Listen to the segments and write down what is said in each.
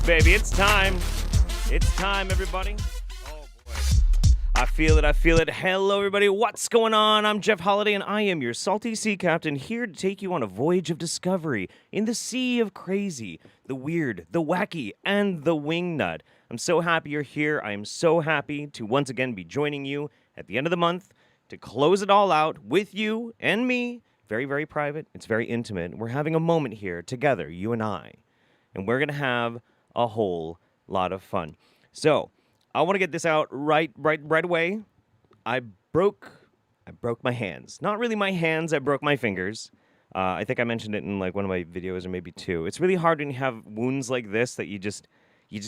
Baby, it's time. It's time, everybody. Oh, boy. I feel it. I feel it. Hello, everybody. What's going on? I'm Jeff Holiday, and I am your salty sea captain, here to take you on a voyage of discovery in the sea of crazy, the weird, the wacky, and the wingnut. I'm so happy you're here. I am so happy to once again be joining you at the end of the month to close it all out with you and me. Very, very private. It's very intimate. We're having a moment here together, you and I. And we're going to have a whole lot of fun. So, I want to get this out right away. I broke my hands. Not really my hands, I broke my fingers. I think I mentioned it in like one of my videos or maybe two. It's really hard when you have wounds like this that you just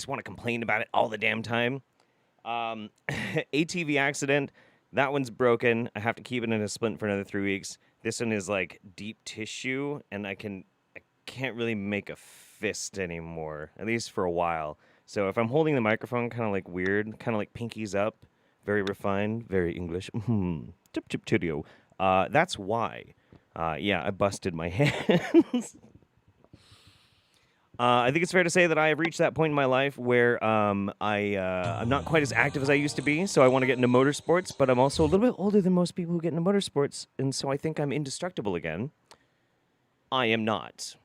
want to complain about it all the damn time. ATV accident, that one's broken. I have to keep it in a splint for another 3 weeks. This one is like deep tissue, and I can't really make a fist anymore, at least for a while. So if I'm holding the microphone kind of like weird, kind of like pinkies up, very refined, very English, tip tip tudio, that's why. Yeah, I busted my hands. I think it's fair to say that I have reached that point in my life where I'm not quite as active as I used to be, so I want to get into motorsports, but I'm also a little bit older than most people who get into motorsports, and so I think I'm indestructible again. I am not.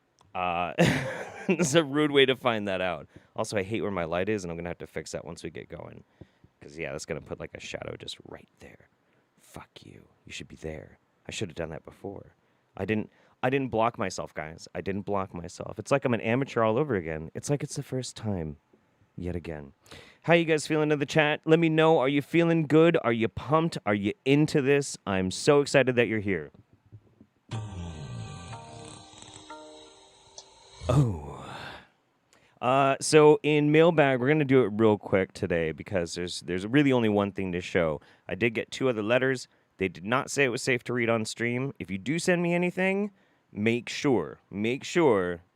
It's a rude way to find that out. Also, I hate where my light is, and I'm going to have to fix that once we get going. Because, yeah, that's going to put, like, a shadow just right there. Fuck you. You should be there. I should have done that before. I didn't block myself, guys. I didn't block myself. It's like I'm an amateur all over again. It's like it's the first time yet again. How you guys feeling in the chat? Let me know. Are you feeling good? Are you pumped? Are you into this? I'm so excited that you're here. Oh. So in Mailbag, we're going to do it real quick today because there's really only one thing to show. I did get 2 other letters. They did not say it was safe to read on stream. If you do send me anything, make sure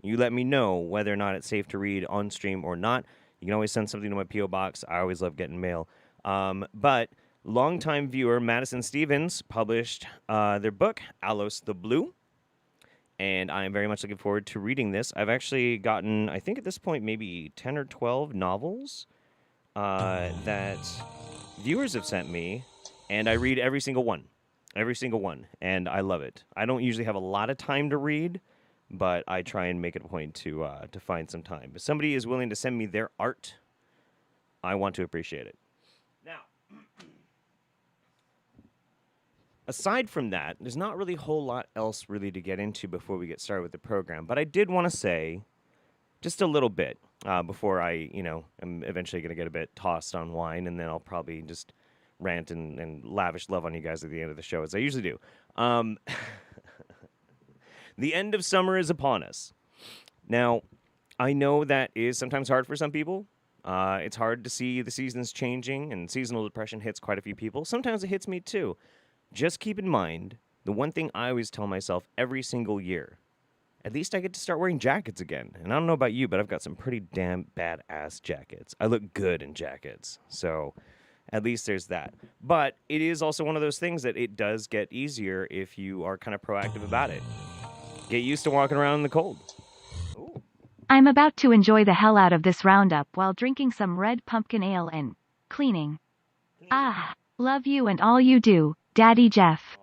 you let me know whether or not it's safe to read on stream or not. You can always send something to my P.O. box. I always love getting mail. But longtime viewer Madison Stevens published their book, Alos the Blue. And I am very much looking forward to reading this. I've actually gotten, I think at this point, maybe 10 or 12 novels that viewers have sent me, and I read every single one, and I love it. I don't usually have a lot of time to read, but I try and make it a point to find some time. If somebody is willing to send me their art, I want to appreciate it. Now, aside from that, there's not really a whole lot else really to get into before we get started with the program. But I did want to say just a little bit before I, am eventually going to get a bit tossed on wine, and then I'll probably just rant and lavish love on you guys at the end of the show, as I usually do. The end of summer is upon us. Now, I know that is sometimes hard for some people. It's hard to see the seasons changing, and seasonal depression hits quite a few people. Sometimes it hits me too. Just keep in mind, the one thing I always tell myself every single year, at least I get to start wearing jackets again. And I don't know about you, but I've got some pretty damn badass jackets. I look good in jackets. So at least there's that. But it is also one of those things that it does get easier if you are kind of proactive about it. Get used to walking around in the cold. Ooh. I'm about to enjoy the hell out of this Roundup while drinking some red pumpkin ale and cleaning. Ah, love you and all you do, Daddy Jeff.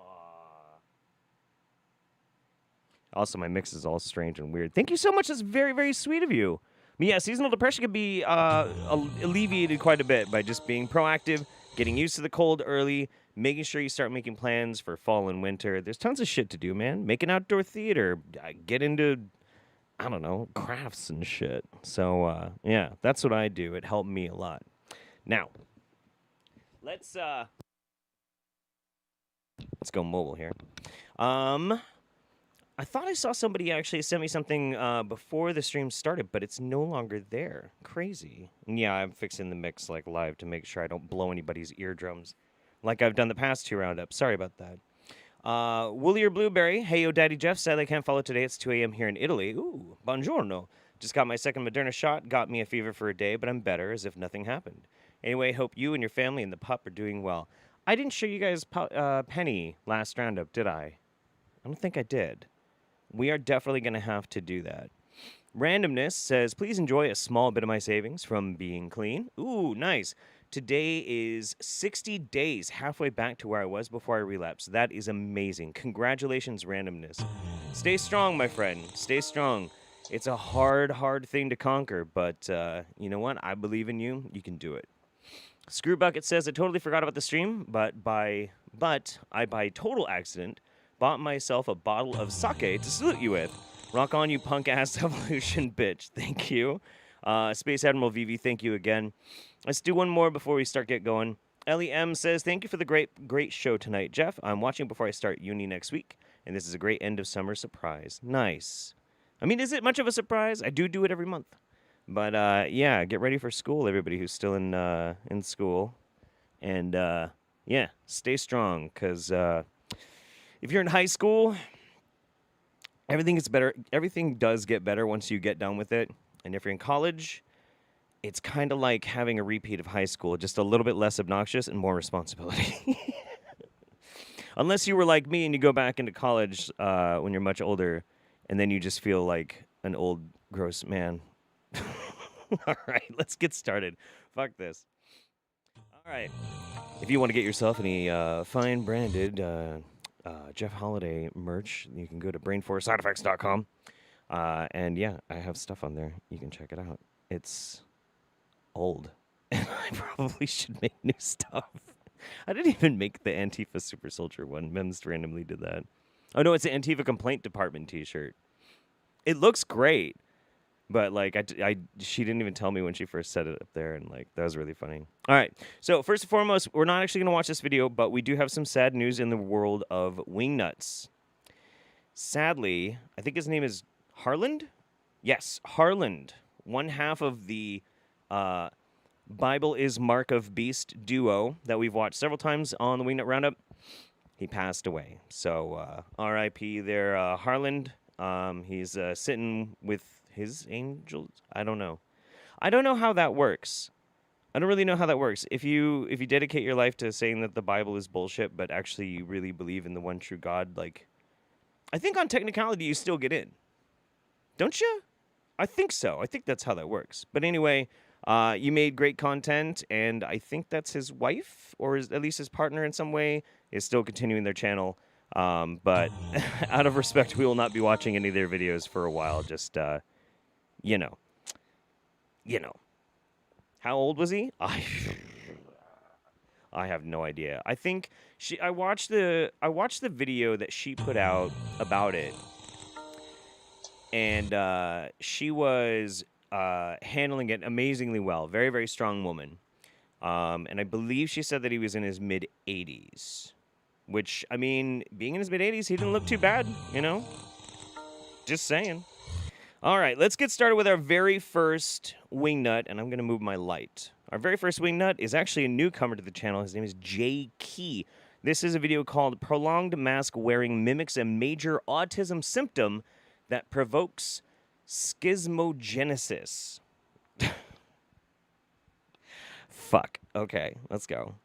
Also, my mix is all strange and weird. Thank you so much. That's very, very sweet of you. But yeah, seasonal depression can be alleviated quite a bit by just being proactive, getting used to the cold early, making sure you start making plans for fall and winter. There's tons of shit to do, man. Make an outdoor theater. Get into, I don't know, crafts and shit. So, yeah, that's what I do. It helped me a lot. Now, let's go mobile here. I thought I saw somebody actually send me something before the stream started, but it's no longer there. Crazy. And yeah, I'm fixing the mix like live to make sure I don't blow anybody's eardrums like I've done the past 2 roundups. Sorry about that. Woolier Blueberry. Hey, yo, Daddy Jeff. Sadly, I can't follow today. It's 2 a.m. here in Italy. Ooh, buongiorno. Just got my second Moderna shot. Got me a fever for a day, but I'm better as if nothing happened. Anyway, hope you and your family and the pup are doing well. I didn't show you guys Penny last roundup, did I? I don't think I did. We are definitely going to have to do that. Randomness says, please enjoy a small bit of my savings from being clean. Ooh, nice. Today is 60 days, halfway back to where I was before I relapsed. That is amazing. Congratulations, Randomness. Stay strong, my friend. Stay strong. It's a hard, hard thing to conquer, but you know what? I believe in you. You can do it. Screwbucket says, I totally forgot about the stream, but I, by total accident, bought myself a bottle of sake to salute you with. Rock on, you punk-ass evolution bitch. Thank you. Space Admiral VV, thank you again. Let's do one more before we get going. Ellie M says, thank you for the great show tonight, Jeff. I'm watching before I start uni next week, and this is a great end of summer surprise. Nice. I mean, is it much of a surprise? I do it every month. But, yeah, get ready for school, everybody who's still in school. And, yeah, stay strong, because if you're in high school, everything gets better. Everything does get better once you get done with it. And if you're in college, it's kind of like having a repeat of high school, just a little bit less obnoxious and more responsibility. Unless you were like me and you go back into college when you're much older, and then you just feel like an old gross man. All right, let's get started. Fuck this. All right. If you want to get yourself any fine branded Jeff Holiday merch, you can go to brainforcesideeffects.com. And yeah, I have stuff on there. You can check it out. It's old. And I probably should make new stuff. I didn't even make the Antifa Super Soldier one. Mems randomly did that. Oh, no, it's the Antifa Complaint Department t-shirt. It looks great. But, like, she didn't even tell me when she first set it up there, and, like, that was really funny. All right, so first and foremost, we're not actually going to watch this video, but we do have some sad news in the world of Wingnuts. Sadly, I think his name is Harland? Yes, Harland, one half of the Bible is Mark of Beast duo that we've watched several times on the Wingnut Roundup. He passed away, so R.I.P. there, Harland. He's sitting with his angels. I don't know how that works. I don't really know how that works. If you dedicate your life to saying that the Bible is bullshit, but actually you really believe in the one true God, like, I think on technicality you still get in, don't you? I think so. I think that's how that works. But anyway, you made great content, and I think that's his wife, or at least his partner in some way, is still continuing their channel. But out of respect, we will not be watching any of their videos for a while. Just you know. How old was he? I have no idea. I think I watched the video that she put out about it, and she was handling it amazingly well. Very, very strong woman. And I believe she said that he was in his mid-80s, which, I mean, being in his mid-80s, he didn't look too bad, you know? Just saying. All right, let's get started with our very first Wingnut, and I'm going to move my light. Our very first Wingnut is actually a newcomer to the channel. His name is Jay Key. This is a video called Prolonged Mask Wearing Mimics a Major Autism Symptom that Provokes Schismogenesis. Fuck. Okay, let's go.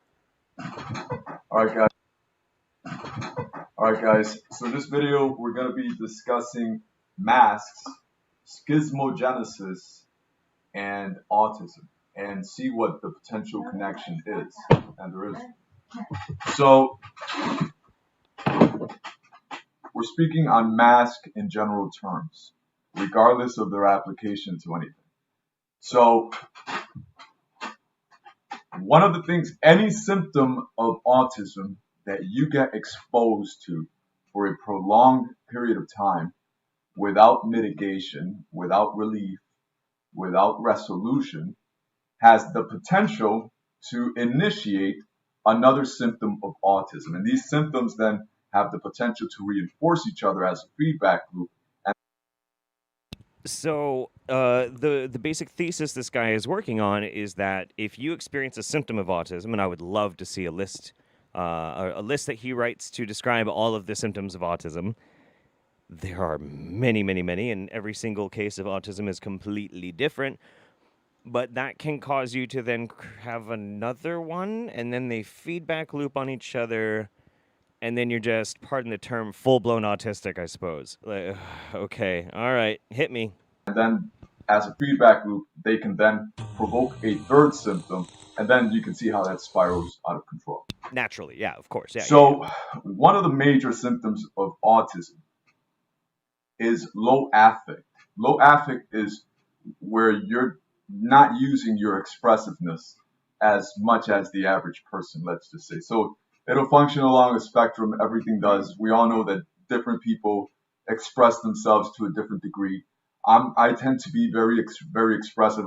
All right, guys. So in this video, we're going to be discussing masks, schismogenesis, and autism, and see what the potential connection is, and there is. So we're speaking on masks in general terms, regardless of their application to anything. So one of the things, any symptom of autism that you get exposed to for a prolonged period of time without mitigation, without relief, without resolution, has the potential to initiate another symptom of autism. And these symptoms then have the potential to reinforce each other as a feedback loop. So the basic thesis this guy is working on is that if you experience a symptom of autism, and I would love to see a list that he writes to describe all of the symptoms of autism. There are many, many, many, and every single case of autism is completely different. But that can cause you to then have another one, and then they feedback loop on each other, and then you're just, pardon the term, full-blown autistic, I suppose. Like, okay, all right, hit me. And then, as a feedback loop, they can then provoke a third symptom, and then you can see how that spirals out of control. Naturally, yeah, of course. Yeah. So, one of the major symptoms of autism is low affect. Low affect is where you're not using your expressiveness as much as the average person, let's just say. So it'll function along a spectrum. Everything does. We all know that different people express themselves to a different degree. I tend to be very expressive.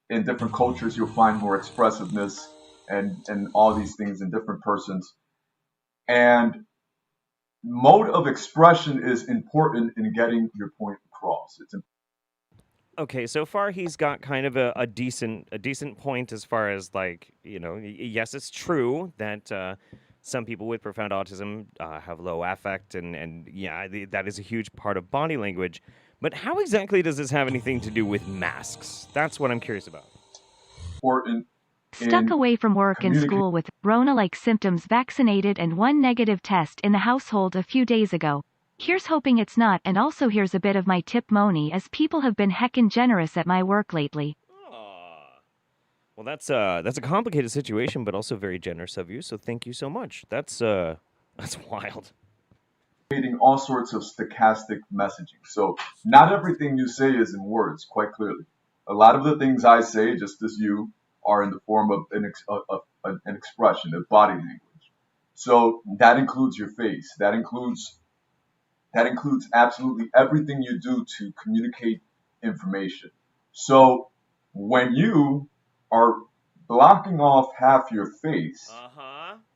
In different cultures, you'll find more expressiveness and all these things in different persons. And mode of expression is important in getting your point across. Okay, so far he's got kind of a decent point as far as, like, you know, yes, it's true that some people with profound autism have low affect, and yeah, that is a huge part of body language. But how exactly does this have anything to do with masks? That's what I'm curious about. Important. Stuck away from work and school with Rona-like symptoms, vaccinated and one negative test in the household a few days ago. Here's hoping it's not, and also here's a bit of my tip money, as people have been heckin' generous at my work lately. Aw. Well, that's a complicated situation, but also very generous of you. So thank you so much. That's wild. Creating all sorts of stochastic messaging. So not everything you say is in words, quite clearly. A lot of the things I say, just as you, are in the form of an expression, a body language. So that includes your face. That includes absolutely everything you do to communicate information. So when you are blocking off half your face,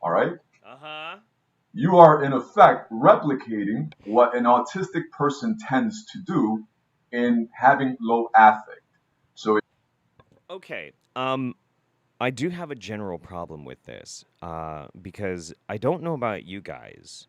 all right, you are in effect replicating what an autistic person tends to do in having low affect. So Okay. I do have a general problem with this because I don't know about you guys,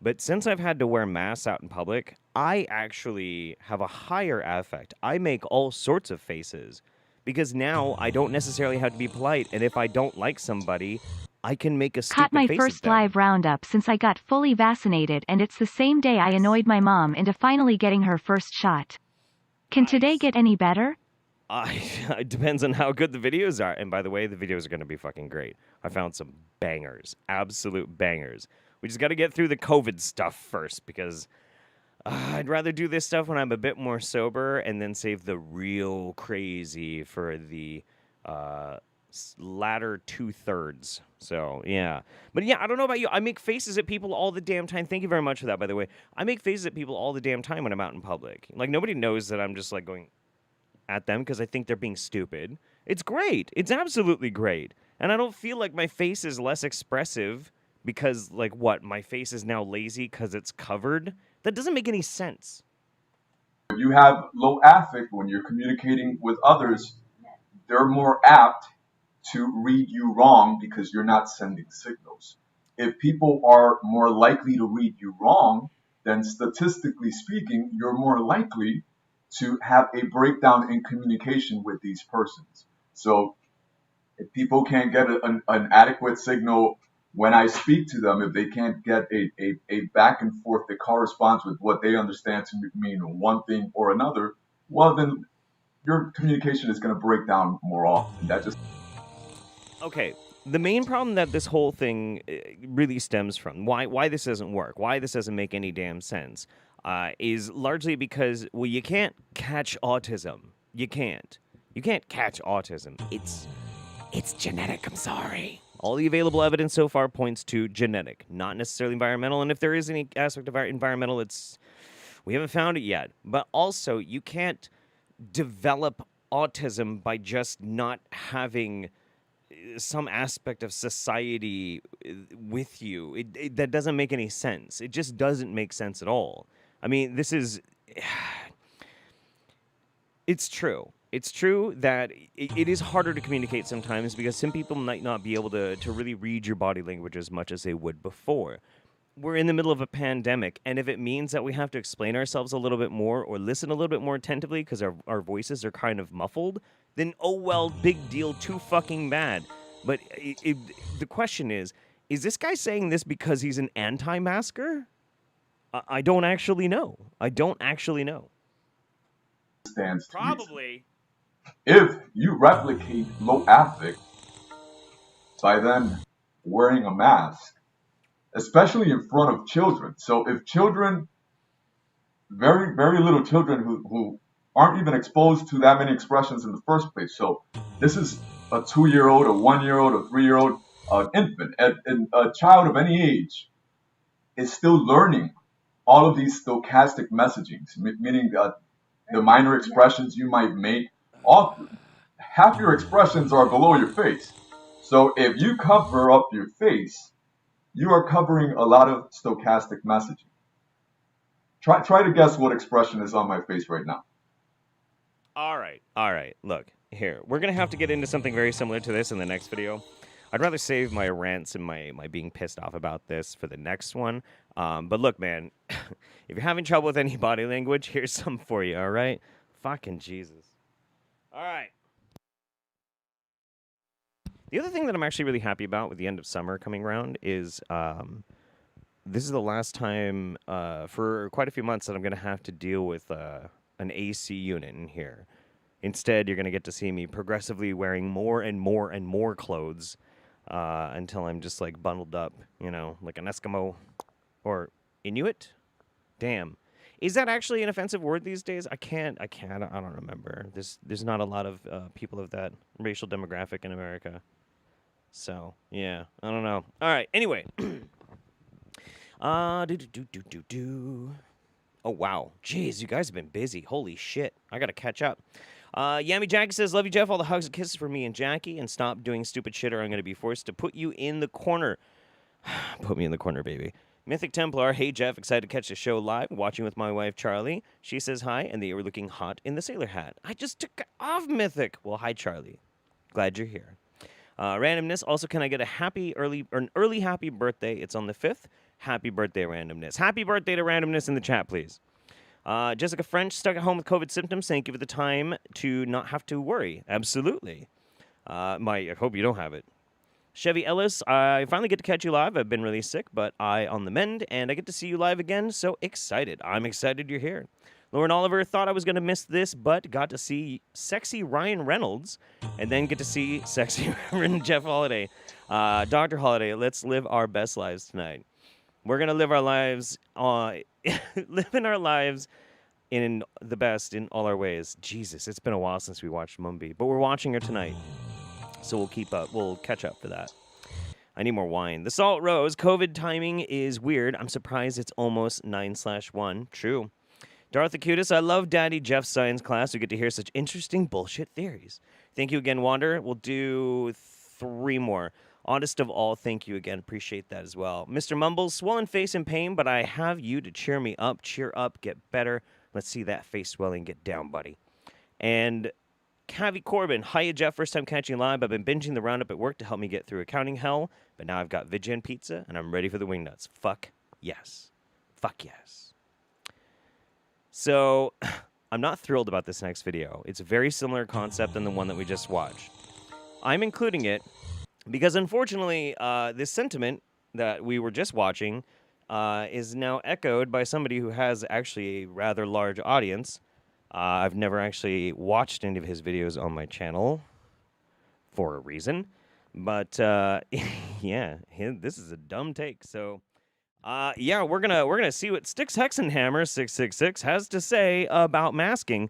but since I've had to wear masks out in public, I actually have a higher affect. I make all sorts of faces because now I don't necessarily have to be polite, and if I don't like somebody, I can make a Caught stupid my face at first them. live roundup since I got fully vaccinated, and it's the same day I annoyed my mom into finally getting her first shot. Can today get any better? It depends on how good the videos are. And by the way, the videos are going to be fucking great. I found some bangers, absolute bangers. We just got to get through the COVID stuff first because I'd rather do this stuff when I'm a bit more sober and then save the real crazy for the latter 2/3. So, yeah. But yeah, I don't know about you. I make faces at people all the damn time. Thank you very much for that, by the way. I make faces at people all the damn time when I'm out in public. Like, nobody knows that I'm just like going at them because I think they're being stupid. It's great. It's absolutely great. And I don't feel like my face is less expressive because, like, what? My face is now lazy because it's covered? That doesn't make any sense. you have low affect when you're communicating with others, they're more apt to read you wrong because you're not sending signals. If people are more likely to read you wrong, then statistically speaking, you're more likely to have a breakdown in communication with these persons. So if people can't get an adequate signal when I speak to them, if they can't get a back and forth that corresponds with what they understand to mean one thing or another, well, then your communication is going to break down more often. That just Okay, the main problem that this whole thing really stems from, why this doesn't work, why this doesn't make any damn sense, is largely because, well, you can't catch autism. You can't. You can't catch autism. It's genetic, I'm sorry. All the available evidence so far points to genetic, not necessarily environmental. And if there is any aspect of our environmental, we haven't found it yet. But also, you can't develop autism by just not having some aspect of society with you. That doesn't make any sense. It just doesn't make sense at all. I mean, this is... It's true. It's true that it is harder to communicate sometimes because some people might not be able to really read your body language as much as they would before. We're in the middle of a pandemic, and if it means that we have to explain ourselves a little bit more or listen a little bit more attentively because our voices are kind of muffled, then oh well, big deal, too fucking bad. But the question is this guy saying this because he's an anti-masker? I don't actually know. I don't actually know. stands to reason. Probably. If you replicate low affect by then wearing a mask, especially in front of children. So if children, very, very little children who aren't even exposed to that many expressions in the first place. So this is a 2-year-old, a 1-year-old, a 3-year-old, an infant, a child of any age is still learning all of these stochastic messagings, meaning the minor expressions you might make. Half your expressions are below your face. So if you cover up your face, you are covering a lot of stochastic messaging. Try to guess what expression is on my face right now. All right. Look, here. We're going to have to get into something very similar to this in the next video. I'd rather save my rants and my being pissed off about this for the next one. But look, man, if you're having trouble with any body language, here's some for you, all right? Fucking Jesus. All right. The other thing that I'm actually really happy about with the end of summer coming around is this is the last time for quite a few months that I'm going to have to deal with an AC unit in here. Instead, you're going to get to see me progressively wearing more and more and more clothes until I'm just like bundled up, you know, like an Eskimo or Inuit. Damn. Is that actually an offensive word these days? I don't remember. There's not a lot of people of that racial demographic in America. So, yeah, I don't know. All right, anyway. Oh, wow. Jeez, you guys have been busy. Holy shit. I gotta catch up. Yami Jackie says, love you, Jeff. All the hugs and kisses for me and Jackie. And stop doing stupid shit or I'm gonna be forced to put you in the corner. Put me in the corner, baby. Mythic Templar, hey, Jeff. Excited to catch the show live. Watching with my wife, Charlie. She says hi, and that you were looking hot in the sailor hat. I just took it off, Mythic. Well, hi, Charlie. Glad you're here. Randomness. Also, can I get an early happy birthday? It's on the 5th. Happy birthday, Randomness. Happy birthday to Randomness in the chat, please. Jessica French, stuck at home with COVID symptoms. Thank you for the time to not have to worry. Absolutely. I hope you don't have it. Chevy Ellis, I finally get to catch you live. I've been really sick, but I on the mend, and I get to see you live again, so excited. I'm excited you're here. Lauren Oliver thought I was going to miss this, but got to see sexy Ryan Reynolds, and then get to see sexy Jeff Holiday. Dr. Holiday, let's live our best lives tonight. We're going to live our lives, living our lives in the best in all our ways. Jesus, it's been a while since we watched Mumby, but we're watching her tonight. So we'll keep up. We'll catch up for that. I need more wine. The Salt Rose. COVID timing is weird. I'm surprised it's almost 9/1. True. Darth Acutis. I love Daddy Jeff's science class. We get to hear such interesting bullshit theories. Thank you again, Wander. We'll do 3 more. Honest of all, thank you again. Appreciate that as well. Mr. Mumbles. Swollen face and pain, but I have you to cheer me up. Cheer up. Get better. Let's see that face swelling get down, buddy. And Cavi Corbin, hiya Jeff, first time catching live. I've been binging the Roundup at work to help me get through accounting hell, but now I've got Vigen pizza and I'm ready for the Wingnuts. Fuck yes. Fuck yes. So, I'm not thrilled about this next video. It's a very similar concept than the one that we just watched. I'm including it because unfortunately, this sentiment that we were just watching is now echoed by somebody who has actually a rather large audience. I've never actually watched any of his videos on my channel for a reason, but yeah, this is a dumb take. So, yeah, we're gonna see what Styx Hexenhammer 666 has to say about masking.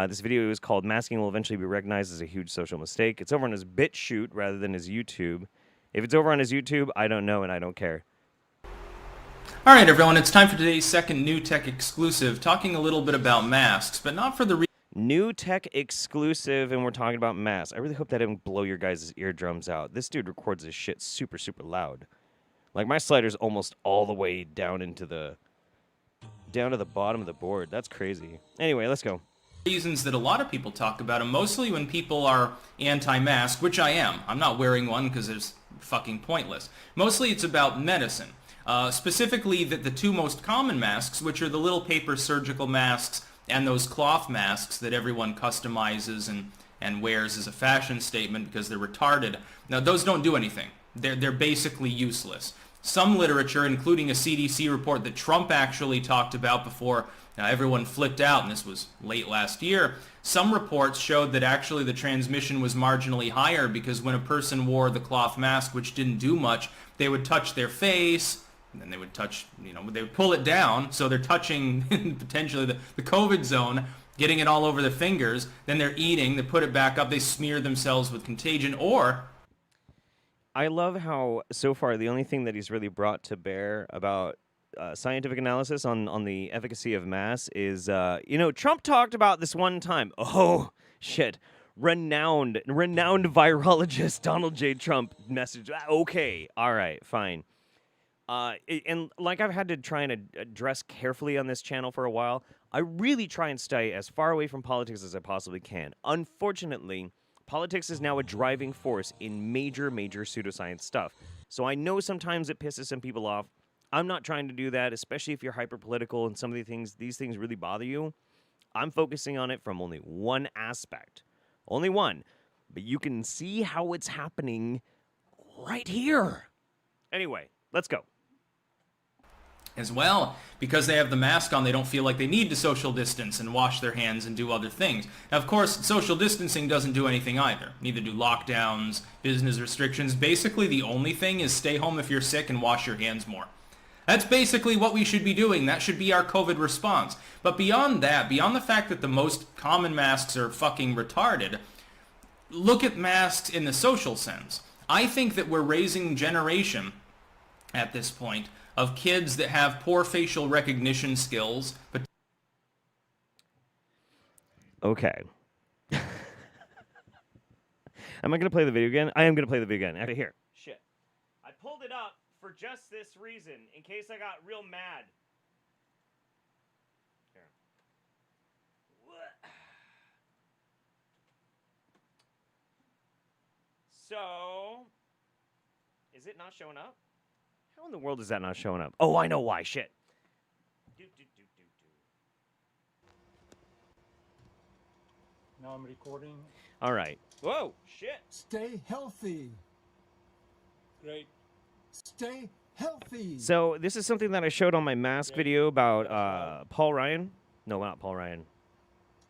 This video is called "Masking Will Eventually Be Recognized as a Huge Social Mistake." It's over on his BitChute rather than his YouTube. If it's over on his YouTube, I don't know and I don't care. All right, everyone, it's time for today's second New Tech exclusive, talking a little bit about masks, but not for the New Tech exclusive, and we're talking about masks. I really hope that didn't blow your guys' eardrums out. This dude records his shit super, super loud. Like, my slider's almost all the way down to the bottom of the board. That's crazy. Anyway, let's go. reasons that a lot of people talk about, and mostly when people are anti-mask, which I am. I'm not wearing one because it's fucking pointless. Mostly it's about medicine. Specifically, the 2 most common masks, which are the little paper surgical masks and those cloth masks that everyone customizes and wears as a fashion statement because they're retarded. Now, those don't do anything. They're basically useless. Some literature, including a CDC report that Trump actually talked about before everyone flipped out, and this was late last year, some reports showed that actually the transmission was marginally higher because when a person wore the cloth mask, which didn't do much, they would touch their face, and then they would touch, they would pull it down, so they're touching potentially the COVID zone, getting it all over their fingers, then they're eating, they put it back up, they smear themselves with contagion, or... I love how, so far, the only thing that he's really brought to bear about scientific analysis on the efficacy of masks is, Trump talked about this one time. Oh, shit. Renowned virologist Donald J. Trump message. Okay, all right, fine. And like I've had to try and address carefully on this channel for a while, I really try and stay as far away from politics as I possibly can. Unfortunately, politics is now a driving force in major pseudoscience stuff. So I know sometimes it pisses some people off. I'm not trying to do that, especially if you're hyper-political and some of these things really bother you. I'm focusing on it from only one aspect. Only one. But you can see how it's happening right here. Anyway, let's go. as well. Because they have the mask on, they don't feel like they need to social distance and wash their hands and do other things. Now, of course, social distancing doesn't do anything either. Neither do lockdowns, business restrictions. Basically, the only thing is stay home if you're sick and wash your hands more. That's basically what we should be doing. That should be our COVID response. But beyond that, beyond the fact that the most common masks are fucking retarded, look at masks in the social sense. I think that we're raising a generation at this point of kids that have poor facial recognition skills. But Okay. Am I going to play the video again? I am going to play the video again. Actually, here. Shit. I pulled it up for just this reason, in case I got real mad. Here. What? So, is it not showing up? How in the world is that not showing up? Oh, I know why. Shit. Now I'm recording. All right. Whoa, shit. Stay healthy. Great. Stay healthy. So this is something that I showed on my mask video about Paul Ryan. No, not Paul Ryan.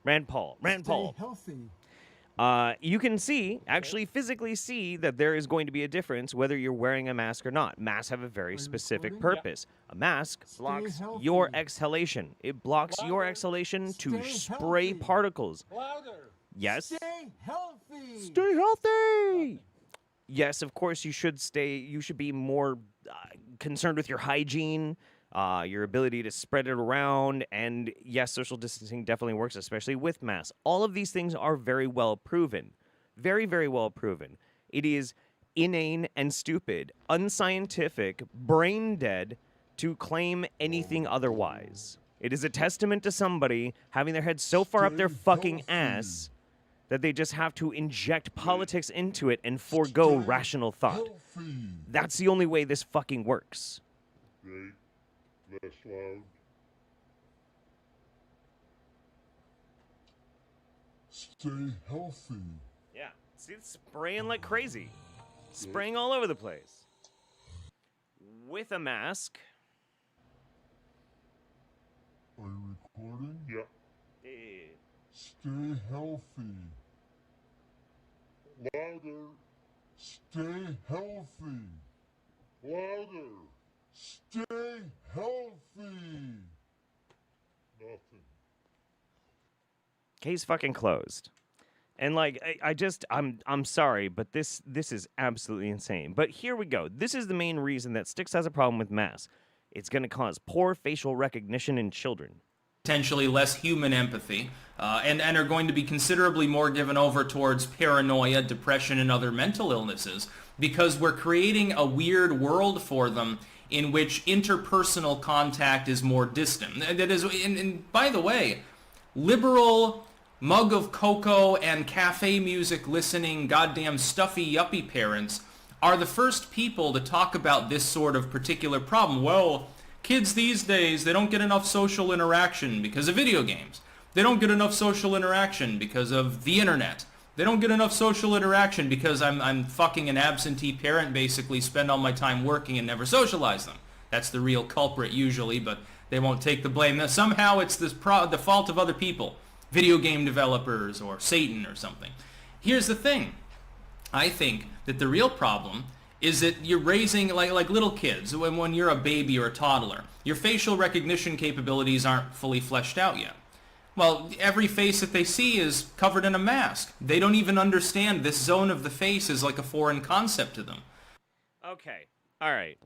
Rand Paul. Rand Paul. Stay healthy. You can see, actually physically see, that there is going to be a difference whether you're wearing a mask or not. Masks have a very specific purpose. A mask blocks your exhalation. It blocks your exhalation to spray particles. Louder. Yes. Stay healthy. Stay healthy. Yes, of course you should be more concerned with your hygiene, your ability to spread it around, and yes, social distancing definitely works, especially with masks. All of these things are very well proven. Very, very well proven. It is inane and stupid, unscientific, brain dead to claim anything otherwise. It is a testament to somebody having their head so far up their fucking ass that they just have to inject politics into it and forego rational thought. That's the only way this fucking works. Less loud. Stay healthy. Yeah. See, it's spraying like crazy. Spraying all over the place. With a mask. Are you recording? Yeah. Stay healthy. Louder. Stay healthy. Louder. Stay healthy. Nothing. Case fucking closed. And like I'm sorry, but this is absolutely insane. But here we go. This is the main reason that Styx has a problem with masks. It's going to cause poor facial recognition in children. Potentially less human empathy, and are going to be considerably more given over towards paranoia, depression, and other mental illnesses, because we're creating a weird world for them in which interpersonal contact is more distant. That is, and by the way, liberal mug of cocoa and cafe music listening goddamn stuffy yuppie parents are the first people to talk about this sort of particular problem. Well, kids these days, they don't get enough social interaction because of video games. They don't get enough social interaction because of the internet. They don't get enough social interaction because I'm fucking an absentee parent, basically spend all my time working and never socialize them. That's the real culprit usually, but they won't take the blame. Now, somehow it's the fault of other people, video game developers or Satan or something. Here's the thing. I think that the real problem is that you're raising, like little kids, when you're a baby or a toddler, your facial recognition capabilities aren't fully fleshed out yet. Well, every face that they see is covered in a mask. They don't even understand this zone of the face is like a foreign concept to them. Okay. All right.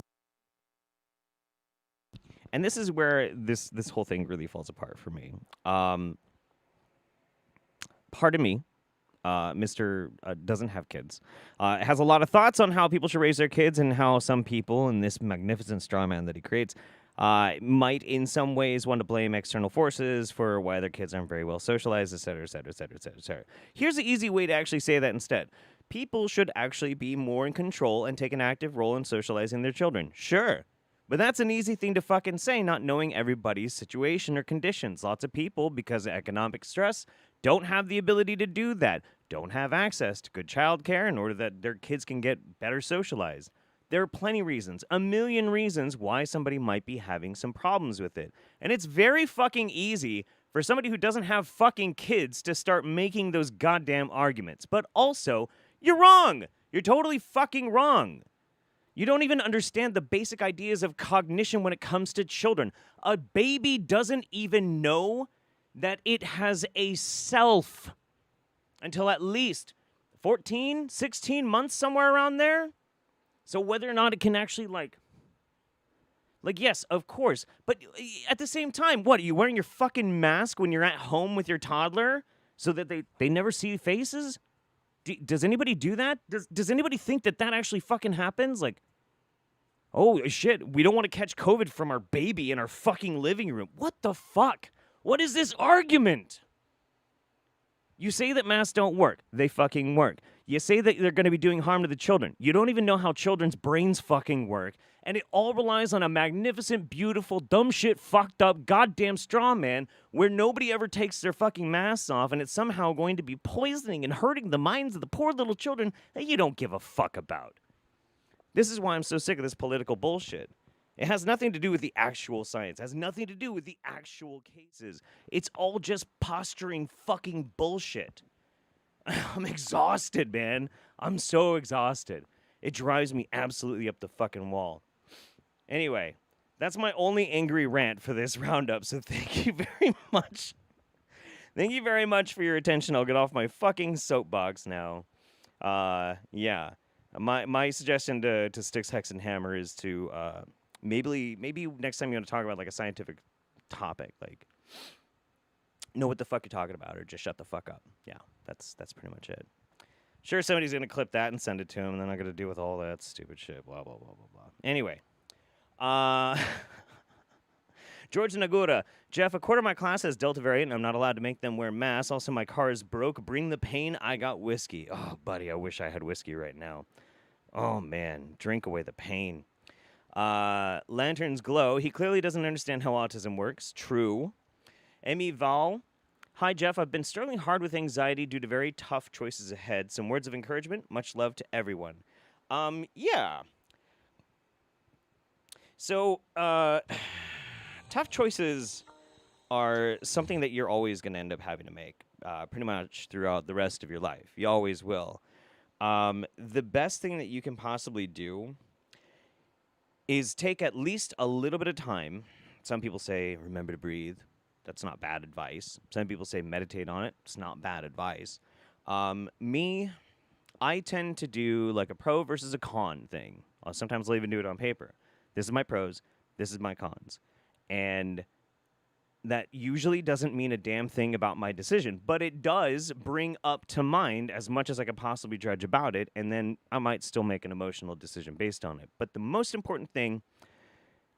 And this is where this whole thing really falls apart for me. Pardon me. Mr. Doesn't have kids, has a lot of thoughts on how people should raise their kids and how some people in this magnificent straw man that he creates might in some ways want to blame external forces for why their kids aren't very well socialized, et cetera, et cetera, et cetera, et cetera, et cetera. Here's the easy way to actually say that instead. People should actually be more in control and take an active role in socializing their children. Sure. But that's an easy thing to fucking say, not knowing everybody's situation or conditions. Lots of people, because of economic stress, don't have the ability to do that, don't have access to good child care in order that their kids can get better socialized. There are plenty of reasons, a million reasons why somebody might be having some problems with it. And it's very fucking easy for somebody who doesn't have fucking kids to start making those goddamn arguments. But also, you're wrong. You're totally fucking wrong. You don't even understand the basic ideas of cognition when it comes to children. A baby doesn't even know that it has a self until at least 14, 16 months, somewhere around there. So whether or not it can actually, like, yes, of course. But at the same time, what, are you wearing your fucking mask when you're at home with your toddler so that they never see faces? Does anybody do that? Does anybody think that actually fucking happens? Like, oh, shit, we don't want to catch COVID from our baby in our fucking living room. What the fuck? What is this argument? You say that masks don't work. They fucking work. You say that they're going to be doing harm to the children. You don't even know how children's brains fucking work. And it all relies on a magnificent, beautiful, dumb shit, fucked up, goddamn straw man where nobody ever takes their fucking masks off and it's somehow going to be poisoning and hurting the minds of the poor little children that you don't give a fuck about. This is why I'm so sick of this political bullshit. It has nothing to do with the actual science. It has nothing to do with the actual cases. It's all just posturing fucking bullshit. I'm exhausted, man. I'm so exhausted. It drives me absolutely up the fucking wall. Anyway, that's my only angry rant for this roundup, so thank you very much. Thank you very much for your attention. I'll get off my fucking soapbox now. Yeah. My suggestion to Sticks, Hex, and Hammer is to maybe next time you want to talk about like a scientific topic, like know what the fuck you're talking about, or just shut the fuck up. Yeah, that's pretty much it. Sure, somebody's gonna clip that and send it to him, and then I'm gonna deal with all that stupid shit. Blah blah blah blah blah. Anyway, George Nagura, Jeff, a quarter of my class has Delta variant, and I'm not allowed to make them wear masks. Also, my car is broke. Bring the pain. I got whiskey. Oh, buddy, I wish I had whiskey right now. Oh man, drink away the pain. Lanterns glow. He clearly doesn't understand how autism works. True. Emmy Val. Hi, Jeff. I've been struggling hard with anxiety due to very tough choices ahead. Some words of encouragement. Much love to everyone. Yeah. So, tough choices are something that you're always going to end up having to make, pretty much throughout the rest of your life. You always will. The best thing that you can possibly do is take at least a little bit of time. Some people say, remember to breathe. That's not bad advice. Some people say meditate on it. It's not bad advice. Me, I tend to do like a pro versus a con thing. Sometimes I'll even do it on paper. This is my pros. This is my cons. And that usually doesn't mean a damn thing about my decision, but it does bring up to mind as much as I could possibly judge about it, and then I might still make an emotional decision based on it. But the most important thing,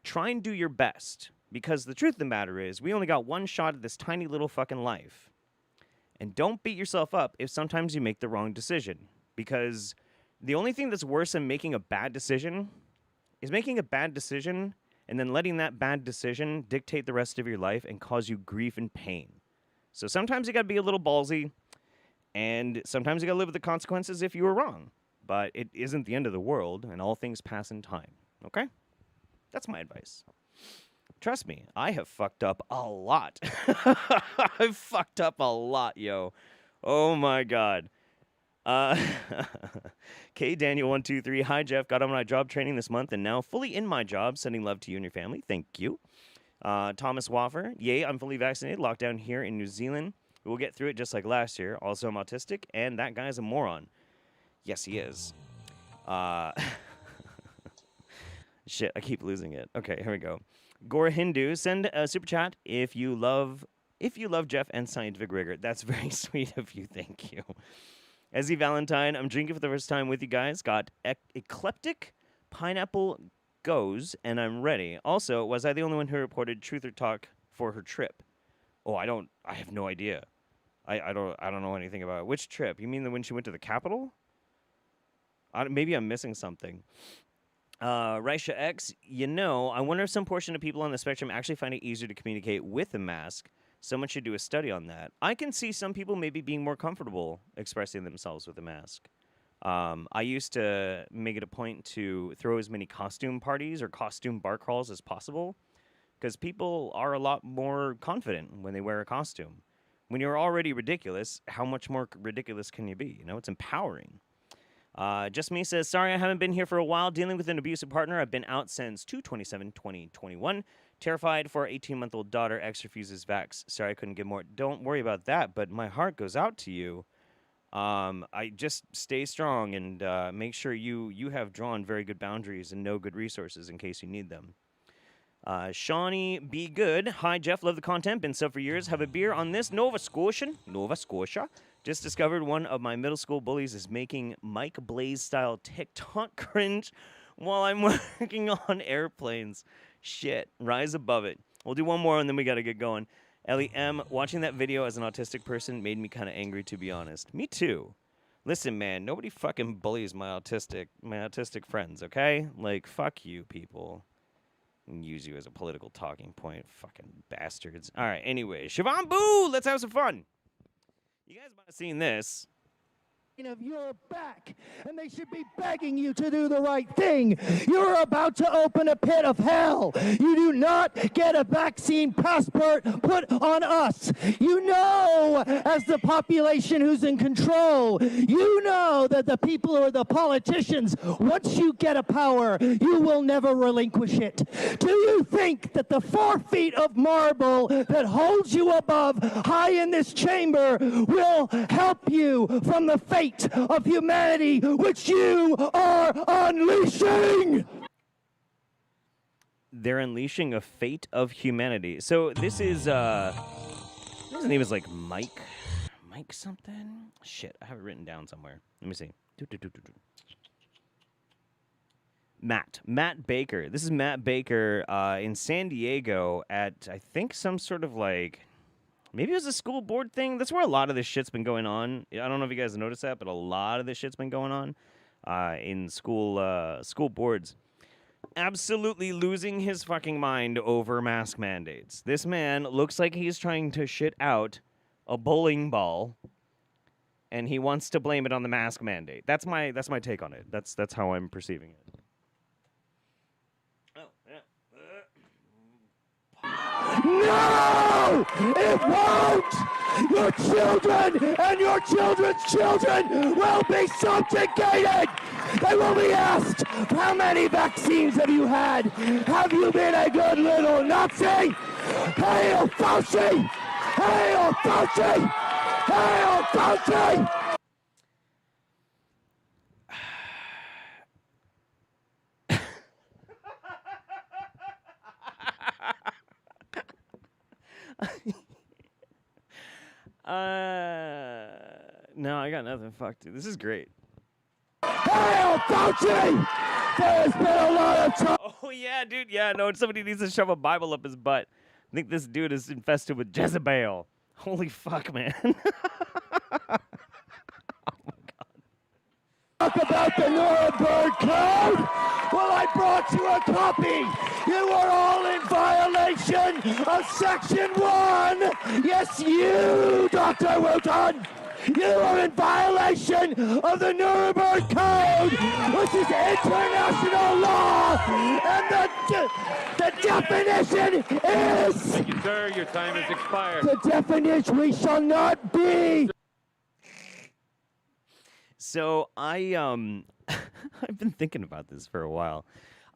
try and do your best. Because the truth of the matter is, we only got one shot at this tiny little fucking life. And don't beat yourself up if sometimes you make the wrong decision. Because the only thing that's worse than making a bad decision is making a bad decision and then letting that bad decision dictate the rest of your life and cause you grief and pain. So sometimes you gotta be a little ballsy, and sometimes you gotta live with the consequences if you were wrong. But it isn't the end of the world, and all things pass in time. Okay? That's my advice. Trust me, I have fucked up a lot. I've fucked up a lot, yo. Oh my god. K Daniel123, hi Jeff, got on my job training this month and now fully in my job. Sending love to you and your family. Thank you. Thomas Waffer, yay, I'm fully vaccinated. Locked down here in New Zealand. We'll get through it just like last year. Also, I'm autistic, and that guy's a moron. Yes, he is. Shit, I keep losing it. Okay, here we go. Gora Hindu, send a super chat if you love Jeff and scientific rigor. That's very sweet of you. Thank you. Ezzy Valentine, I'm drinking for the first time with you guys. Got eclectic pineapple goes, and I'm ready. Also, was I the only one who reported truth or talk for her trip? Oh, I have no idea. I don't know anything about it. Which trip? You mean the when she went to the Capitol? Maybe I'm missing something. Raisha X, I wonder if some portion of people on the spectrum actually find it easier to communicate with a mask. Someone should do a study on that. I can see some people maybe being more comfortable expressing themselves with a mask. I used to make it a point to throw as many costume parties or costume bar crawls as possible, because people are a lot more confident when they wear a costume. When you're already ridiculous, how much more ridiculous can you be? You know, it's empowering. Just Me says, sorry I haven't been here for a while, dealing with an abusive partner. I've been out since 2/27/2021. Terrified for our 18-month-old daughter. Ex refuses vax. Sorry I couldn't give more. Don't worry about that, but my heart goes out to you. I just stay strong and make sure you have drawn very good boundaries and know good resources in case you need them. Shawnee Be Good. Hi, Jeff. Love the content. Been sub for years. Have a beer on this. Nova Scotia. Just discovered one of my middle school bullies is making Mike Blaze-style TikTok cringe while I'm working on airplanes. Shit. Rise above it. We'll do one more and then we gotta get going. Ellie M. Watching that video as an autistic person made me kind of angry, to be honest. Me too. Listen, man. Nobody fucking bullies my autistic friends, okay? Like, fuck you, people. And use you as a political talking point. Fucking bastards. All right, anyway. Shivambu! Let's have some fun. You guys might have seen this. Of your back, and they should be begging you to do the right thing. You're about to open a pit of hell. You do not get a vaccine passport put on us. You know, as the population who's in control, you know that the people who are the politicians, once you get a power, you will never relinquish it. Do you think that the 4 feet of marble that holds you above high in this chamber will help you from the fate of humanity which you are unleashing? They're unleashing a fate of humanity. So this is his name is like Mike something. Shit, I have it written down somewhere. Let me see. Matt Baker. This is Matt Baker in San Diego at, I think, some sort of like, maybe it was a school board thing. That's where a lot of this shit's been going on. I don't know if you guys noticed that, but a lot of this shit's been going on in school boards. Absolutely losing his fucking mind over mask mandates. This man looks like he's trying to shit out a bowling ball, and he wants to blame it on the mask mandate. That's my take on it. That's how I'm perceiving it. No! It won't! Your children and your children's children will be subjugated! They will be asked, how many vaccines have you had? Have you been a good little Nazi? Hail Fauci! Hail Fauci! Hail Fauci! No, I got nothing. Fuck, dude. This is great. Hail Fauci! There's been a lot of time. Oh, yeah, dude. Yeah, no, somebody needs to shove a Bible up his butt. I think this dude is infested with Jezebel. Holy fuck, man. Talk about the Nuremberg Code? Well, I brought you a copy. You are all in violation of Section 1. Yes, you, Dr. Wooten. You are in violation of the Nuremberg Code, which is international law. And the definition is... Thank you, sir. Your time has expired. The definition, we shall not be... So I've been thinking about this for a while.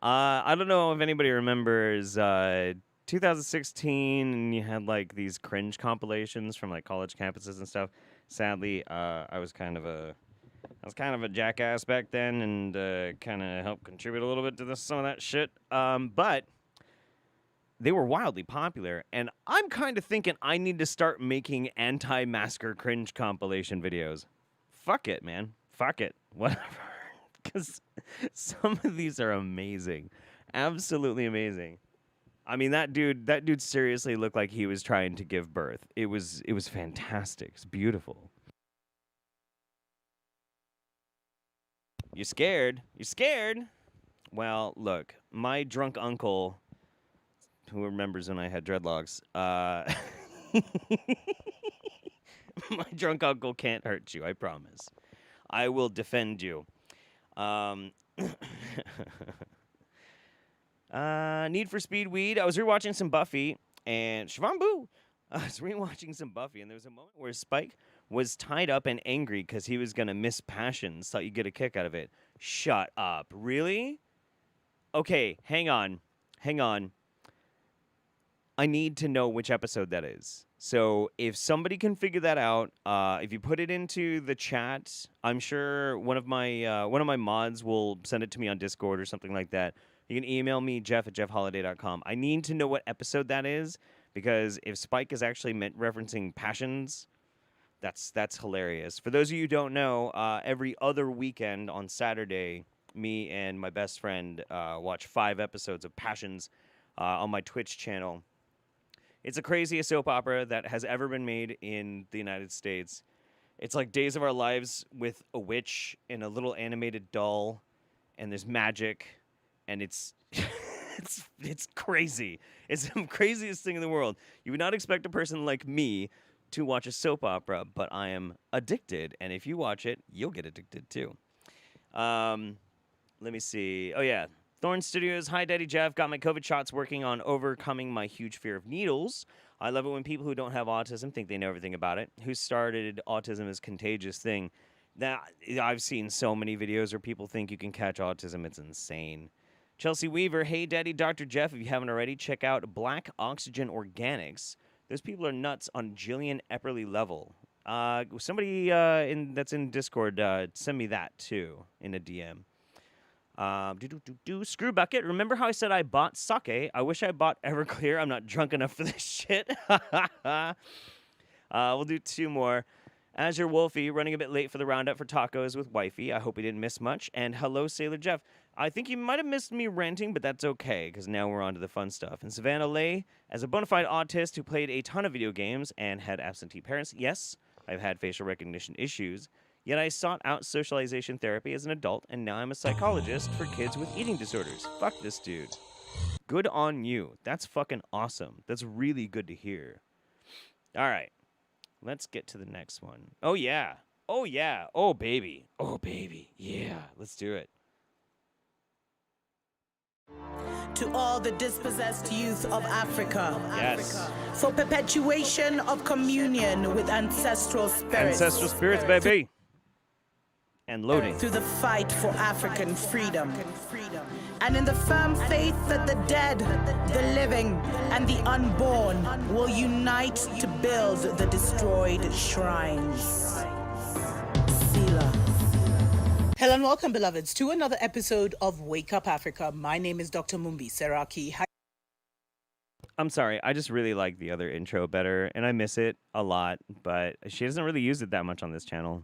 I don't know if anybody remembers 2016, and you had like these cringe compilations from like college campuses and stuff. Sadly, I was kind of a jackass back then, and kind of helped contribute a little bit to some of that shit. But they were wildly popular, and I'm kind of thinking I need to start making anti-masker cringe compilation videos. Fuck it, man. Fuck it. Whatever. Because some of these are amazing. Absolutely amazing. I mean, that dude seriously looked like he was trying to give birth. It was fantastic. It's beautiful. You scared? You scared? Well, look, my drunk uncle, who remembers when I had dreadlocks, my drunk uncle can't hurt you, I promise. I will defend you. Need for Speed Weed. I was rewatching some Buffy and Shivambu. I was rewatching some Buffy, and there was a moment where Spike was tied up and angry because he was gonna miss Passions. Thought you'd get a kick out of it. Shut up. Really? Okay, hang on. I need to know which episode that is. So if somebody can figure that out, if you put it into the chat, I'm sure one of my mods will send it to me on Discord or something like that. You can email me, jeff@jeffholiday.com. I need to know what episode that is, because if Spike is actually referencing Passions, that's hilarious. For those of you who don't know, every other weekend on Saturday, me and my best friend watch 5 episodes of Passions on my Twitch channel. It's the craziest soap opera that has ever been made in the United States. It's like Days of Our Lives with a witch and a little animated doll, and there's magic, and it's it's crazy. It's the craziest thing in the world. You would not expect a person like me to watch a soap opera, but I am addicted, and if you watch it, you'll get addicted too. Let me see. Oh, yeah. Thorn Studios. Hi, Daddy Jeff. Got my COVID shots working on overcoming my huge fear of needles. I love it when people who don't have autism think they know everything about it. Who started autism as contagious thing? Now, I've seen so many videos where people think you can catch autism. It's insane. Chelsea Weaver. Hey, Daddy Dr. Jeff. If you haven't already, check out Black Oxygen Organics. Those people are nuts on Jillian Epperly level. Somebody that's in Discord, send me that too in a DM. Screw Bucket. Remember how I said I bought sake? I wish I bought Everclear. I'm not drunk enough for this shit. We'll do 2 more. Azure Wolfie, running a bit late for the roundup for tacos with wifey. I hope he didn't miss much. And hello, Sailor Jeff. I think you might have missed me ranting, but that's okay, because now we're on to the fun stuff. And Savannah Lay, as a bona fide autist who played a ton of video games and had absentee parents, yes, I've had facial recognition issues. Yet I sought out socialization therapy as an adult, and now I'm a psychologist for kids with eating disorders. Fuck this dude. Good on you. That's fucking awesome. That's really good to hear. All right. Let's get to the next one. Oh, yeah. Oh, yeah. Oh, baby. Oh, baby. Yeah. Let's do it. To all the dispossessed youth of Africa. Yes. For perpetuation of communion with ancestral spirits. Ancestral spirits, baby. And loading. Through the fight for African freedom. And in the firm faith that the dead, the living, and the unborn will unite to build the destroyed shrines. Selah. Hello and welcome, beloveds, to another episode of Wake Up Africa. My name is Dr. Mumbi Seraki. I'm sorry, I just really like the other intro better, and I miss it a lot, but she doesn't really use it that much on this channel.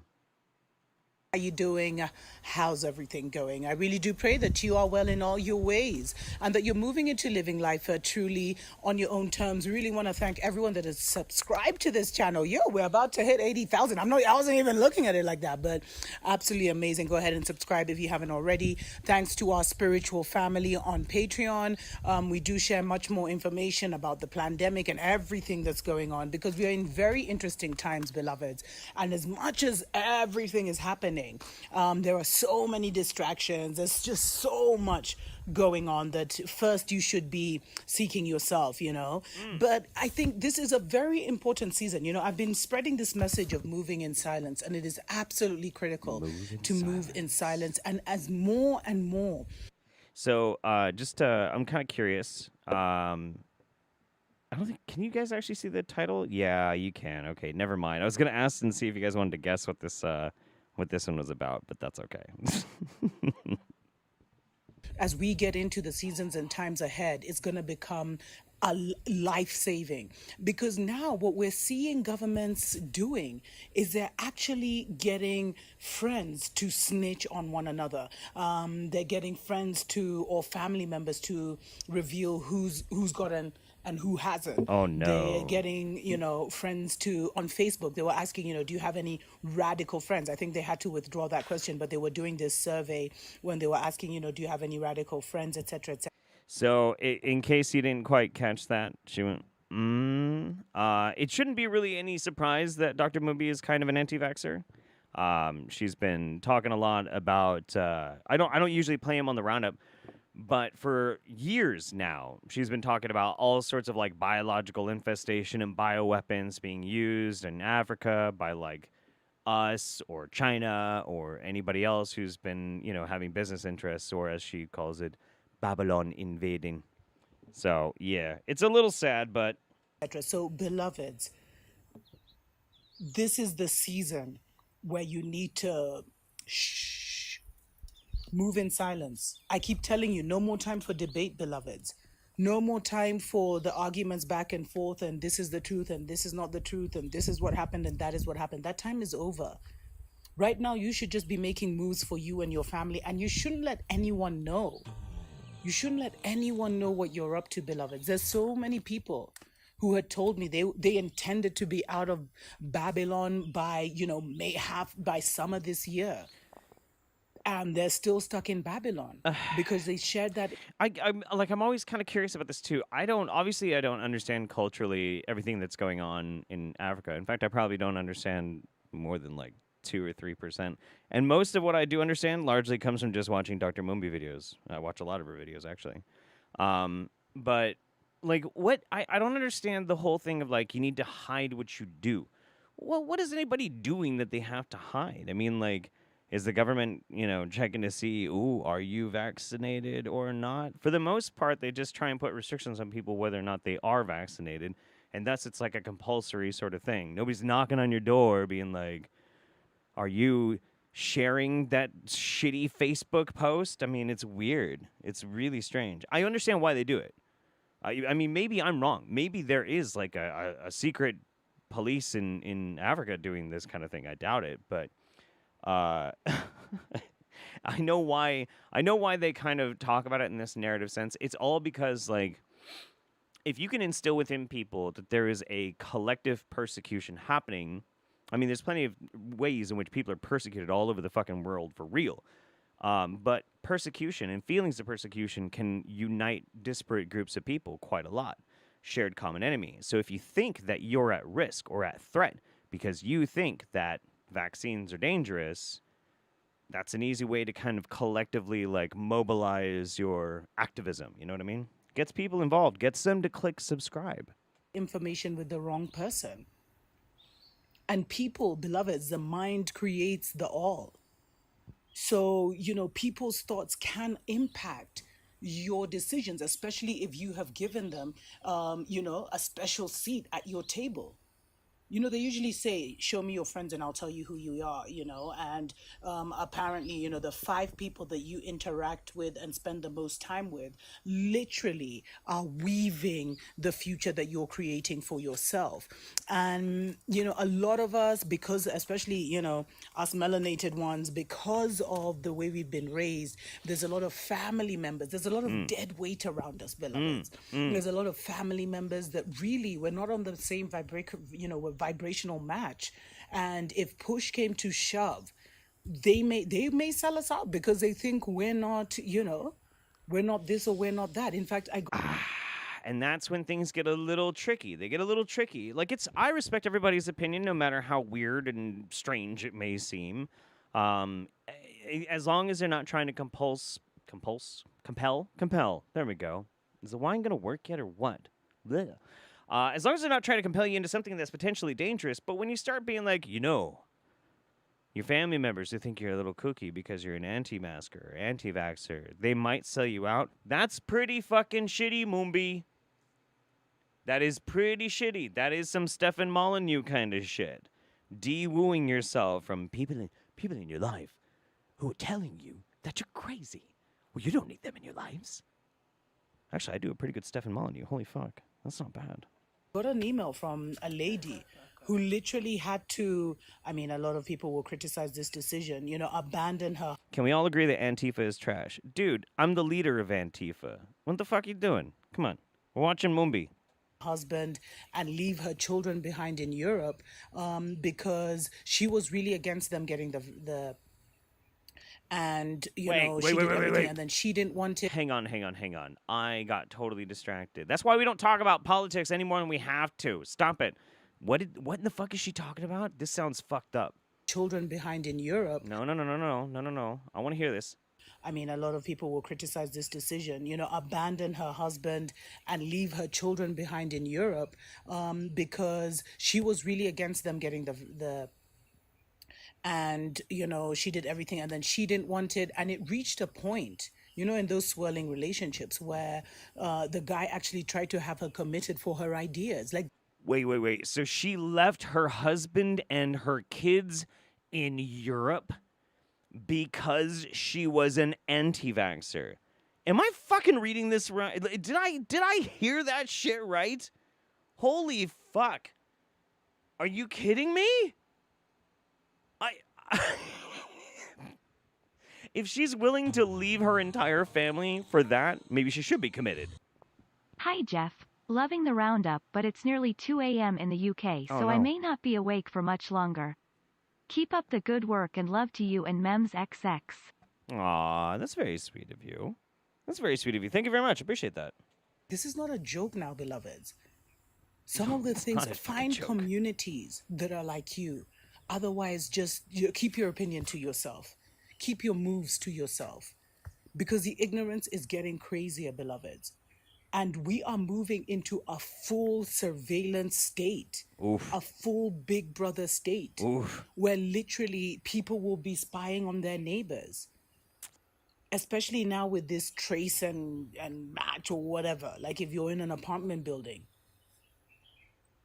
How are you doing? How's everything going? I really do pray that you are well in all your ways and that you're moving into living life truly on your own terms. We really want to thank everyone that has subscribed to this channel. We're about to hit 80,000. I wasn't even looking at it like that, but absolutely amazing. Go ahead and subscribe if you haven't already. Thanks to our spiritual family on Patreon. We do share much more information about the pandemic and everything that's going on, because we are in very interesting times, beloveds. And as much as everything is happening, there are so many distractions. There's just so much going on that first you should be seeking yourself, But I think this is a very important season. I've been spreading this message of moving in silence, and it is absolutely critical to move in silence, and as more and more. So, I'm kind of curious. I don't think, can you guys actually see the title? Yeah, you can. Okay, never mind. I was going to ask and see if you guys wanted to guess what this one was about, but that's okay. As we get into the seasons and times ahead, it's going to become life-saving, because now what we're seeing governments doing is they're actually getting friends to snitch on one another. They're getting friends or family members to reveal who's gotten and who hasn't. Oh, no. They're getting, friends on Facebook. They were asking, do you have any radical friends? I think they had to withdraw that question, but they were doing this survey when they were asking, do you have any radical friends, et cetera, et cetera. So, in case you didn't quite catch that, she went, it shouldn't be really any surprise that Dr. Mubi is kind of an anti-vaxxer. She's been talking a lot about. I don't usually play him on the Roundup, but for years now, she's been talking about all sorts of like biological infestation and bioweapons being used in Africa by like us or China or anybody else who's been, having business interests, or as she calls it, Babylon invading. So, yeah, it's a little sad, but So, beloveds, this is the season where you need to move in silence. I keep telling you, no more time for debate, beloveds. No more time for the arguments back and forth, and this is the truth, and this is not the truth, and this is what happened, and that is what happened. That time is over. Right now, you should just be making moves for you and your family, and you shouldn't let anyone know. You shouldn't let anyone know what you're up to, beloveds. There's so many people who had told me they intended to be out of Babylon by, by summer this year. And they're still stuck in Babylon because they shared that. I'm always kind of curious about this too. I don't understand culturally everything that's going on in Africa. In fact, I probably don't understand more than like 2 or 3%. And most of what I do understand largely comes from just watching Dr. Mumbi videos. I watch a lot of her videos actually. But like what I don't understand the whole thing of like you need to hide what you do. Well, what is anybody doing that they have to hide? I mean, like, is the government, checking to see, are you vaccinated or not? For the most part, they just try and put restrictions on people whether or not they are vaccinated. And thus, it's like a compulsory sort of thing. Nobody's knocking on your door being like, are you sharing that shitty Facebook post? I mean, it's weird. It's really strange. I understand why they do it. I mean, maybe I'm wrong. Maybe there is like a secret police in Africa doing this kind of thing. I doubt it, but I know why they kind of talk about it in this narrative sense. It's all because like if you can instill within people that there is a collective persecution happening, I mean, there's plenty of ways in which people are persecuted all over the fucking world for real. But persecution and feelings of persecution can unite disparate groups of people quite a lot. Shared common enemy. So if you think that you're at risk or at threat because you think that vaccines are dangerous, that's an easy way to kind of collectively like mobilize your activism. You know what I mean? Gets people involved, gets them to click subscribe. Information with the wrong person. And people, beloveds, the mind creates the all. So, people's thoughts can impact your decisions, especially if you have given them, a special seat at your table. They usually say, show me your friends and I'll tell you who you are, and apparently, the 5 people that you interact with and spend the most time with literally are weaving the future that you're creating for yourself. And, a lot of us, because especially, us melanated ones, because of the way we've been raised, there's a lot of family members, there's a lot of dead weight around us, beloveds. There's a lot of family members that really, we're not on the same vibrational match, and if push came to shove, they may sell us out because they think we're not we're not this or we're not that. In fact, and that's when things get a little tricky. They get a little tricky. Like I respect everybody's opinion, no matter how weird and strange it may seem, as long as they're not trying to compel. There we go. Is the wine gonna work yet or what? Blech. As long as they're not trying to compel you into something that's potentially dangerous. But when you start being like, your family members who think you're a little kooky because you're an anti-masker or anti-vaxxer, they might sell you out. That's pretty fucking shitty, Mumbi. That is pretty shitty. That is some Stefan Molyneux kind of shit. De-wooing yourself from people in your life who are telling you that you're crazy. Well, you don't need them in your lives. Actually, I do a pretty good Stefan Molyneux. Holy fuck. That's not bad. Got an email from a lady who literally had to, a lot of people will criticize this decision, abandon her. Can we all agree that Antifa is trash? Dude, I'm the leader of Antifa. What the fuck are you doing? Come on. We're watching Mumbi. Husband and leave her children behind in Europe because she was really against them getting the and she did everything, and then she didn't want it. Hang on. I got totally distracted. That's why we don't talk about politics any more than we have to. Stop it. What in the fuck is she talking about? This sounds fucked up. children behind in Europe. No. I want to hear this. I mean, a lot of people will criticize this decision, abandon her husband and leave her children behind in Europe, because she was really against them getting and, she did everything and then she didn't want it. And it reached a point, in those swirling relationships where the guy actually tried to have her committed for her ideas. Like, Wait. So she left her husband and her kids in Europe because she was an anti-vaxxer. Am I fucking reading this right? Did I hear that shit right? Holy fuck. Are you kidding me? If she's willing to leave her entire family for that, maybe she should be committed. Hi, Jeff. Loving the roundup, but it's nearly 2 a.m. in the UK, so I no. may not be awake for much longer. Keep up the good work and love to you and Mems XX. Aw, that's very sweet of you. That's very sweet of you. Thank you very much. Appreciate that. this is not a joke now, beloveds. Some of the things, find communities that are like you. Otherwise, just keep your opinion to yourself. Keep your moves to yourself. Because the ignorance is getting crazier, beloveds. And we are moving into a full surveillance state. Oof. A full Big Brother state. Oof. Where literally people will be spying on their neighbors. Especially now with this trace and match or whatever. Like if you're in an apartment building.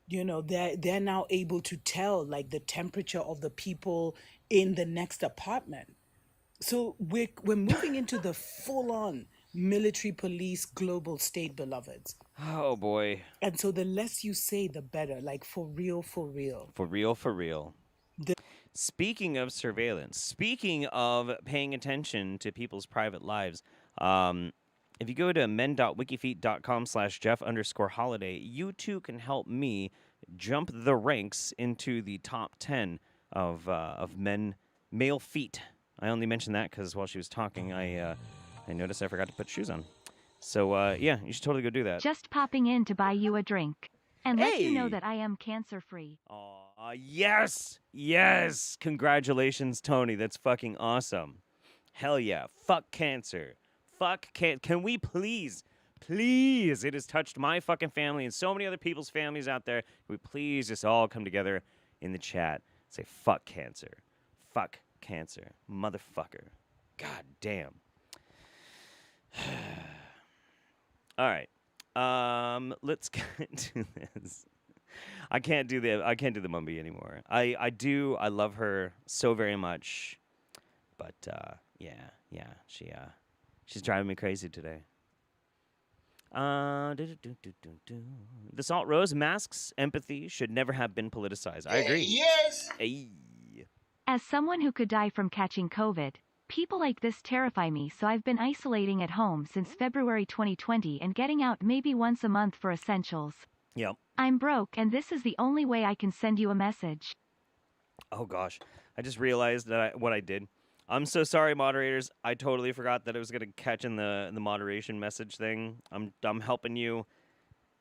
You know, they're now able to tell like the temperature of the people in the next apartment. So we're moving into the full-on military police global state, beloveds. Oh boy. And so the less you say, the better. Like for real, for real. For real, for real. Speaking of surveillance, speaking of paying attention to people's private lives, if you go to men.wikifeet.com/Jeff_holiday, you too can help me jump the ranks into the top 10 of male feet. I only mentioned that because while she was talking, I noticed I forgot to put shoes on. So, yeah, you should totally go do that. Just popping in to buy you a drink. And let you know that I am cancer-free. Aw, yes! Yes! Congratulations, Tony. That's fucking awesome. Hell yeah. Fuck cancer. Fuck cancer. Can we please, it has touched my fucking family and so many other people's families out there. Can we please just all come together in the chat and say, fuck cancer. Fuck cancer. Motherfucker. God damn. All right. Let's get to this. I can't do the Mumby anymore. I love her so very much. But yeah, she's driving me crazy today. The Salt Rose, masks, empathy should never have been politicized. I agree. Yes. Hey. As someone who could die from catching COVID, people like this terrify me, so I've been isolating at home since February 2020 and getting out maybe once a month for essentials. Yep. I'm broke and this is the only way I can send you a message. Oh gosh, I just realized that what I did. I'm so sorry, moderators. I totally forgot that I was gonna catch in the moderation message thing. I'm helping you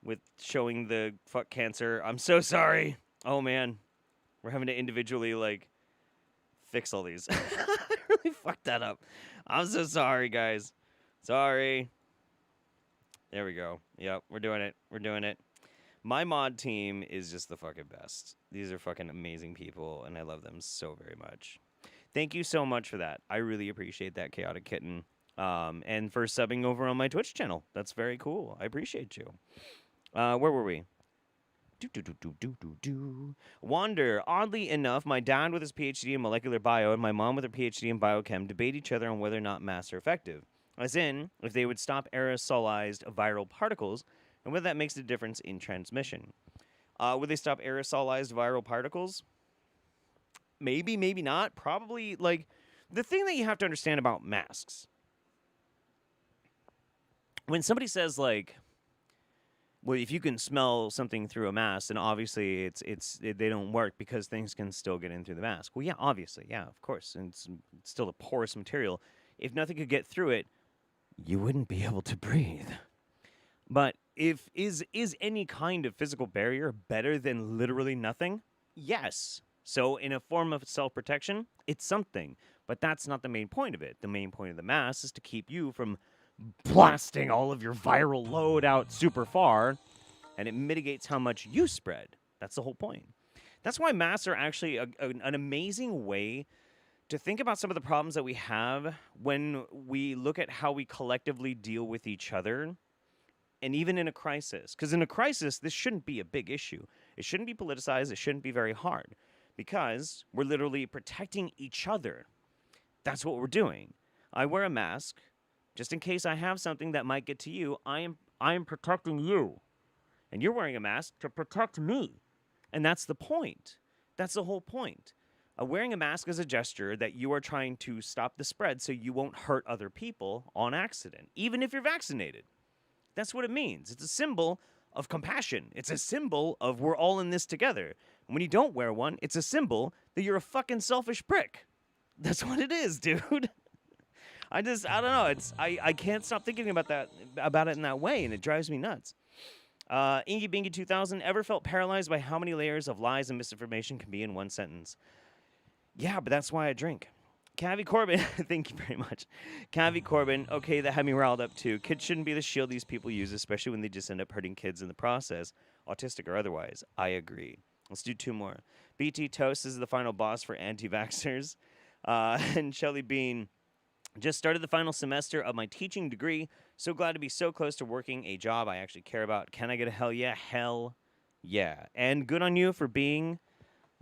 with showing the fuck cancer. I'm so sorry. Oh man, we're having to individually like fix all these. I really fucked that up. I'm so sorry, guys. Sorry. There we go. Yep, we're doing it. My mod team is just the fucking best. These are fucking amazing people, and I love them so very much. Thank you so much for that. I really appreciate that, Chaotic Kitten. And for subbing over on my Twitch channel. That's very cool. I appreciate you. Where were we? Wander. Oddly enough, my dad with his PhD in molecular bio and my mom with her PhD in biochem debate each other on whether or not masks are effective. As in, if they would stop aerosolized viral particles, and whether that makes a difference in transmission. Would they stop aerosolized viral particles? Maybe, maybe not. Probably, like, the thing that you have to understand about masks. When somebody says, like, well, if you can smell something through a mask, then obviously they don't work because things can still get in through the mask. Well, yeah, obviously, yeah, of course. And it's still a porous material. If nothing could get through it, you wouldn't be able to breathe. But is any kind of physical barrier better than literally nothing? Yes. So in a form of self-protection, it's something. But that's not the main point of it. The main point of the mask is to keep you from blasting all of your viral load out super far, and it mitigates how much you spread. That's the whole point. That's why masks are actually an amazing way to think about some of the problems that we have when we look at how we collectively deal with each other, and even in a crisis. Because in a crisis, this shouldn't be a big issue. It shouldn't be politicized. It shouldn't be very hard, because we're literally protecting each other. That's what we're doing. I wear a mask just in case I have something that might get to you. I am protecting you. And you're wearing a mask to protect me. And that's the point. That's the whole point. Wearing a mask is a gesture that you are trying to stop the spread so you won't hurt other people on accident, even if you're vaccinated. That's what it means. It's a symbol of compassion. It's a symbol of we're all in this together. And when you don't wear one, it's a symbol that you're a fucking selfish prick. That's what it is, dude. I don't know. I can't stop thinking about it in that way, and it drives me nuts. Ingy Bingy 2000, ever felt paralyzed by how many layers of lies and misinformation can be in one sentence? Yeah, but that's why I drink. Cavi Corbin, thank you very much. Cavi Corbin, okay, that had me riled up too. Kids shouldn't be the shield these people use, especially when they just end up hurting kids in the process, autistic or otherwise. I agree. Let's do two more. BT Toast is the final boss for anti-vaxxers. And Shelly Bean, just started the final semester of my teaching degree. So glad to be so close to working a job I actually care about. Can I get a hell yeah? Hell yeah. And good on you for being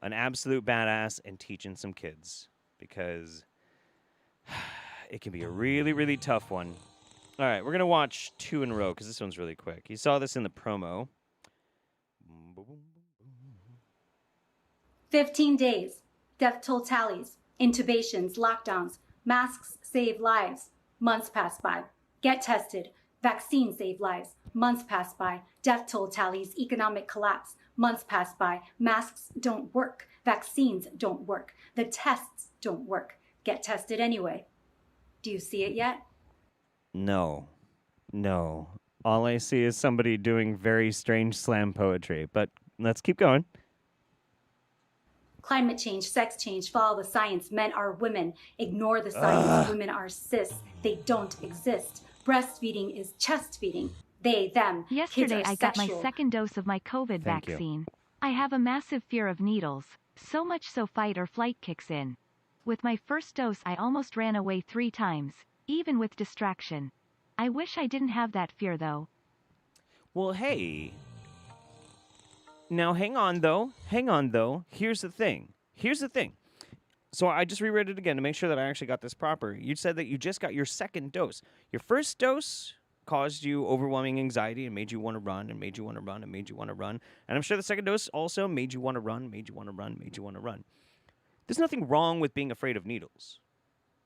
an absolute badass and teaching some kids, because it can be a really, really tough one. All right, we're going to watch two in a row because this one's really quick. You saw this in the promo. 15 days. Death toll tallies. Intubations, lockdowns, masks save lives. Months pass by. Get tested. Vaccines save lives. Months pass by. Death toll tallies, economic collapse. Months pass by. Masks don't work. Vaccines don't work. The tests don't work. Get tested anyway. Do you see it yet? No. All I see is somebody doing very strange slam poetry, but let's keep going. Climate change, sex change, follow the science. Men are women. Ignore the science. Women are cis. They don't exist. Breastfeeding is chest feeding. They, them. Yesterday I got my sexual. second dose of my COVID Thank you. vaccine. I have a massive fear of needles, so much so fight or flight kicks in. With my first dose I almost ran away 3 times, even with distraction. I wish I didn't have that fear though. Well, hey. Now, hang on, though. Here's the thing. So I just reread it again to make sure that I actually got this proper. You said that you just got your second dose. Your first dose caused you overwhelming anxiety and made you want to run and made you want to run and made you want to run. And I'm sure the second dose also made you want to run, made you want to run, made you want to run. There's nothing wrong with being afraid of needles.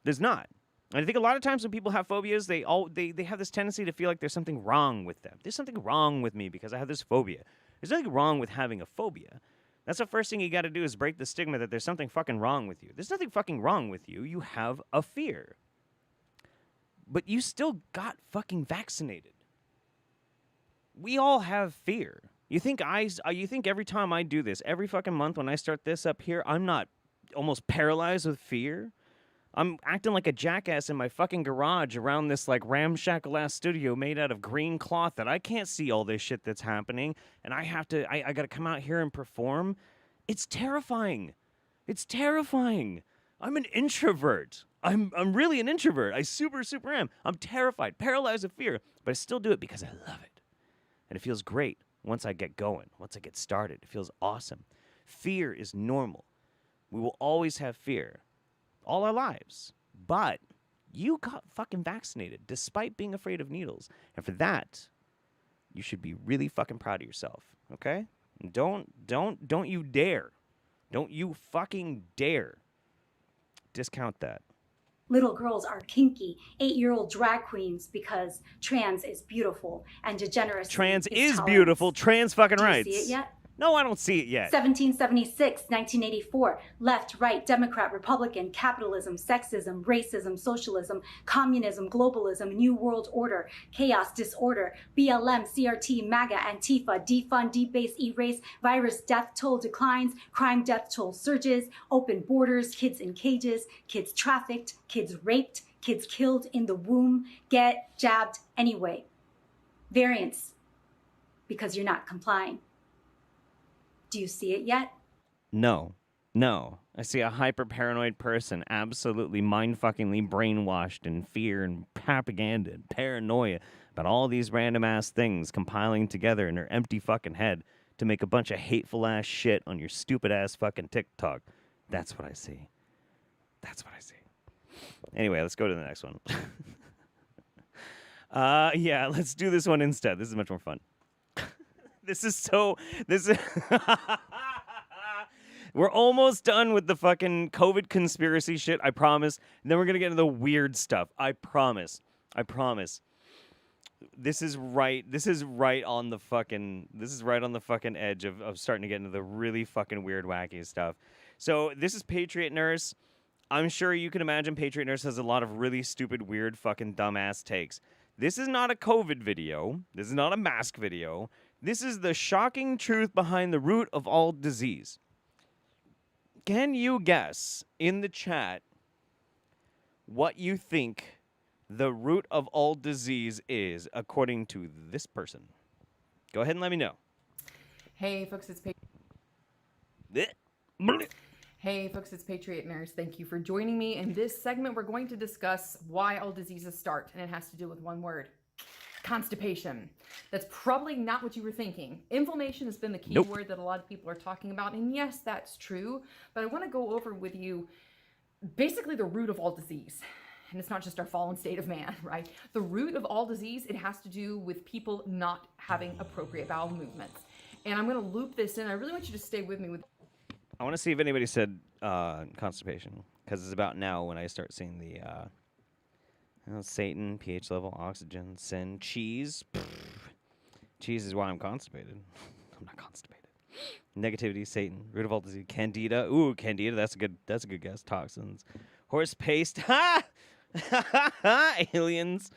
There's not. And I think a lot of times when people have phobias, they have this tendency to feel like there's something wrong with them. There's something wrong with me because I have this phobia. There's nothing wrong with having a phobia. That's the first thing you got to do is break the stigma that there's something fucking wrong with you. There's nothing fucking wrong with you. You have a fear. But you still got fucking vaccinated. We all have fear. You think every time I do this, every fucking month when I start this up here, I'm not almost paralyzed with fear? I'm acting like a jackass in my fucking garage around this like ramshackle ass studio made out of green cloth that I can't see all this shit that's happening, and I gotta come out here and perform. It's terrifying. I'm an introvert. I'm really an introvert. I super am. I'm terrified, paralyzed with fear, but I still do it because I love it. And it feels great once I get going, once I get started. It feels awesome. Fear is normal. We will always have fear. All our lives. But you got fucking vaccinated despite being afraid of needles. And for that, you should be really fucking proud of yourself, okay? Don't you dare. Don't you fucking dare discount that. Little girls are kinky, 8-year-old drag queens because trans is beautiful and degeneracy Trans is tolerance. beautiful. Trans fucking Do you rights. see it yet? No, I don't see it yet. 1776, 1984, left, right, Democrat, Republican, capitalism, sexism, racism, socialism, communism, globalism, new world order, chaos, disorder, BLM, CRT, MAGA, Antifa, defund, debase, erase, virus, death toll declines, crime death toll surges, open borders, kids in cages, kids trafficked, kids raped, kids killed in the womb, get jabbed anyway. Variance, because you're not complying. Do you see it yet? No. I see a hyper-paranoid person absolutely mind-fuckingly brainwashed in fear and propaganda and paranoia about all these random-ass things compiling together in their empty fucking head to make a bunch of hateful-ass shit on your stupid-ass fucking TikTok. That's what I see. Anyway, let's go to the next one. Yeah, let's do this one instead. This is much more fun. We're almost done with the fucking COVID conspiracy shit, I promise. And then we're gonna get into the weird stuff. I promise. This is right on the fucking edge of starting to get into the really fucking weird, wacky stuff. So this is Patriot Nurse. I'm sure you can imagine Patriot Nurse has a lot of really stupid, weird, fucking dumbass takes. This is not a COVID video. This is not a mask video. This is the shocking truth behind the root of all disease. Can you guess in the chat what you think the root of all disease is according to this person? Go ahead and let me know. Hey folks, it's Patriot Nurse. Thank you for joining me. In this segment, we're going to discuss why all diseases start, and it has to do with one word. Constipation. That's probably not what you were thinking. Inflammation has been the key word that a lot of people are talking about, and yes, that's true, but I want to go over with you basically the root of all disease. And it's not just our fallen state of man, right? The root of all disease, it has to do with people not having appropriate bowel movements. And I'm going to loop this in. I really want you to stay with me. I want to see if anybody said constipation, because it's about now when I start seeing the Satan, pH level, oxygen, sin, cheese. Cheese is why I'm constipated. I'm not constipated. Negativity, Satan, root of all disease, candida. Ooh, candida. That's a good guess. Toxins, horse paste. Ha! Aliens.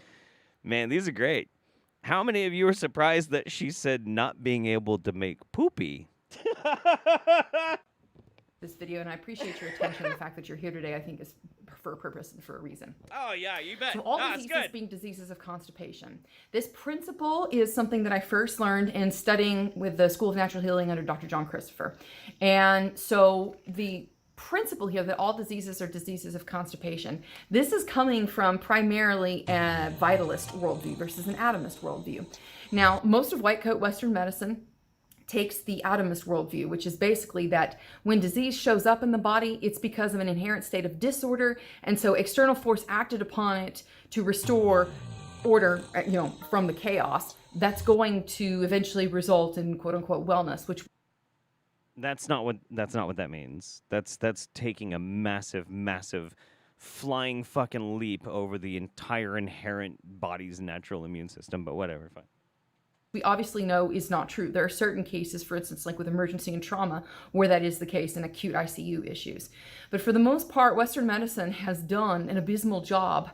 Man, these are great. How many of you are surprised that she said not being able to make poopy? This video, and I appreciate your attention. The fact that you're here today, I think, is for a purpose and for a reason. Oh, yeah, you bet. So all diseases being diseases of constipation. This principle is something that I first learned in studying with the School of Natural Healing under Dr. John Christopher. And so the principle here that all diseases are diseases of constipation, this is coming from primarily a vitalist worldview versus an atomist worldview. Now, most of white coat Western medicine takes the atomist worldview, which is basically that when disease shows up in the body, it's because of an inherent state of disorder, and so external force acted upon it to restore order, from the chaos. That's going to eventually result in quote unquote wellness, which That's not what that means. That's taking a massive flying fucking leap over the entire inherent body's natural immune system, but whatever, fine. We obviously know is not true. There are certain cases, for instance, like with emergency and trauma, where that is the case in acute ICU issues. But for the most part, Western medicine has done an abysmal job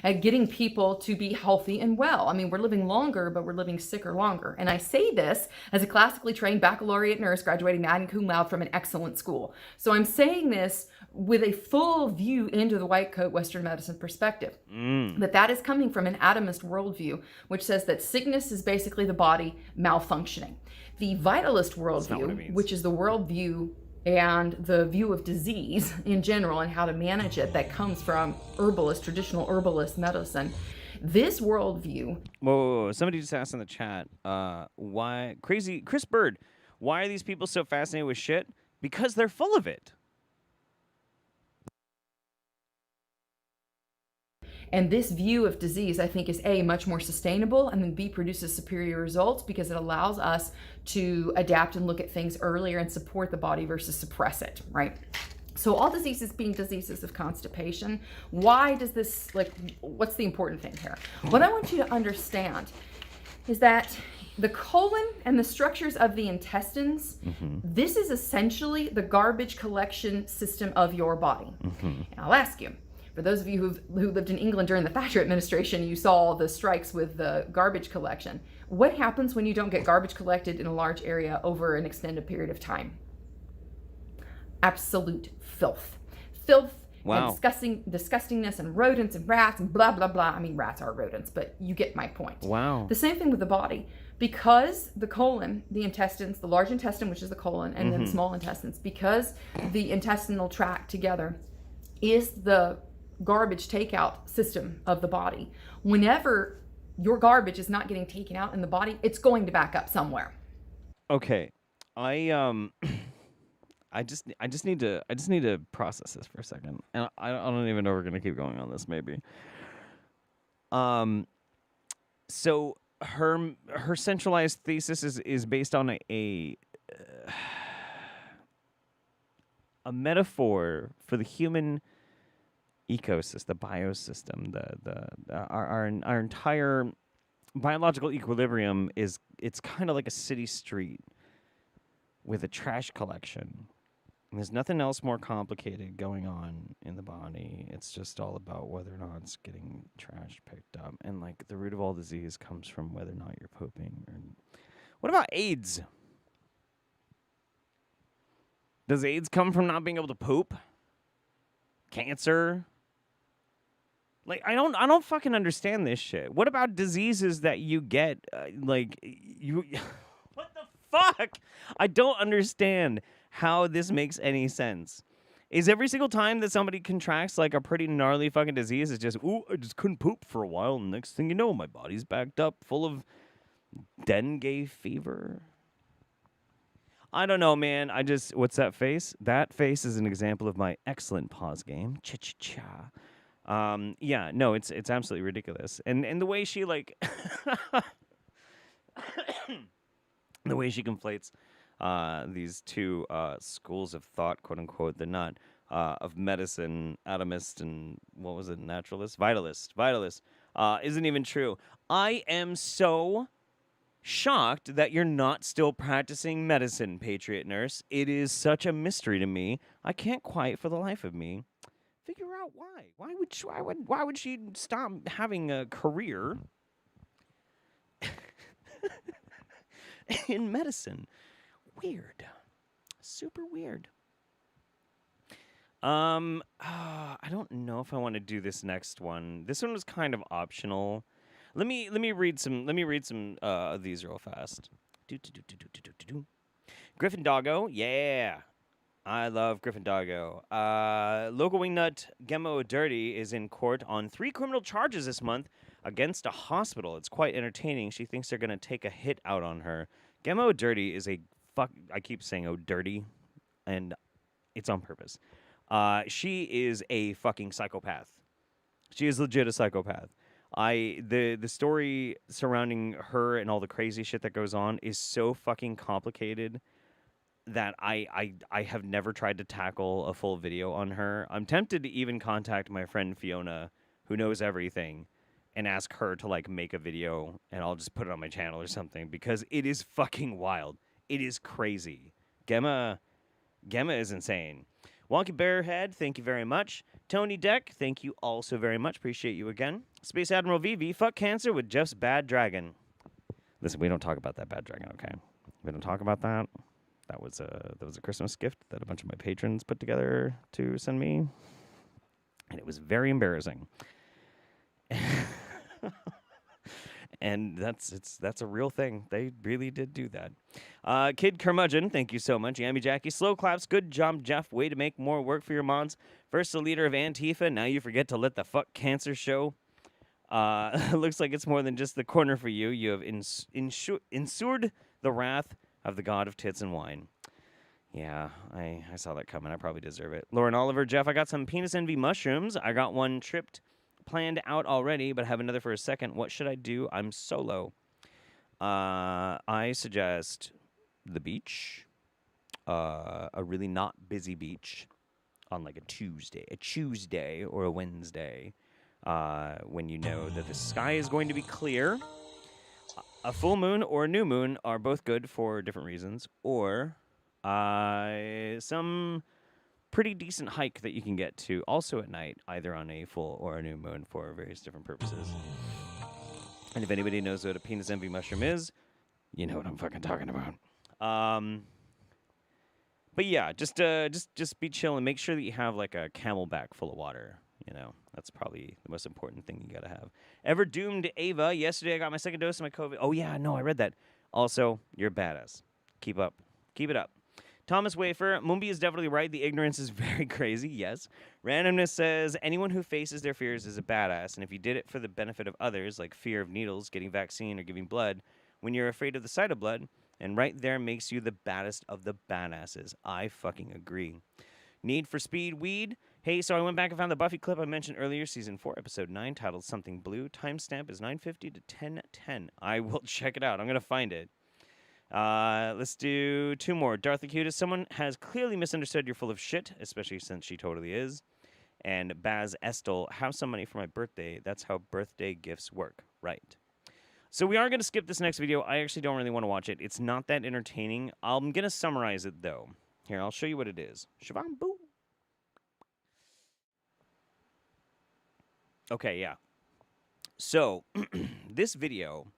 at getting people to be healthy and well. I mean, we're living longer, but we're living sicker longer. And I say this as a classically trained baccalaureate nurse graduating magna cum laude from an excellent school. So I'm saying this with a full view into the white coat Western medicine perspective. But that is coming from an atomist worldview, which says that sickness is basically the body malfunctioning. The vitalist worldview, which is the worldview and the view of disease in general and how to manage it, that comes from traditional herbalist medicine. This worldview. Whoa. Somebody just asked in the chat, why Chris Bird, why are these people so fascinated with shit? Because they're full of it. And this view of disease, I think, is A, much more sustainable, and then B, produces superior results because it allows us to adapt and look at things earlier and support the body versus suppress it, right? So all diseases being diseases of constipation, why does this, what's the important thing here? What I want you to understand is that The colon and the structures of the intestines, this is essentially the garbage collection system of your body. And I'll ask you, for those of you who lived in England during the Thatcher administration, you saw the strikes with the garbage collection. What happens when you don't get garbage collected in a large area over an extended period of time? Absolute filth. Filth Wow. and disgustingness and rodents and rats and blah, blah, blah. I mean, rats are rodents, but you get my point. Wow. The same thing with the body. Because the colon, the intestines, the large intestine, which is the colon, and then the small intestines, because the intestinal tract together is the garbage takeout system of the body. Whenever your garbage is not getting taken out in the body, it's going to back up somewhere. Okay. I just need to process this for a second. And I don't even know we're going to keep going on this maybe. So her centralized thesis is based on a metaphor for the human ecosystem, the biosystem, our entire biological equilibrium it's kind of like a city street with a trash collection. And there's nothing else more complicated going on in the body. It's just all about whether or not it's getting trash picked up. And, like, the root of all disease comes from whether or not you're pooping. What about AIDS? Does AIDS come from not being able to poop? Cancer? Like, I don't fucking understand this shit. What about diseases that you get, what the fuck? I don't understand how this makes any sense. Is every single time that somebody contracts like a pretty gnarly fucking disease, it's just, ooh, I just couldn't poop for a while, and next thing you know, my body's backed up full of dengue fever? I don't know, man. What's that face? That face is an example of my excellent pause game. Cha-cha-cha. Yeah, no, it's absolutely ridiculous. And the way she, like, the way she conflates these two schools of thought, quote unquote, they're not of medicine, atomist, and what was it, naturalist? Vitalist, isn't even true. I am so shocked that you're not still practicing medicine, Patriot Nurse. It is such a mystery to me. I can't quite, for the life of me, figure out why. Why would she stop having a career in medicine? Weird. Super weird. I don't know if I want to do this next one. This one was kind of optional. Let me read some of these real fast. Griffin Doggo, yeah. I love Griffin Doggo. Local wingnut Gemo Dirty is in court on 3 criminal charges this month against a hospital. It's quite entertaining. She thinks they're going to take a hit out on her. Gemo Dirty is a I keep saying oh dirty, and it's on purpose. She is a fucking psychopath. She is legit a psychopath. The story surrounding her and all the crazy shit that goes on is so fucking complicated that I have never tried to tackle a full video on her. I'm tempted to even contact my friend Fiona, who knows everything, and ask her to like make a video, and I'll just put it on my channel or something, because it is fucking wild. It is crazy. Gemma is insane. Wonky Bearhead, thank you very much. Tony Deck, thank you also very much. Appreciate you again. Space Admiral VV, fuck cancer with Jeff's bad dragon. Listen, we don't talk about that bad dragon, okay? We don't talk about that. That was a Christmas gift that a bunch of my patrons put together to send me, and it was very embarrassing. And that's a real thing. They really did do that. Kid Curmudgeon, thank you so much. Yammy Jackie, slow claps, good job, Jeff. Way to make more work for your mods. First the leader of Antifa, now you forget to let the fuck cancer show. Looks like it's more than just the corner for you. You have ensured the wrath of the god of tits and wine. Yeah, I saw that coming. I probably deserve it. Lauren Oliver, Jeff, I got some penis envy mushrooms. I got one planned out already, but have another for a second. What should I do? I'm solo. I suggest the beach, a really not busy beach on like a Tuesday or a Wednesday, when you know that the sky is going to be clear. A full moon or a new moon are both good for different reasons, or some pretty decent hike that you can get to also at night, either on a full or a new moon for various different purposes. And if anybody knows what a penis envy mushroom is, you know what I'm fucking talking about. But yeah, just be chill and make sure that you have like a Camelback full of water. You know, that's probably the most important thing you gotta have. Ever doomed Ava? Yesterday I got my second dose of my COVID. Oh yeah, no, I read that. Also, you're badass. Keep up. Keep it up. Thomas Wafer, Mumbi is definitely right. The ignorance is very crazy, yes. Randomness says, anyone who faces their fears is a badass, and if you did it for the benefit of others, like fear of needles, getting vaccine, or giving blood, when you're afraid of the sight of blood, and right there makes you the baddest of the badasses. I fucking agree. Need for Speed Weed. Hey, so I went back and found the Buffy clip I mentioned earlier, Season 4, Episode 9, titled Something Blue. Timestamp is 9:50 to 10:10. I will check it out. I'm going to find it. Let's do 2 more. Darth Acutis, someone has clearly misunderstood you're full of shit, especially since she totally is. And Baz Estel, have some money for my birthday. That's how birthday gifts work. Right. So we are going to skip this next video. I actually don't really want to watch it. It's not that entertaining. I'm going to summarize it, though. Here, I'll show you what it is. Shivambu. Okay, yeah. So, this video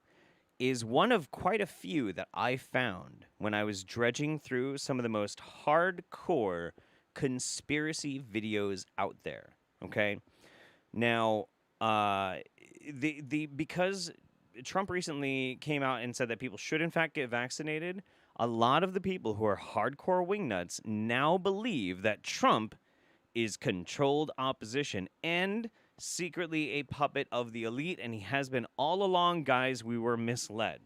is one of quite a few that I found when I was dredging through some of the most hardcore conspiracy videos out there, okay? Now, because Trump recently came out and said that people should in fact get vaccinated, a lot of the people who are hardcore wingnuts now believe that Trump is controlled opposition and secretly a puppet of the elite, and he has been all along. Guys, we were misled.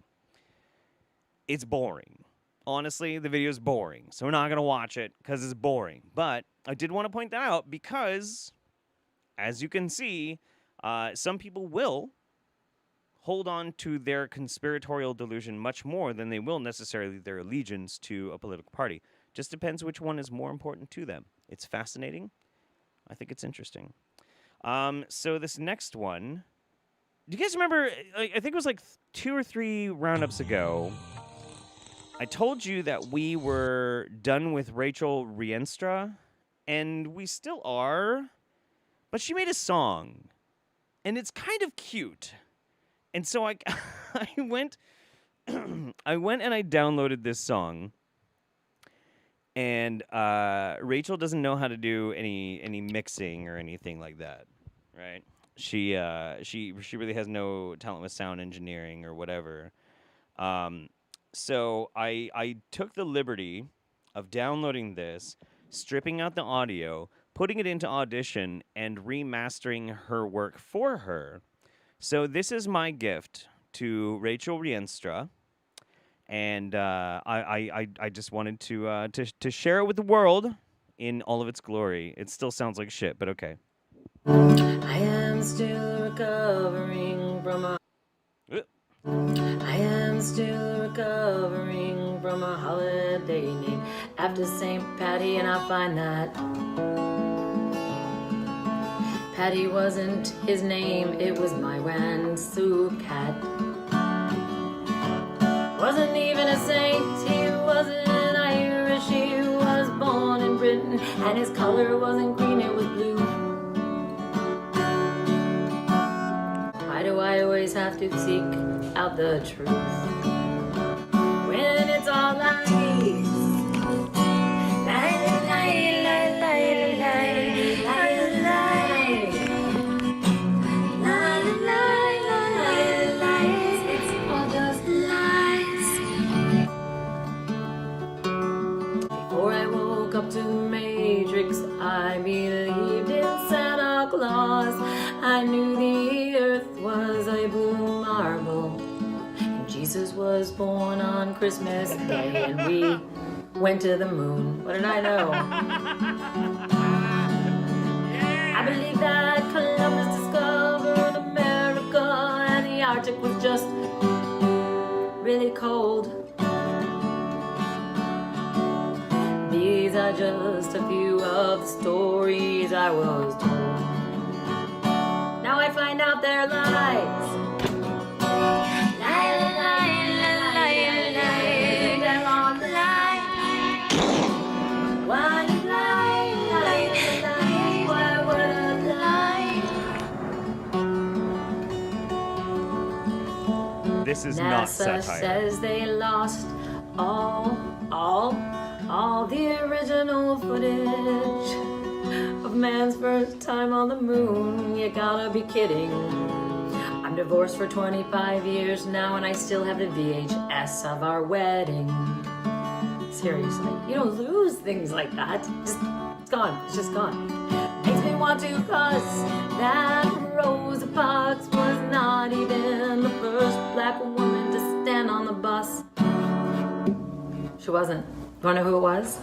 It's boring. Honestly, the video is boring, so we're not going to watch it because it's boring. But I did want to point that out because, as you can see, some people will hold on to their conspiratorial delusion much more than they will necessarily their allegiance to a political party. Just depends which one is more important to them. It's fascinating. I think it's interesting. So this next one, do you guys remember, I think it was like 2 or 3 roundups ago, I told you that we were done with Rachel Rienstra, and we still are, but she made a song, and it's kind of cute. And so I went and I downloaded this song, and Rachel doesn't know how to do any mixing or anything like that, right? She really has no talent with sound engineering or whatever. So I took the liberty of downloading this, stripping out the audio, putting it into Audition, and remastering her work for her. So this is my gift to Rachel Rienstra, and I just wanted to share it with the world in all of its glory. It still sounds like shit, but okay. I am still recovering from a holiday named after St. Patty, and I find that Patty wasn't his name, it was my Wansu cat. Wasn't even a saint, he wasn't Irish, he was born in Britain, and his color wasn't green, it was blue. Why do I always have to seek out the truth when it's all lies? Up to the Matrix, I believed in Santa Claus. I knew the earth was a blue marble, and Jesus was born on Christmas Day, and we went to the moon. What did I know? I believe that Columbus discovered America, and the Arctic was just really cold. These are just a few of the stories I was told. Now I find out they're lies. This is not NASA satire. says they lost all the original footage of man's first time on the moon. You gotta be kidding. I'm divorced for 25 years now and I still have the VHS of our wedding. Seriously, you don't lose things like that. It's gone. It's just gone. Makes me want to cuss that Rosa Parks was not even the first black woman to stand on the bus. She wasn't. You wanna know who it was?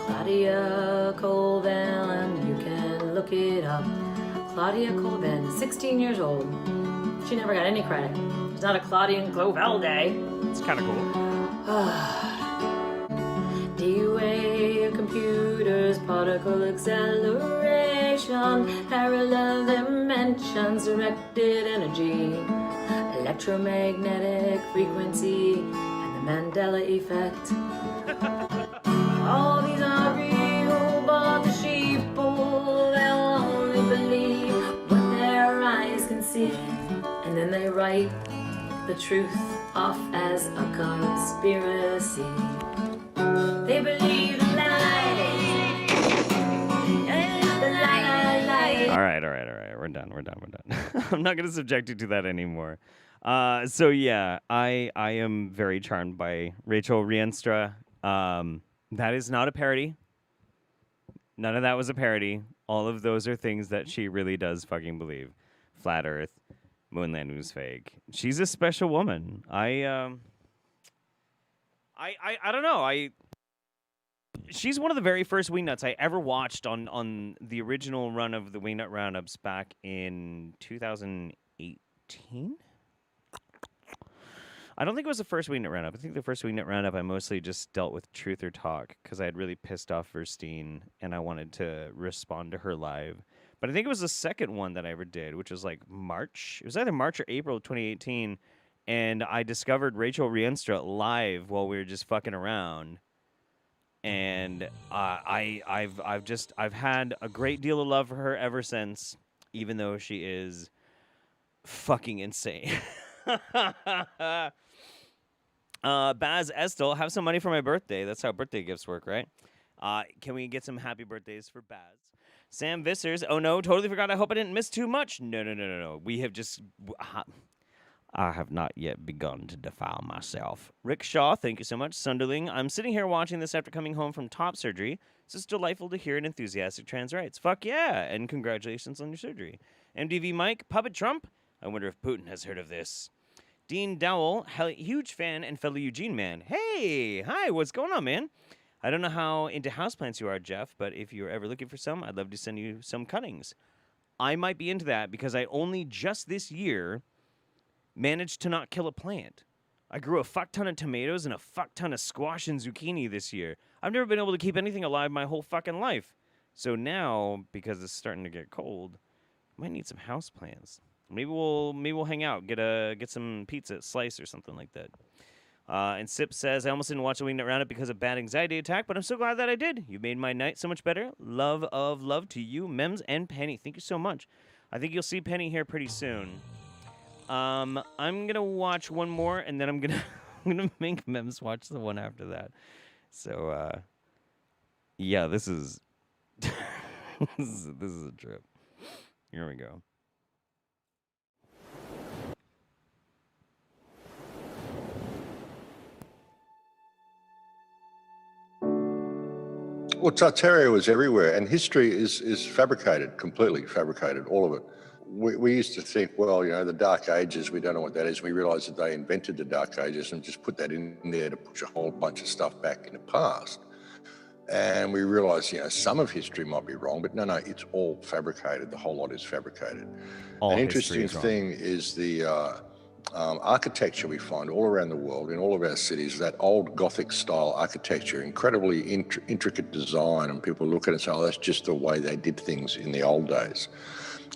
Claudia Colvin, you can look it up. Claudia Colvin, 16 years old. She never got any credit. It's not a Claudian Clovell day. It's kind of cool. D-Wave computers, particle acceleration, parallel dimensions, directed energy, electromagnetic frequency, and the Mandela effect. All these are real, but the sheeple, they'll only believe what their eyes can see, and then they write the truth off as a conspiracy. They believe the lie. The lie. All right. We're done. I'm not going to subject you to that anymore. So yeah, I am very charmed by Rachel Rienstra. That is not a parody. None of that was a parody. All of those are things that she really does fucking believe. Flat Earth, moon landing was fake. She's a special woman. I don't know. She's one of the very first Wingnuts I ever watched on the original run of the Wingnut Roundups back in 2018. I don't think it was the first Wingnut Roundup. I think the first Wingnut Roundup I mostly just dealt with Truth or Talk because I had really pissed off Verstine and I wanted to respond to her live. But I think it was the second one that I ever did, which was like March. It was either March or April of 2018, and I discovered Rachel Rienstra live while we were just fucking around. And I've had a great deal of love for her ever since, even though she is fucking insane. Baz Estel, have some money for my birthday. That's how birthday gifts work, right? Can we get some happy birthdays for Baz? Sam Vissers, oh no, totally forgot. I hope I didn't miss too much. No. We have just... I have not yet begun to defile myself. Rick Shaw, thank you so much. Sunderling, I'm sitting here watching this after coming home from top surgery. It's just delightful to hear an enthusiastic trans rights. Fuck yeah, and congratulations on your surgery. MDV Mike, Puppet Trump, I wonder if Putin has heard of this. Dean Dowell, huge fan and fellow Eugene man. Hey, hi, what's going on, man? I don't know how into houseplants you are, Jeff, but if you're ever looking for some, I'd love to send you some cuttings. I might be into that because I only just this year managed to not kill a plant. I grew a fuck ton of tomatoes and a fuck ton of squash and zucchini this year. I've never been able to keep anything alive my whole fucking life. So now, because it's starting to get cold, I might need some houseplants. Maybe we'll hang out, get some pizza at Slice or something like that. And Sip says, I almost didn't watch a Wingnut Roundup because of bad anxiety attack, but I'm so glad that I did. You made my night so much better. Love to you, Mems and Penny. Thank you so much. I think you'll see Penny here pretty soon. I'm gonna watch one more, and then I'm gonna make Mems watch the one after that. So, yeah, this is this is a trip. Here we go. Well, Tartaria was everywhere, and history is fabricated, completely fabricated, all of it. We used to think, well, you know, the Dark Ages, we don't know what that is. We realised that they invented the Dark Ages and just put that in there to push a whole bunch of stuff back in the past. And we realised, you know, some of history might be wrong, but no, it's all fabricated. The whole lot is fabricated. An interesting thing is the architecture we find all around the world, in all of our cities, that old Gothic style architecture, incredibly intricate design, and people look at it and say, oh, that's just the way they did things in the old days.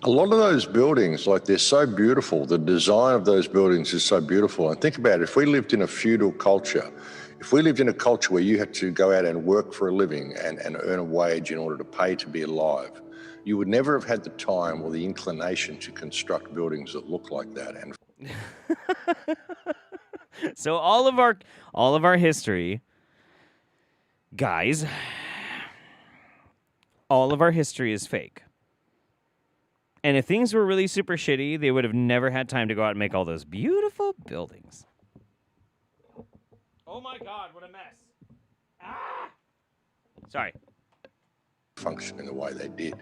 A lot of those buildings, like, they're so beautiful. The design of those buildings is so beautiful. And think about it, if we lived in a feudal culture, if we lived in a culture where you had to go out and work for a living and earn a wage in order to pay to be alive, you would never have had the time or the inclination to construct buildings that look like that. And So all of our history, guys, all of our history is fake. And if things were really super shitty, they would have never had time to go out and make all those beautiful buildings. Oh my God, what a mess. Ah! Sorry. Function in the way they did.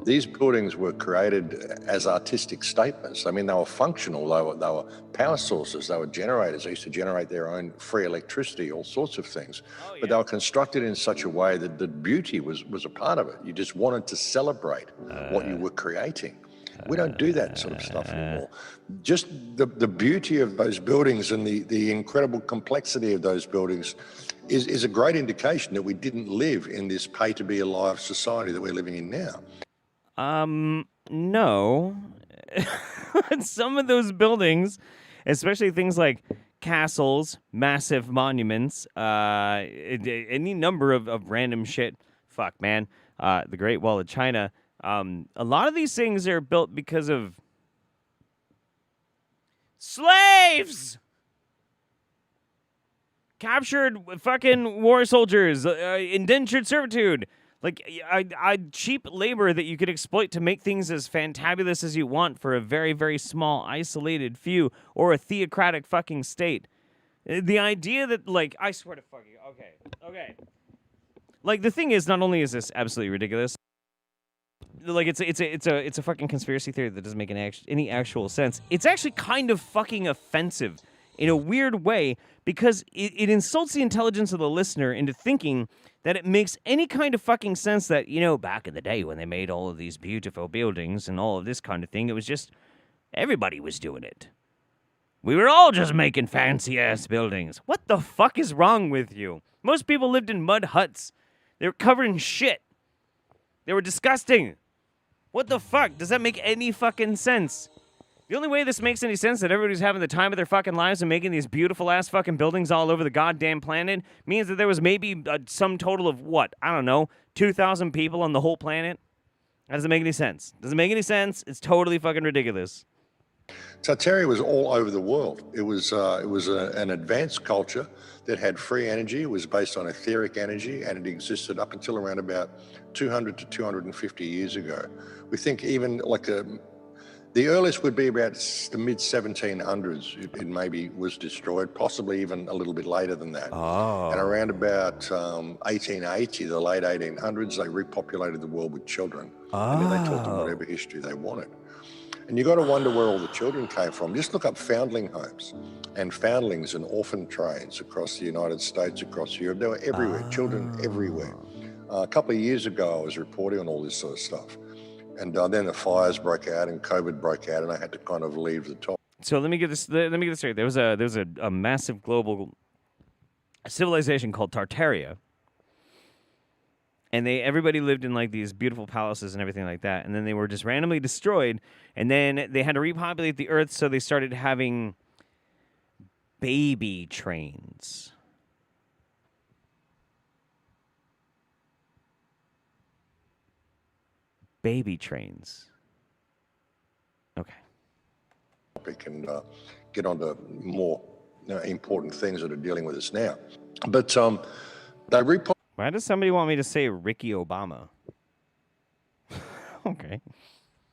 These buildings were created as artistic statements. I mean, they were functional. They were power sources. They were generators. They used to generate their own free electricity, all sorts of things. Oh, yeah. But they were constructed in such a way that the beauty was a part of it. You just wanted to celebrate what you were creating. We don't do that sort of stuff anymore. Just the beauty of those buildings and the incredible complexity of those buildings is a great indication that we didn't live in this pay-to-be-alive society that we're living in now. No. Some of those buildings, especially things like castles, massive monuments, any number of random shit. Fuck, man. The Great Wall of China. A lot of these things are built because of slaves! Captured fucking war soldiers, indentured servitude, like cheap labor that you could exploit to make things as fantabulous as you want for a very, very small, isolated few, or a theocratic fucking state. The idea that, like, I swear to fucking, okay. Like, the thing is, not only is this absolutely ridiculous, like, it's a fucking conspiracy theory that doesn't make any actual sense. It's actually kind of fucking offensive in a weird way, because it insults the intelligence of the listener into thinking that it makes any kind of fucking sense that, you know, back in the day when they made all of these beautiful buildings and all of this kind of thing, it was just, everybody was doing it. We were all just making fancy-ass buildings. What the fuck is wrong with you? Most people lived in mud huts. They were covered in shit. They were disgusting. What the fuck? Does that make any fucking sense? The only way this makes any sense, that everybody's having the time of their fucking lives and making these beautiful-ass fucking buildings all over the goddamn planet, means that there was maybe some total of, what, I don't know, 2,000 people on the whole planet? That doesn't make any sense. Doesn't make any sense. It's totally fucking ridiculous. Tartaria was all over the world. It was an advanced culture that had free energy. It was based on etheric energy, and it existed up until around about 200 to 250 years ago. We think even like the earliest would be about the mid-1700s. It maybe was destroyed, possibly even a little bit later than that. Oh. And around about 1880, the late 1800s, they repopulated the world with children. Oh. And then they taught them whatever history they wanted. And you got to wonder where all the children came from. Just look up foundling homes and foundlings and orphan trains across the United States, across Europe. They were everywhere, children everywhere. A couple of years ago, I was reporting on all this sort of stuff. And then the fires broke out and COVID broke out, and I had to kind of leave the top. So let me get this straight. There was a massive global civilization called Tartaria, and everybody lived in like these beautiful palaces and everything like that. And then they were just randomly destroyed, and then they had to repopulate the earth, so they started having baby trains. Baby trains. Okay. We can get on to more important things that are dealing with us now. But why does somebody want me to say Ricky Obama? Okay.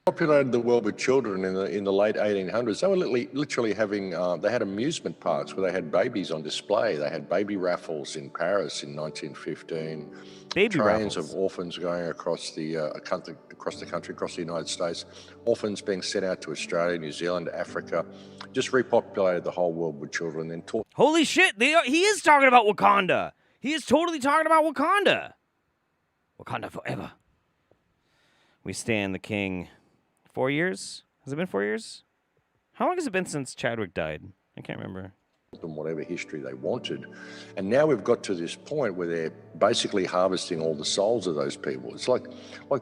Populated the world with children in the late 1800s. They were literally having, they had amusement parks where they had babies on display. They had baby raffles in Paris in 1915. Baby trains raffles of orphans going across the country, across the United States. Orphans being sent out to Australia, New Zealand, Africa. Just repopulated the whole world with children. Then taught. Holy shit! He is talking about Wakanda. He is totally talking about Wakanda. Wakanda forever. We stand the king. 4 years? Has it been 4 years? How long has it been since Chadwick died? I can't remember. Them whatever history they wanted. And now we've got to this point where they're basically harvesting all the souls of those people. It's like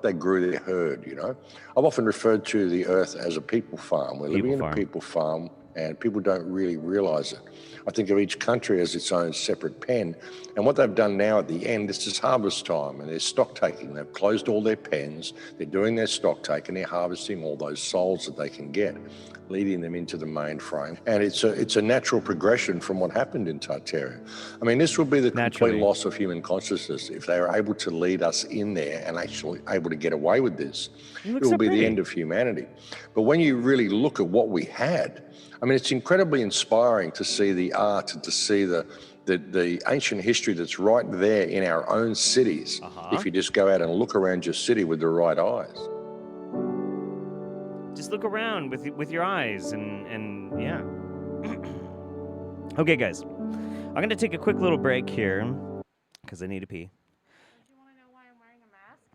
they grew their herd, you know. I've often referred to the earth as a people farm. We're living in a people farm, and people don't really realize it. I think of each country as its own separate pen, and what they've done now at the end, this is harvest time, and they're stock taking. They've closed all their pens, they're doing their stock take, and they're harvesting all those souls that they can get, leading them into the mainframe. And it's a natural progression from what happened in Tartaria. I mean, this will be the complete loss of human consciousness if they are able to lead us in there and actually able to get away with this. It will be the end of humanity. But when you really look at what we had, I mean, it's incredibly inspiring to see the art and to see the ancient history that's right there in our own cities, if you just go out and look around your city with the right eyes. Just look around with your eyes and yeah. Okay, guys. I'm going to take a quick little break here because I need to pee. Do you want to know why I'm wearing a mask?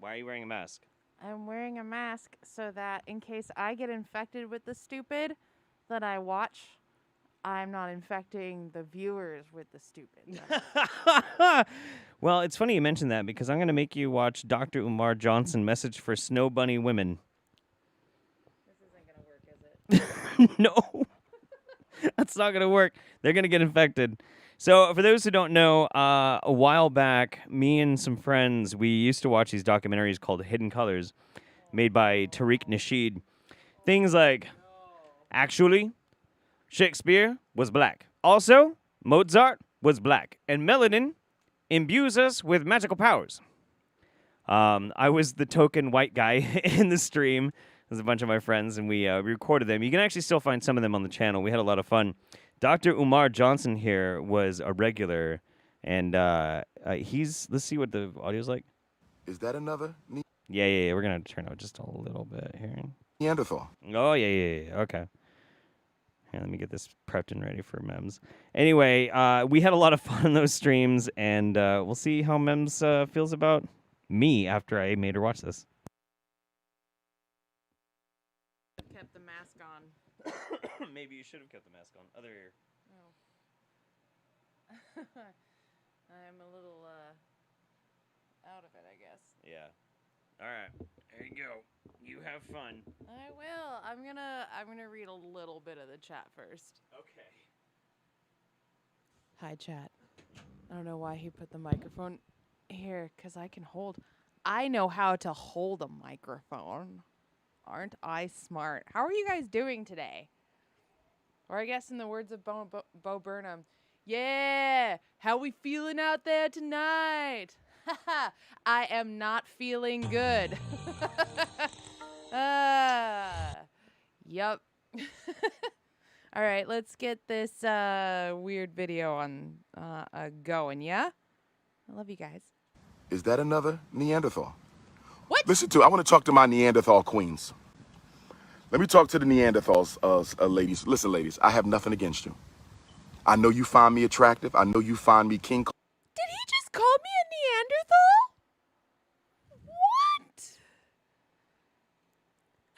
Why are you wearing a mask? I'm wearing a mask so that in case I get infected with the stupid that I watch, I'm not infecting the viewers with the stupid. Well, it's funny you mentioned that because I'm going to make you watch Dr. Umar Johnson Message for Snow Bunny Women. This isn't going to work, is it? No. That's not going to work. They're going to get infected. So for those who don't know, a while back, me and some friends, we used to watch these documentaries called Hidden Colors, made by Tariq Nasheed. Things like, actually, Shakespeare was black. Also, Mozart was black. And melanin imbues us with magical powers. I was the token white guy in the stream. There's a bunch of my friends, and we recorded them. You can actually still find some of them on the channel. We had a lot of fun. Dr. Umar Johnson here was a regular, and let's see what the audio's like. Is that another? Yeah. We're going to turn out just a little bit here. Neanderthal. Oh, yeah. Okay. Here, let me get this prepped and ready for Mems. Anyway, we had a lot of fun on those streams, and we'll see how Mems feels about me after I made her watch this. Kept the mask on. Maybe you should have kept the mask on. Other ear. Oh. I'm a little out of it, I guess. Yeah. All right. There you go. You have fun. I will. I'm gonna read a little bit of the chat first. Okay. Hi, chat. I don't know why he put the microphone here, because I know how to hold a microphone. Aren't I smart? How are you guys doing today? Or I guess in the words of Bo Burnham, yeah, how we feeling out there tonight? I am not feeling good. Yup. All right, let's get this weird video on going, yeah? I love you guys. Is that another Neanderthal? What? I want to talk to my Neanderthal queens. Let me talk to the Neanderthals, ladies. Listen, ladies, I have nothing against you. I know you find me attractive. I know you find me king. Did he just call me a Neanderthal? What?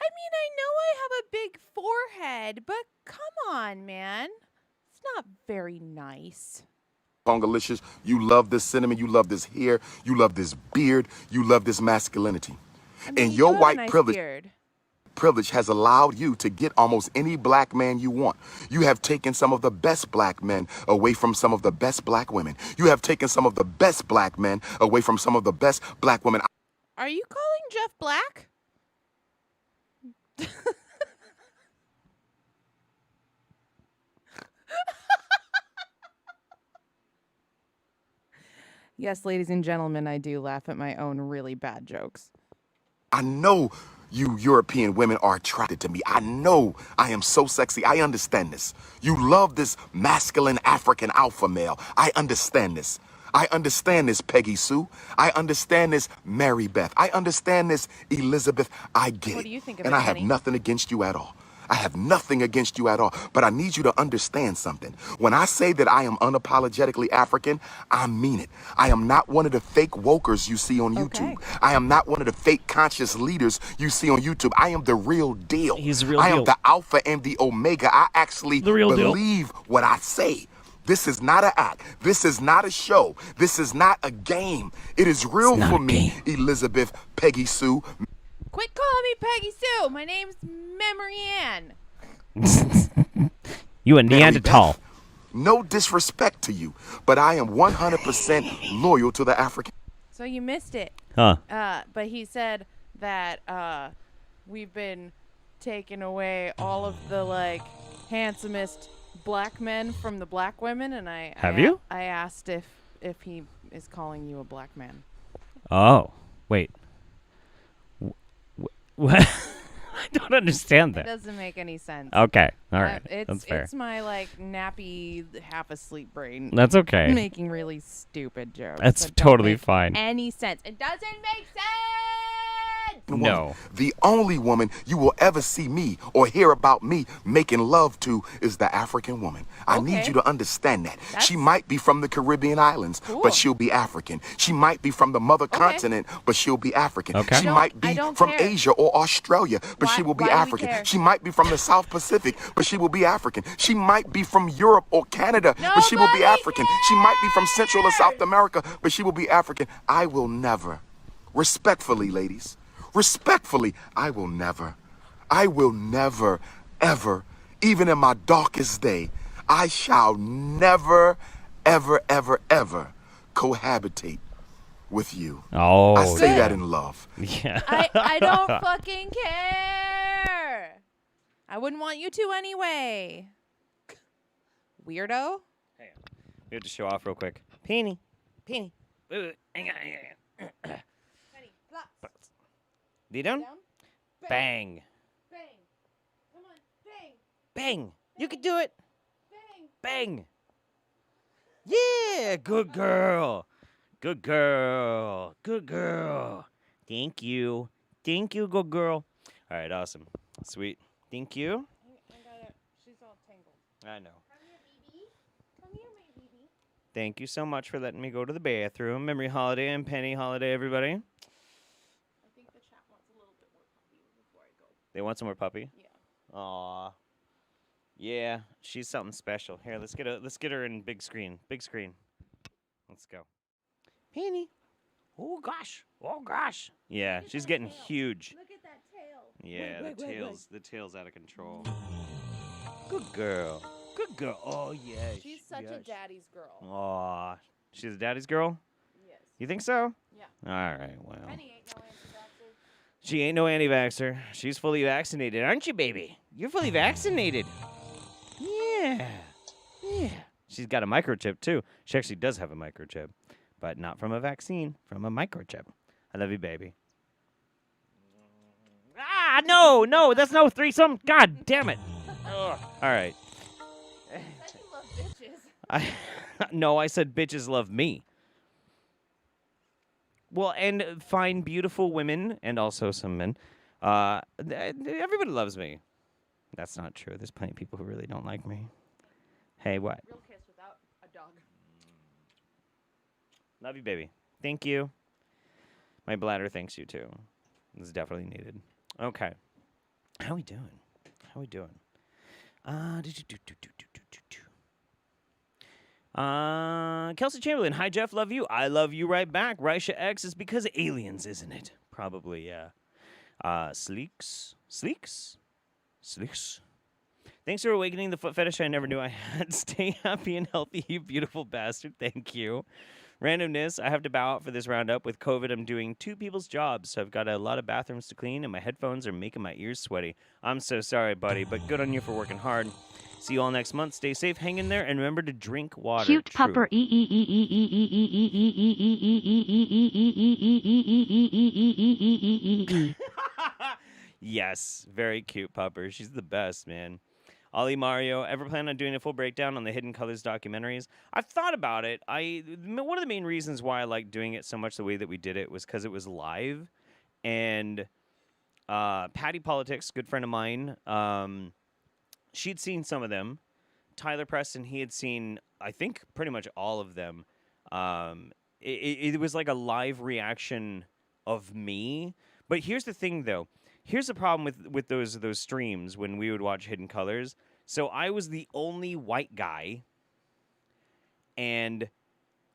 I mean, I know I have a big forehead, but come on, man. It's not very nice. Congalicious, you love this cinnamon, you love this hair, you love this beard, you love this masculinity. I mean, and your white nice privilege has allowed you to get almost any black man you want. You have taken some of the best black men away from some of the best black women. You have taken some of the best black men away from some of the best black women. Are you calling Jeff Black? Yes, ladies and gentlemen, I do laugh at my own really bad jokes. I know you European women are attracted to me. I know I am so sexy. I understand this. You love this masculine African alpha male. I understand this. I understand this, Peggy Sue. I understand this, Mary Beth. I understand this, Elizabeth. I get it. What do you think of and it, I have honey? nothing against you at all. I have nothing against you at all, but I need you to understand something. When I say that I am unapologetically African, I mean it. I am not one of the fake wokers you see on YouTube. I am not one of the fake conscious leaders you see on YouTube. I am the real deal. He's the real I deal. am the alpha and the omega. I actually believe what I say. This is not an act. This is not a show. This is not a game. It is real for me, Elizabeth, Peggy Sue. Quit calling me Peggy Sue. My name's Memory Ann. You a Mary Neanderthal. Beth, no disrespect to you, but I am 100% loyal to the African. So you missed it. Huh. But he said that we've been taking away all of the like handsomest black men from the black women, and I asked if he is calling you a black man. Oh, wait. What? I don't understand It that. doesn't make any sense. Okay, all right, that's fair. It's my like nappy, half asleep brain. That's okay. Making really stupid jokes. That's that don't totally make fine. Any sense? It doesn't make sense. No. The only woman you will ever see me or hear about me making love to is the African woman. I need you to understand that. She might be from the Caribbean islands, but she'll be African. She might be from the mother continent, but she'll be African. She might be from Asia or Australia, but she will be African. She might be from the South Pacific, but she will be African. She might be from Europe or Canada, but she will be African. She might be from Central or South America, but she will be African. I will never, respectfully, ladies, respectfully, I will never, ever, even in my darkest day, I shall never, ever cohabitate with you. Oh, I say that in love. Yeah. I don't fucking care. I wouldn't want you to anyway. Weirdo. We have to show off real quick. Penny. Hang on. You down? Bang. Come on, bang. Bang. You can do it. Bang. Yeah, good girl. Good girl. Good girl. Thank you. Thank you, good girl. All right, awesome. Sweet. Thank you. She's all tangled. I know. Come here, baby. Come here, my baby. Thank you so much for letting me go to the bathroom. Memory holiday and penny holiday, everybody. I think the chat wants a little bit more puppy before I go. They want some more puppy? Yeah. Aw. Yeah, she's something special. Here, let's get her in big screen. Big screen. Let's go. Penny. Oh gosh. Oh gosh. Yeah, she's getting huge. Look at that tail. Yeah, the tail's out of control. Good girl. Good girl. Oh yeah. She's such a daddy's girl. Aw. She's a daddy's girl? Yes. You think so? Yeah. All right, well. Penny ain't no anti-vaxxer. She ain't no anti-vaxxer. She's fully vaccinated, aren't you, baby? You're fully vaccinated. Yeah. Yeah. She's got a microchip, too. She actually does have a microchip, but not from a vaccine, from a microchip. I love you, baby. Ah, no, that's no threesome. God damn it. Ugh. All right. I said you love bitches. No, I said bitches love me. Well, and fine, beautiful women, and also some men. Everybody loves me. That's not true. There's plenty of people who really don't like me. Hey, what? Real kiss without a dog. Love you, baby. Thank you. My bladder thanks you, too. This is definitely needed. Okay. How we doing? Kelsey Chamberlain. Hi, Jeff. Love you. I love you right back. Risha X is because aliens, isn't it? Probably, yeah. Sleeks. Thanks for awakening the foot fetish I never knew I had. Stay happy and healthy, you beautiful bastard. Thank you. Randomness, I have to bow out for this roundup. With COVID, I'm doing two people's jobs, so I've got a lot of bathrooms to clean, and my headphones are making my ears sweaty. I'm so sorry, buddy, but good on you for working hard. See you all next month. Stay safe, hang in there, and remember to drink water. Cute True. pupper. Yes, very cute pupper. She's the best, man. Ollie Mario, ever plan on doing a full breakdown on the Hidden Colors documentaries? I've thought about it. One of the main reasons why I like doing it so much the way that we did it was because it was live. And Patty Politics, good friend of mine, she'd seen some of them. Tyler Preston, he had seen, I think, pretty much all of them. It was like a live reaction of me. But here's the thing, though. Here's the problem with those streams when we would watch Hidden Colors. So I was the only white guy, and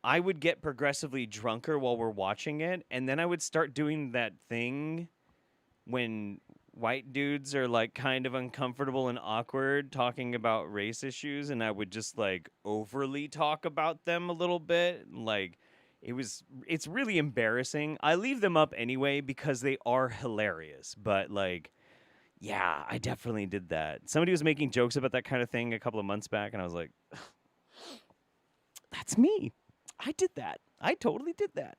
I would get progressively drunker while we're watching it, and then I would start doing that thing when white dudes are like kind of uncomfortable and awkward talking about race issues, and I would just like overly talk about them a little bit. Like it's really embarrassing. I leave them up anyway because they are hilarious, but like, yeah, I definitely did that. Somebody was making jokes about that kind of thing a couple of months back, and I was like, that's me. I did that. I totally did that.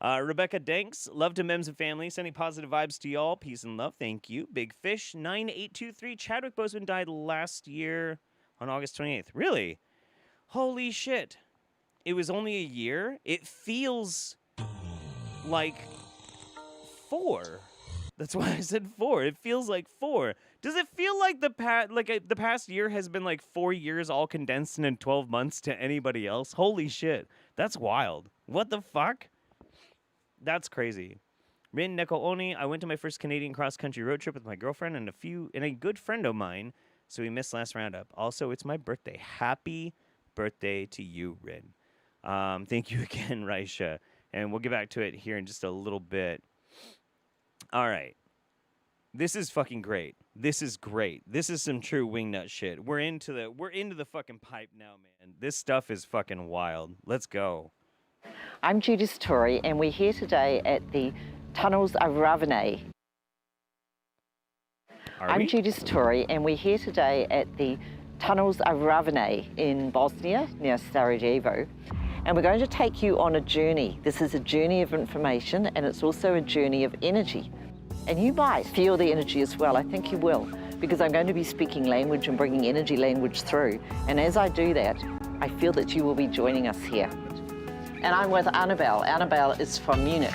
Rebecca Danks, love to Mems and family. Sending positive vibes to y'all. Peace and love. Thank you. Big Fish 9823. Chadwick Boseman died last year on August 28th. Really? Holy shit. It was only a year? It feels like 4. That's why I said 4. It feels like 4. Does it feel like the past year has been like 4 years all condensed in 12 months to anybody else? Holy shit. That's wild. What the fuck? That's crazy. Rin Neko Oni, I went to my first Canadian cross-country road trip with my girlfriend and a good friend of mine, so we missed last roundup. Also, it's my birthday. Happy birthday to you, Rin. Thank you again, Raisha. And we'll get back to it here in just a little bit. All right. This is fucking great. This is great. This is some true wingnut shit. We're into the fucking pipe now, man. This stuff is fucking wild. Let's go. I'm Judith Torrey, and we're here today at the tunnels of Ravane. I'm Judith Torrey, and we're here today at the tunnels of Ravane in Bosnia, near Sarajevo. And we're going to take you on a journey. This is a journey of information, and it's also a journey of energy. And you might feel the energy as well. I think you will, because I'm going to be speaking language and bringing energy language through. And as I do that, I feel that you will be joining us here. And I'm with Annabelle. Annabelle is from Munich.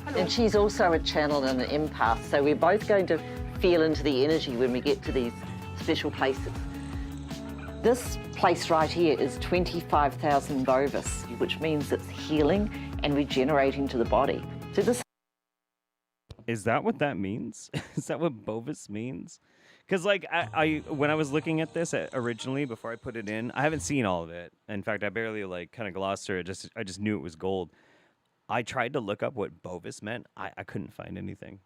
Hello. And she's also a channel and an empath. So we're both going to feel into the energy when we get to these special places. This place right here is 25,000 Bovis, which means it's healing and regenerating to the body. So this Is that what that means? Is that what Bovis means? Because like I when I was looking at this originally before I put it in, I haven't seen all of it. In fact, I barely like kind of glossed through it. I just knew it was gold. I tried to look up what Bovis meant. I couldn't find anything.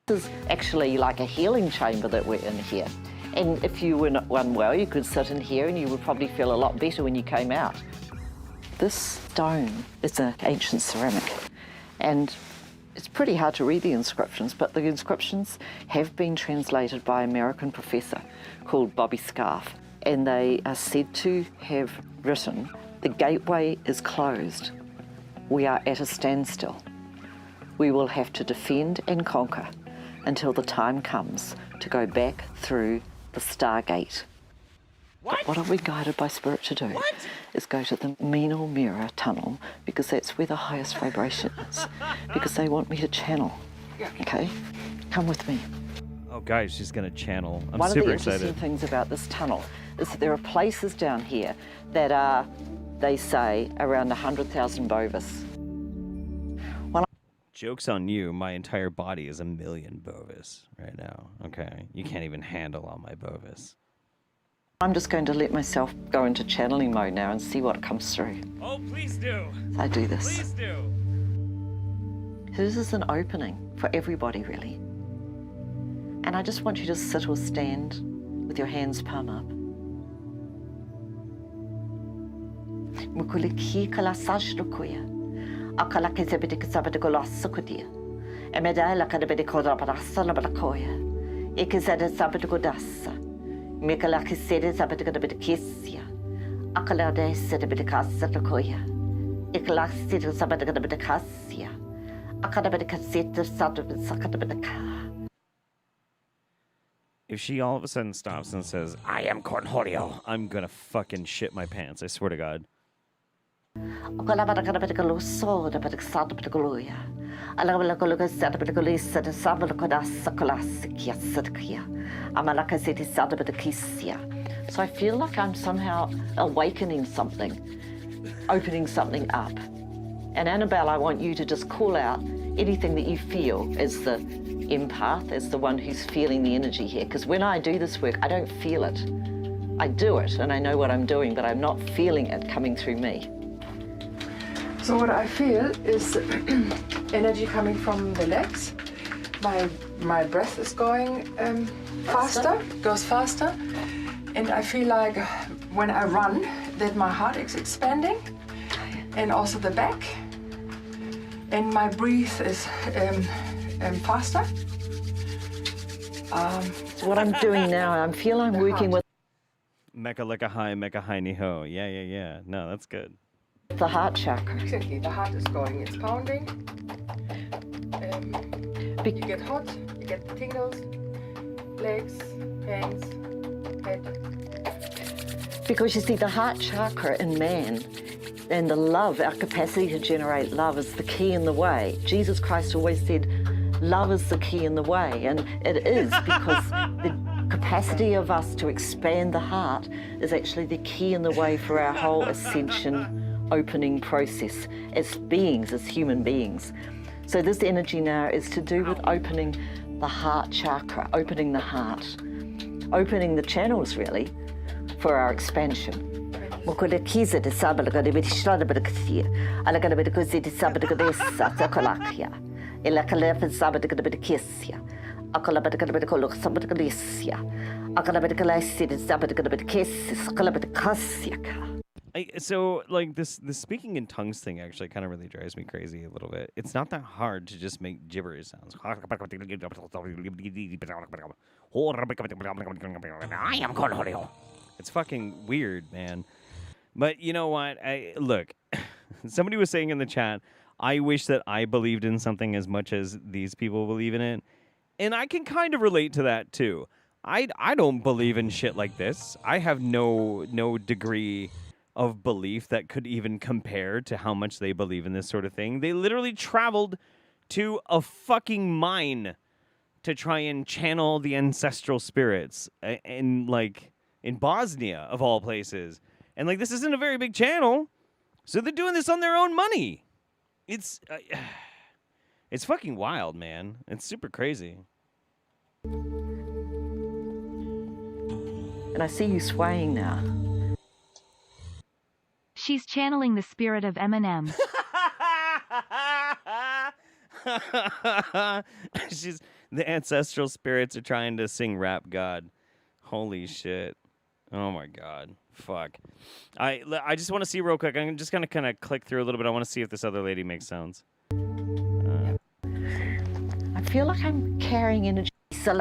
This is actually like a healing chamber that we're in here. And if you were not unwell, you could sit in here and you would probably feel a lot better when you came out. This stone is an ancient ceramic, and it's pretty hard to read the inscriptions, but the inscriptions have been translated by an American professor called Bobby Scarf, and they are said to have written, "The gateway is closed. We are at a standstill. We will have to defend and conquer until the time comes to go back through the Stargate." But what are we guided by Spirit to do? Is go to the Menal Mirror Tunnel, because that's where the highest vibration is. Because they want me to channel. Okay? Come with me. Oh, guys, she's going to channel. I'm One super of the interesting things about this tunnel is that there are places down here that are, they say, around 100,000 Bovis. Joke's on you. My entire body is 1 million Bovis right now. Okay? You can't even handle all my Bovis. I'm just going to let myself go into channeling mode now and see what comes through. Oh, please do. I do this. Please do. This is an opening for everybody, really. And I just want you to sit or stand with your hands palm up. If she all of a sudden stops and says, "I am Cornholio," I'm gonna fucking shit my pants. I swear to God. So I feel like I'm somehow awakening something, opening something up. And Annabelle, I want you to just call out anything that you feel as the empath, as the one who's feeling the energy here. Because when I do this work, I don't feel it. I do it and I know what I'm doing, but I'm not feeling it coming through me. So what I feel is energy coming from the legs, my breath is going goes faster, and I feel like when I run that my heart is expanding, and also the back, and my breath is faster. What I'm doing now, I feel I'm working with Mecha Licka High, Mecha High Ni Ho. Yeah. No, that's good. the heart chakra. Exactly, the heart is going, it's pounding. You get hot, you get tingles, legs, hands, head. Because you see, the heart chakra in man and the love, our capacity to generate love is the key in the way. Jesus Christ always said, love is the key in the way, and it is because the capacity of us to expand the heart is actually the key in the way for our whole ascension opening process as beings, as human beings. So this energy now is to do with opening the heart chakra, opening the heart, opening the channels really for our expansion. So, like, this speaking in tongues thing actually kind of really drives me crazy a little bit. It's not that hard to just make gibberish sounds. It's fucking weird, man. But you know what? Look, somebody was saying in the chat, I wish that I believed in something as much as these people believe in it. And I can kind of relate to that, too. I don't believe in shit like this. I have no degree of belief that could even compare to how much they believe in this sort of thing. They literally traveled to a fucking mine to try and channel the ancestral spirits in Bosnia, of all places. And, like, this isn't a very big channel, so they're doing this on their own money. It's fucking wild, man. It's super crazy. And I see you swaying now. She's channeling the spirit of Eminem. The ancestral spirits are trying to sing Rap God. Holy shit. Oh my god. Fuck. I just want to see real quick. I'm just going to kind of click through a little bit. I want to see if this other lady makes sounds. I feel like I'm carrying energy. I'm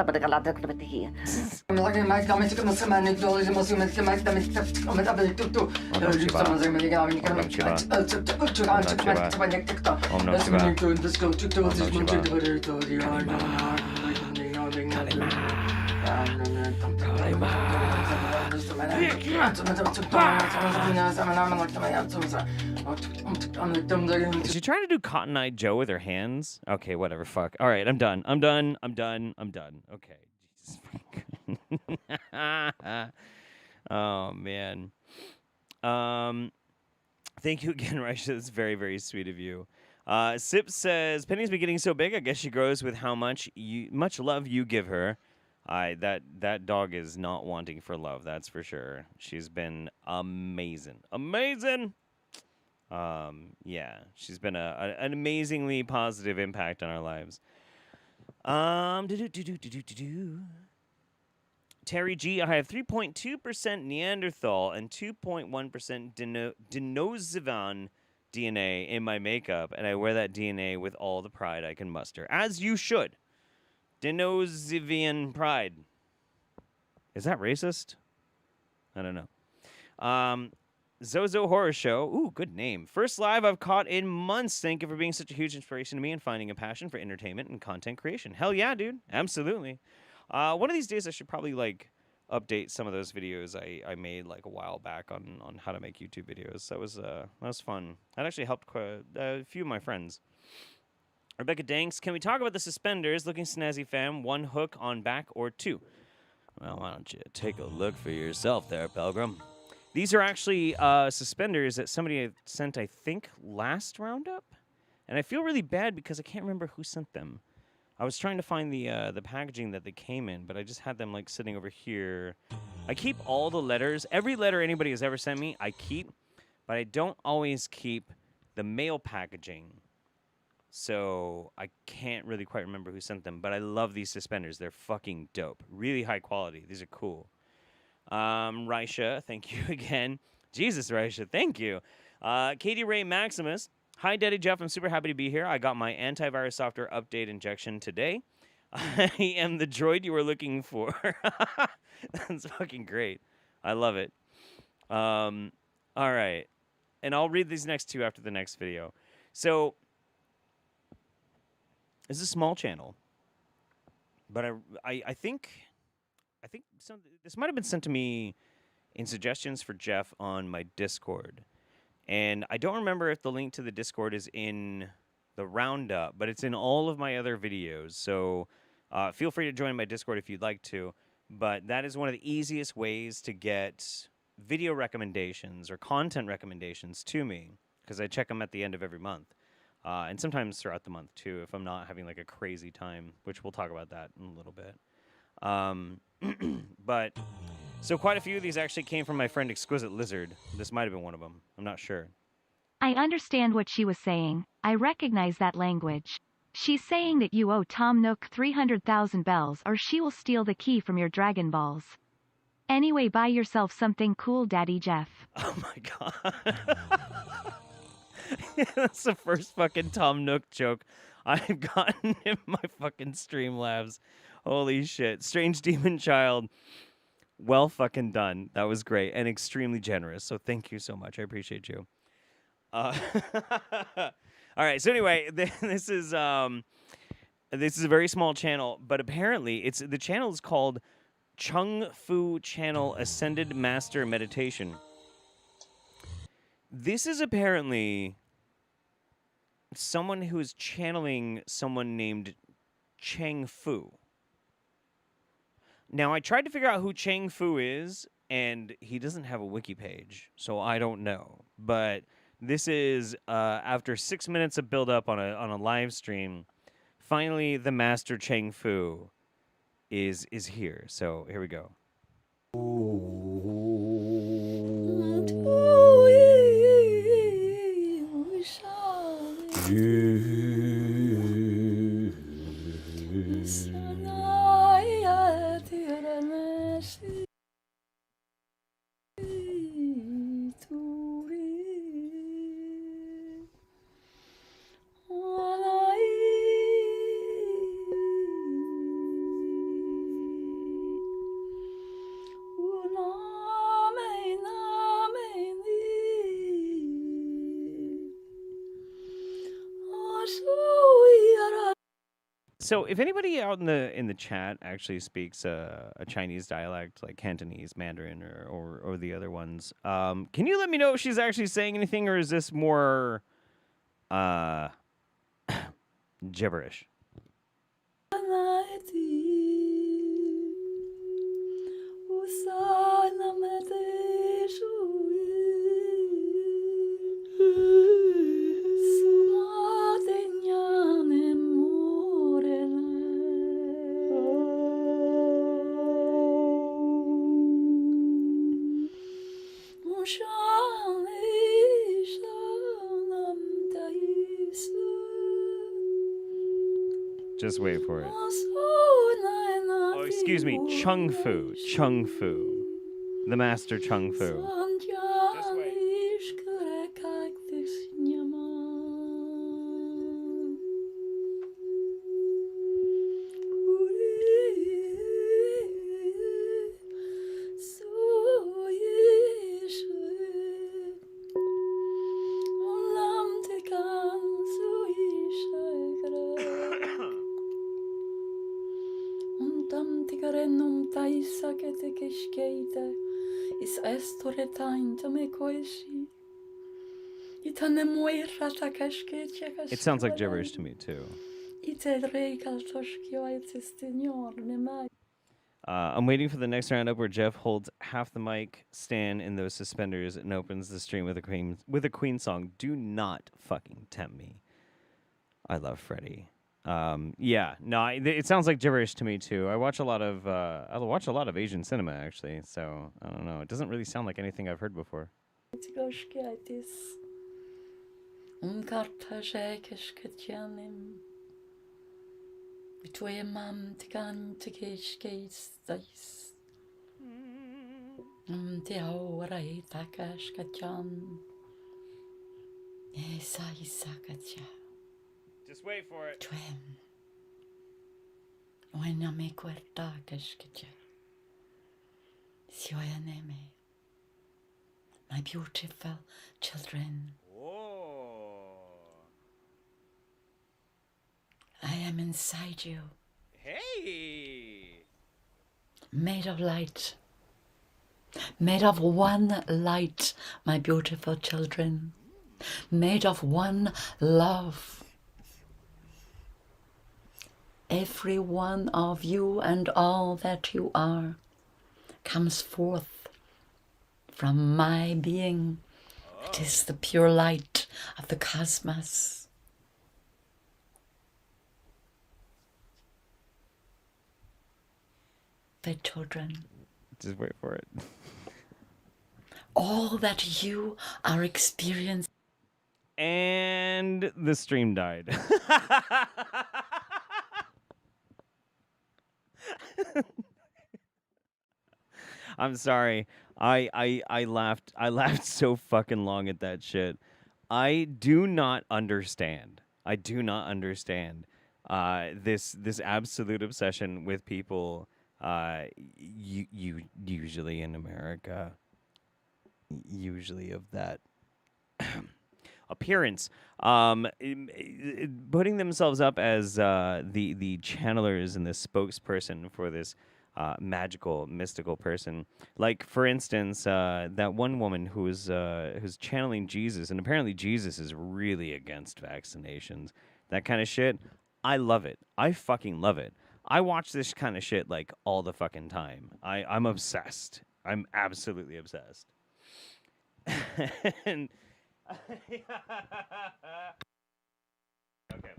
Is she trying to do Cotton Eye Joe with her hands? Okay, whatever. Fuck. All right, I'm done. Okay. Jesus. Oh man. Thank you again, Raisha. That's very, very sweet of you. Sip says, Penny's been getting so big, I guess she grows with how much love you give her. That dog is not wanting for love, that's for sure. She's been amazing. Yeah, she's been an amazingly positive impact on our lives. Terry G, I have 3.2% Neanderthal and 2.1% Denisovan DNA in my makeup, and I wear that DNA with all the pride I can muster. As you should. Denosivian pride. Is that racist? I don't know. Zozo Horror Show. Ooh, good name. First live I've caught in months. Thank you for being such a huge inspiration to me and finding a passion for entertainment and content creation. Hell yeah, dude. Absolutely. One of these days I should probably, like, update some of those videos I made, like, a while back on how to make YouTube videos. That was fun. That actually helped a few of my friends. Rebecca Danks, can we talk about the suspenders? Looking snazzy, fam. One hook on back or two? Well, why don't you take a look for yourself there, Pilgrim. These are actually suspenders that somebody had sent, I think, last Roundup. And I feel really bad because I can't remember who sent them. I was trying to find the packaging that they came in, but I just had them, like, sitting over here. I keep all the letters. Every letter anybody has ever sent me, I keep. But I don't always keep the mail packaging. So I can't really quite remember who sent them, but I love these suspenders. They're fucking dope. Really high quality. These are cool. Raisha, thank you again. Jesus, Raisha, thank you. Katie Ray Maximus. Hi, Daddy Jeff. I'm super happy to be here. I got my antivirus software update injection today. I am the droid you were looking for. That's fucking great. I love it. All right. And I'll read these next two after the next video. So, it's a small channel. But I think this might have been sent to me in suggestions for Jeff on my Discord. And I don't remember if the link to the Discord is in the Roundup, but it's in all of my other videos. So feel free to join my Discord if you'd like to. But that is one of the easiest ways to get video recommendations or content recommendations to me, because I check them at the end of every month. And sometimes throughout the month, too, if I'm not having like a crazy time, which we'll talk about that in a little bit. But, so quite a few of these actually came from my friend Exquisite Lizard. This might have been one of them. I'm not sure. I understand what she was saying. I recognize that language. She's saying that you owe Tom Nook 300,000 bells or she will steal the key from your Dragon Balls. Anyway, buy yourself something cool, Daddy Jeff. Oh my god. That's the first fucking Tom Nook joke I've gotten in my fucking Streamlabs. Holy shit. Strange Demon Child. Well fucking done. That was great and extremely generous. So thank you so much. I appreciate you. All right. So anyway, this is a very small channel, but apparently the channel is called Chung Fu Channel Ascended Master Meditation. This is apparently someone who is channeling someone named Chang Fu. Now, I tried to figure out who Chang Fu is, and he doesn't have a wiki page, so I don't know. But this is, after 6 minutes of build-up on a live stream, finally the Master Chang Fu is here. So, here we go. So, if anybody out in the chat actually speaks a Chinese dialect, like Cantonese, Mandarin, or the other ones, can you let me know if she's actually saying anything, or is this more gibberish? Just wait for it. Oh, excuse me, Chung Fu. Chung Fu. The Master Chung Fu. Just wait. It sounds like gibberish to me, too. I'm waiting for the next roundup where Jeff holds half the mic stand in those suspenders and opens the stream with a Queen song. Do not fucking tempt me. I love Freddie. Yeah, no, it sounds like gibberish to me too. I watch a lot of Asian cinema actually, so I don't know. It doesn't really sound like anything I've heard before. Kartashekashkatyanim. Bitwayamam tikan tikishkais. Tiaorai takashkatyan. Esaisakatya. Just wait for it. Twem. Wename kwertakashkatya. Sioyaneme. My beautiful children. I am inside you. Hey! Made of light. Made of one light, my beautiful children. Made of one love. Every one of you and all that you are comes forth from my being. It is the pure light of the cosmos. The children. Just wait for it. All that you are experiencing. And the stream died. I'm sorry. I laughed so fucking long at that shit. I do not understand. This absolute obsession with people usually in America, usually of that appearance, putting themselves up as the channelers and the spokesperson for this magical, mystical person. Like, for instance, that one woman who's channeling Jesus, and apparently Jesus is really against vaccinations. That kind of shit. I love it. I fucking love it. I watch this kind of shit like all the fucking time. I'm obsessed. I'm absolutely obsessed. And okay.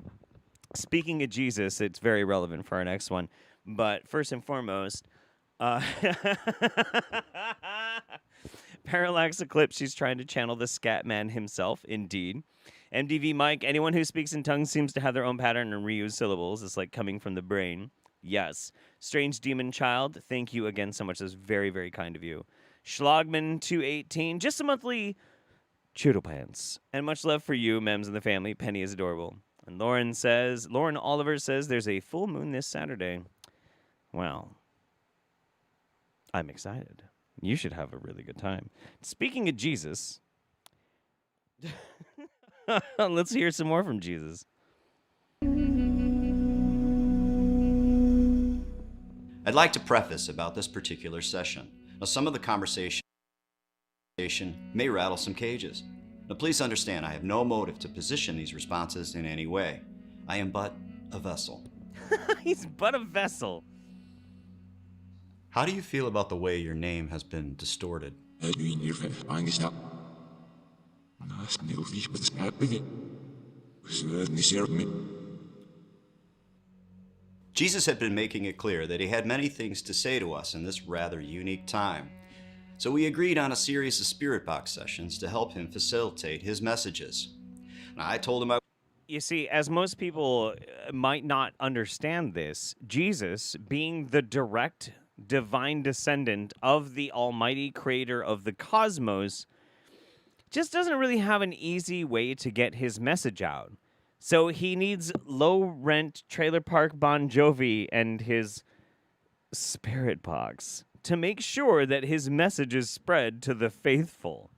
Speaking of Jesus, it's very relevant for our next one. But first and foremost, Parallax Eclipse, she's trying to channel the scat man himself, indeed. MDV Mike, anyone who speaks in tongues seems to have their own pattern and reuse syllables. It's like coming from the brain. Yes. Strange Demon Child, thank you again so much. That's very, very kind of you. Schlogman218, just a monthly Choodle Pants. And much love for you, Mems and the family. Penny is adorable. And Lauren Oliver says there's a full moon this Saturday. Well, I'm excited. You should have a really good time. Speaking of Jesus, let's hear some more from Jesus. I'd like to preface about this particular session. Now, some of the conversation may rattle some cages. Now, please understand, I have no motive to position these responses in any way. I am but a vessel. He's but a vessel. How do you feel about the way your name has been distorted? Jesus had been making it clear that he had many things to say to us in this rather unique time. So we agreed on a series of spirit box sessions to help him facilitate his messages. Now, I told him You see, as most people might not understand this, Jesus, being the direct divine descendant of the almighty creator of the cosmos, just doesn't really have an easy way to get his message out. So he needs low-rent trailer park Bon Jovi and his spirit box to make sure that his message is spread to the faithful.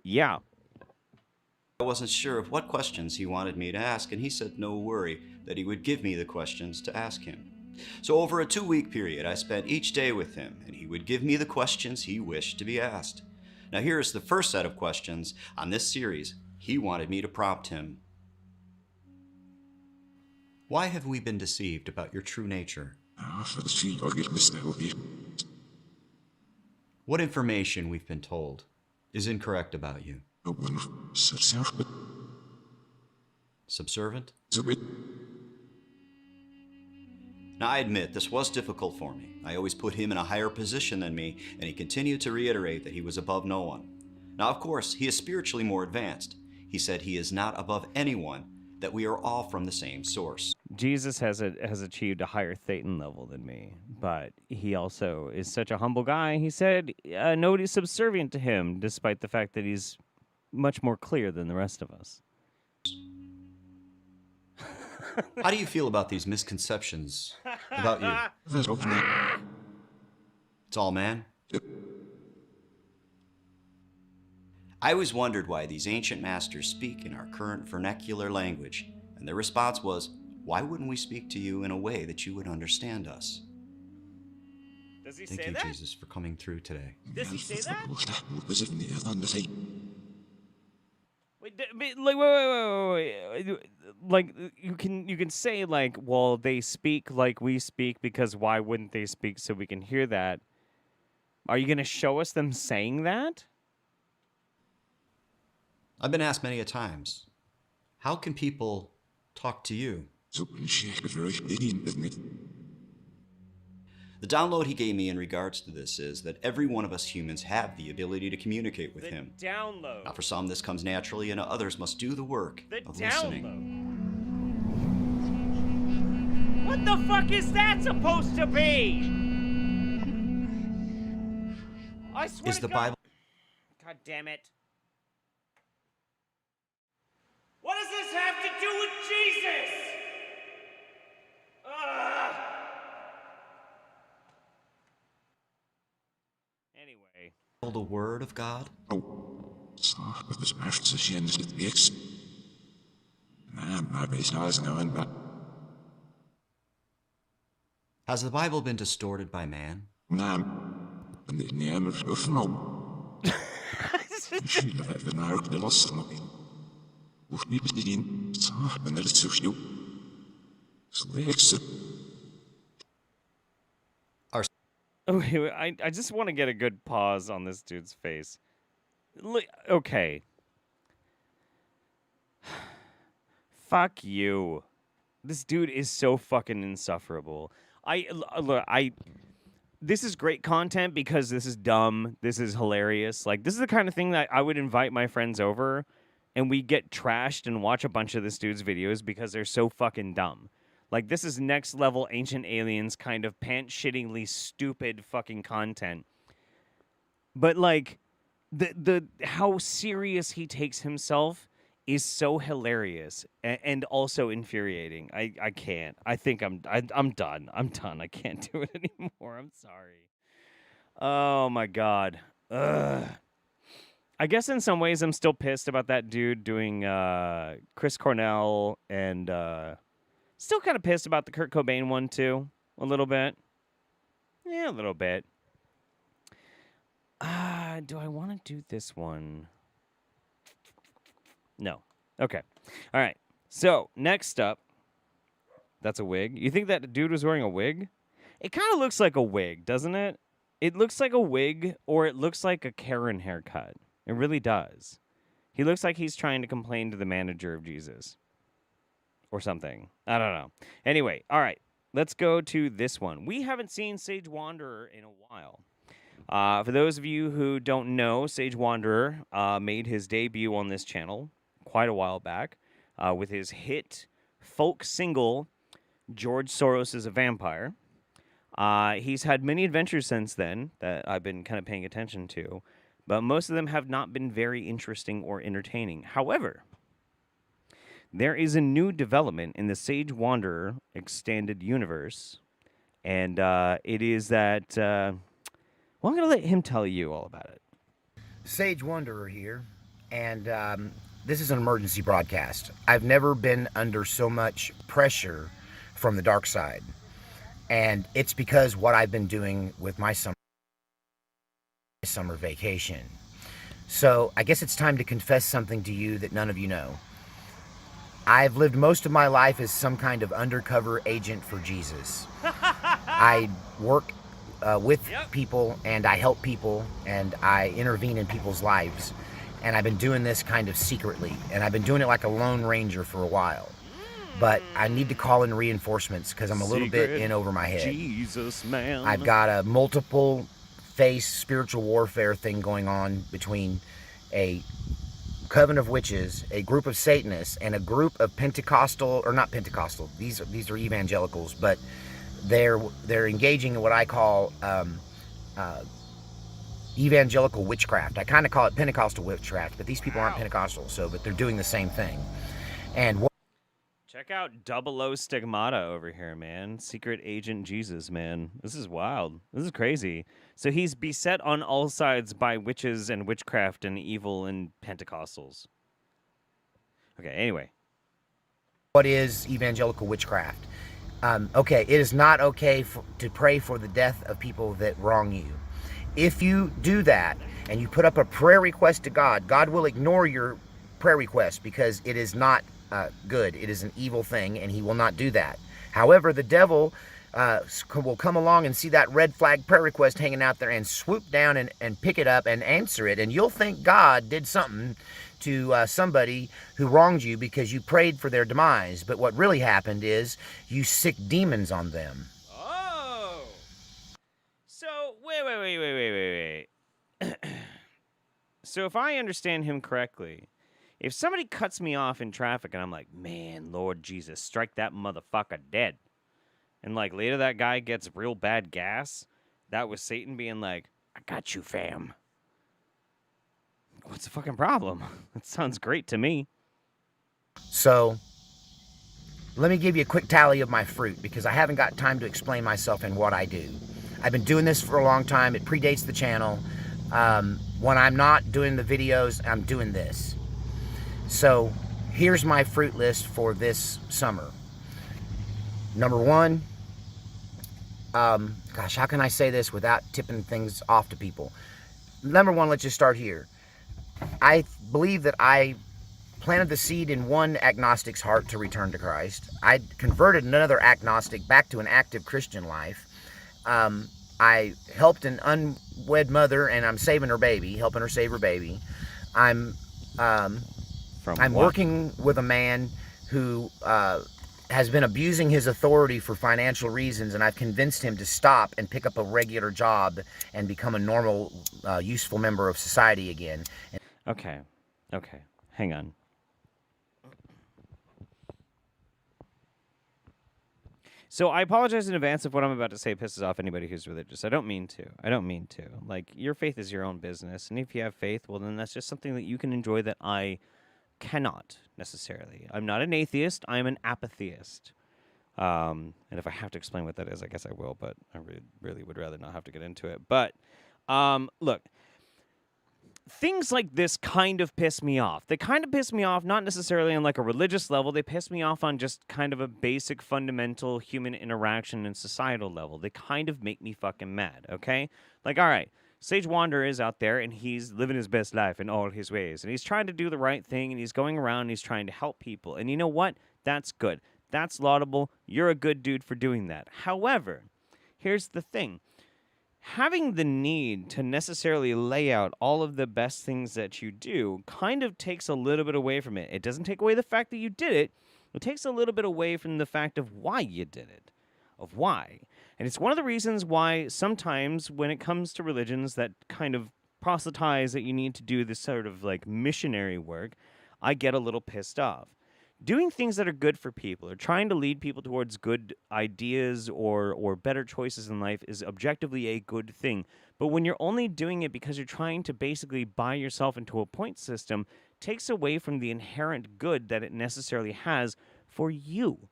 Yeah. I wasn't sure of what questions he wanted me to ask, and he said no worry, that he would give me the questions to ask him. So over a 2-week period, I spent each day with him, and he would give me the questions he wished to be asked. Now here is the first set of questions on this series. He wanted me to prompt him. Why have we been deceived about your true nature? What information we've been told is incorrect about you? Subservient? Now, I admit this was difficult for me. I always put him in a higher position than me, and he continued to reiterate that he was above no one. Now, of course, he is spiritually more advanced. He said he is not above anyone, that we are all from the same source. Jesus has achieved a higher Thetan level than me, but he also is such a humble guy. He said nobody's subservient to him, despite the fact that he's much more clear than the rest of us. How do you feel about these misconceptions about you? It's all man? I always wondered why these ancient masters speak in our current vernacular language, and their response was, why wouldn't we speak to you in a way that you would understand us? Does he Thank say you, that? Jesus, for coming through today. Does he say that? Wait, wait. Like you can say like, well, they speak like we speak because why wouldn't they speak so we can hear that? Are you gonna show us them saying that? I've been asked many a times, how can people talk to you? The download he gave me in regards to this is that every one of us humans have the ability to communicate with him. Download. Now, for some, this comes naturally, and others must do the work of listening. What the fuck is that supposed to be? I swear Is to the God. Bible? God damn it. What does this have to do with Jesus? Anyway. The Word of God? Has the Bible been distorted by man? Okay, I just want to get a good pause on this dude's face. Okay. Fuck you. This dude is so fucking insufferable. This is great content because this is dumb. This is hilarious. Like, this is the kind of thing that I would invite my friends over and we get trashed and watch a bunch of this dude's videos because they're so fucking dumb. Like, this is next level Ancient Aliens kind of pants-shittingly stupid fucking content. But, like, the how serious he takes himself is so hilarious and also infuriating. I can't. I think I'm done. I'm done. I can't do it anymore. I'm sorry. Oh, my God. Ugh. I guess in some ways I'm still pissed about that dude doing Chris Cornell and... still kind of pissed about the Kurt Cobain one, too. A little bit. Yeah, a little bit. Do I want to do this one? No. Okay. All right. So, next up. That's a wig. You think that dude was wearing a wig? It kind of looks like a wig, doesn't it? It looks like a wig, or it looks like a Karen haircut. It really does. He looks like he's trying to complain to the manager of Jesus. Or something. I don't know. Anyway, all right. Let's go to this one. We haven't seen Sage Wanderer in a while. For those of you who don't know, Sage Wanderer made his debut on this channel quite a while back with his hit folk single, George Soros is a Vampire. He's had many adventures since then that I've been kind of paying attention to, but most of them have not been very interesting or entertaining. However, there is a new development in the Sage Wanderer extended universe, and it is that, well, I'm going to let him tell you all about it. Sage Wanderer here, and this is an emergency broadcast. I've never been under so much pressure from the dark side, and it's because what I've been doing with my summer vacation. So I guess it's time to confess something to you that none of you know. I've lived most of my life as some kind of undercover agent for Jesus. I work with people, and I help people, and I intervene in people's lives. And I've been doing this kind of secretly, and I've been doing it like a Lone Ranger for a while. But I need to call in reinforcements because I'm a little bit in over my head. Jesus, man. I've got a multiple face spiritual warfare thing going on between a coven of witches, a group of Satanists, and a group of Pentecostal, or not Pentecostal, these are evangelicals, but they're engaging in what I call evangelical witchcraft. I kind of call it Pentecostal witchcraft, but these people aren't Pentecostal, but they're doing the same thing. And Check out 00 Stigmata over here, man. Secret Agent Jesus, man. This is wild. This is crazy. So he's beset on all sides by witches and witchcraft and evil and Pentecostals. Okay, anyway. What is evangelical witchcraft? Okay, it is not okay to pray for the death of people that wrong you. If you do that and you put up a prayer request to God, God will ignore your prayer request because it is not good. It is an evil thing, and he will not do that. However, the devil will come along and see that red flag prayer request hanging out there and swoop down and pick it up and answer it, and you'll think God did something to somebody who wronged you because you prayed for their demise. But what really happened is you sick demons on them. Oh! So, wait. So if I understand him correctly, if somebody cuts me off in traffic and I'm like, man, Lord Jesus, strike that motherfucker dead. And like later that guy gets real bad gas, that was Satan being like, I got you, fam. What's the fucking problem? That sounds great to me. So, let me give you a quick tally of my fruit because I haven't got time to explain myself and what I do. I've been doing this for a long time. It predates the channel. When I'm not doing the videos, I'm doing this. So, here's my fruit list for this summer. Number one, gosh, how can I say this without tipping things off to people? Number one, let's just start here. I believe that I planted the seed in one agnostic's heart to return to Christ. I converted another agnostic back to an active Christian life. I helped an unwed mother, and I'm saving her baby, helping her save her baby. I'm working with a man who has been abusing his authority for financial reasons, and I've convinced him to stop and pick up a regular job and become a normal, useful member of society again. Okay, hang on. So I apologize in advance if what I'm about to say pisses off anybody who's religious. I don't mean to. Like, your faith is your own business, and if you have faith, well, then that's just something that you can enjoy that I cannot necessarily. I'm not an atheist. I'm an apatheist. And if I have to explain what that is, I guess I will, but I really would rather not have to get into it. But, look. Things like this kind of piss me off. They kind of piss me off, not necessarily on like a religious level. They piss me off on just kind of a basic fundamental human interaction and societal level. They kind of make me fucking mad, okay? Like, all right, Sage Wanderer is out there and he's living his best life in all his ways. And he's trying to do the right thing and he's going around and he's trying to help people. And you know what? That's good. That's laudable. You're a good dude for doing that. However, here's the thing. Having the need to necessarily lay out all of the best things that you do kind of takes a little bit away from it. It doesn't take away the fact that you did it. It takes a little bit away from the fact of why you did it, of why. And it's one of the reasons why sometimes when it comes to religions that kind of proselytize that you need to do this sort of like missionary work, I get a little pissed off. Doing things that are good for people or trying to lead people towards good ideas or better choices in life is objectively a good thing. But when you're only doing it because you're trying to basically buy yourself into a point system, it takes away from the inherent good that it necessarily has for you.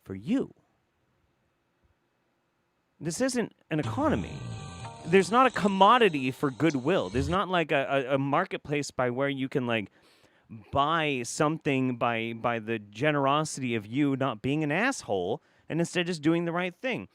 For you. This isn't an economy. There's not a commodity for goodwill. There's not like a marketplace by where you can like buy something by the generosity of you not being an asshole and instead just doing the right thing.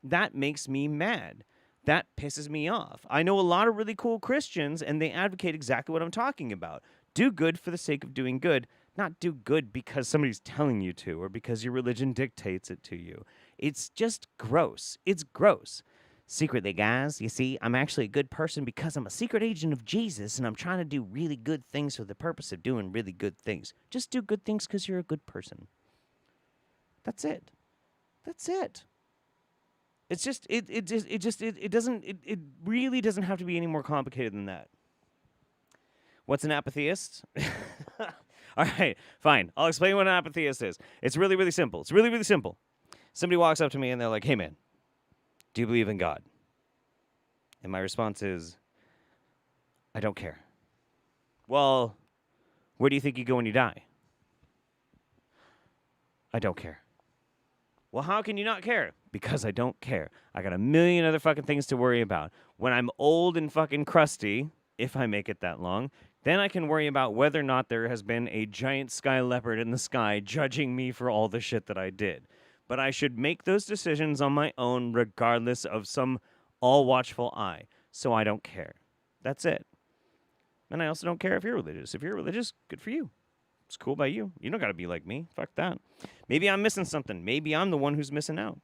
That makes me mad. That pisses me off. I know a lot of really cool Christians and they advocate exactly what I'm talking about. Do good for the sake of doing good, not do good because somebody's telling you to or because your religion dictates it to you. It's just gross. It's gross. Secretly, guys, you see, I'm actually a good person because I'm a secret agent of Jesus and I'm trying to do really good things for the purpose of doing really good things. Just do good things because you're a good person. That's it. That's it. It's just, it really doesn't have to be any more complicated than that. What's an apatheist? All right, fine. I'll explain what an apatheist is. It's really, really simple. It's really, really simple. Somebody walks up to me and they're like, hey, man, do you believe in God? And my response is, I don't care. Well, where do you think you go when you die? I don't care. Well, how can you not care? Because I don't care. I got a million other fucking things to worry about. When I'm old and fucking crusty, if I make it that long, then I can worry about whether or not there has been a giant sky leopard in the sky judging me for all the shit that I did. But I should make those decisions on my own regardless of some all-watchful eye. So I don't care. That's it. And I also don't care if you're religious. If you're religious, good for you. It's cool by you. You don't got to be like me. Fuck that. Maybe I'm missing something. Maybe I'm the one who's missing out.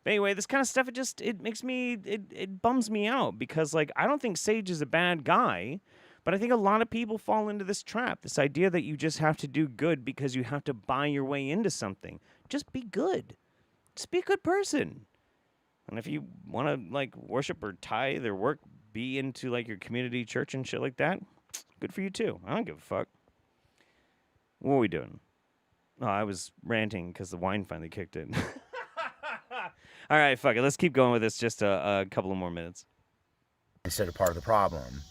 But anyway, this kind of stuff, it makes me, it bums me out because, like, I don't think Sage is a bad guy, but I think a lot of people fall into this trap, this idea that you just have to do good because you have to buy your way into something. Just be good. Just be a good person. And if you want to, like, worship or tithe or work, be into, like, your community church and shit like that, good for you, too. I don't give a fuck. What are we doing? Oh, I was ranting because the wine finally kicked in. All right, fuck it. Let's keep going with this just a couple of more minutes. Instead of part of the problem.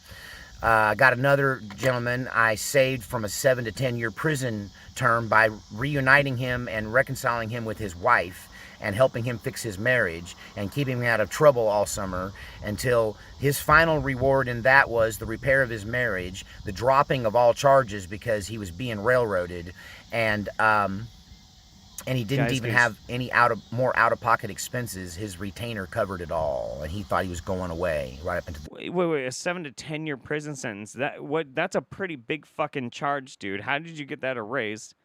Got another gentleman I saved from a 7 to 10 year prison term by reuniting him and reconciling him with his wife and helping him fix his marriage and keeping him out of trouble all summer until his final reward in that was the repair of his marriage, the dropping of all charges because he was being railroaded, and he didn't even have any more out-of-pocket expenses. His retainer covered it all, and he thought he was going away right up into. Wait! A 7 to 10 year prison sentence? That's a pretty big fucking charge, dude. How did you get that erased?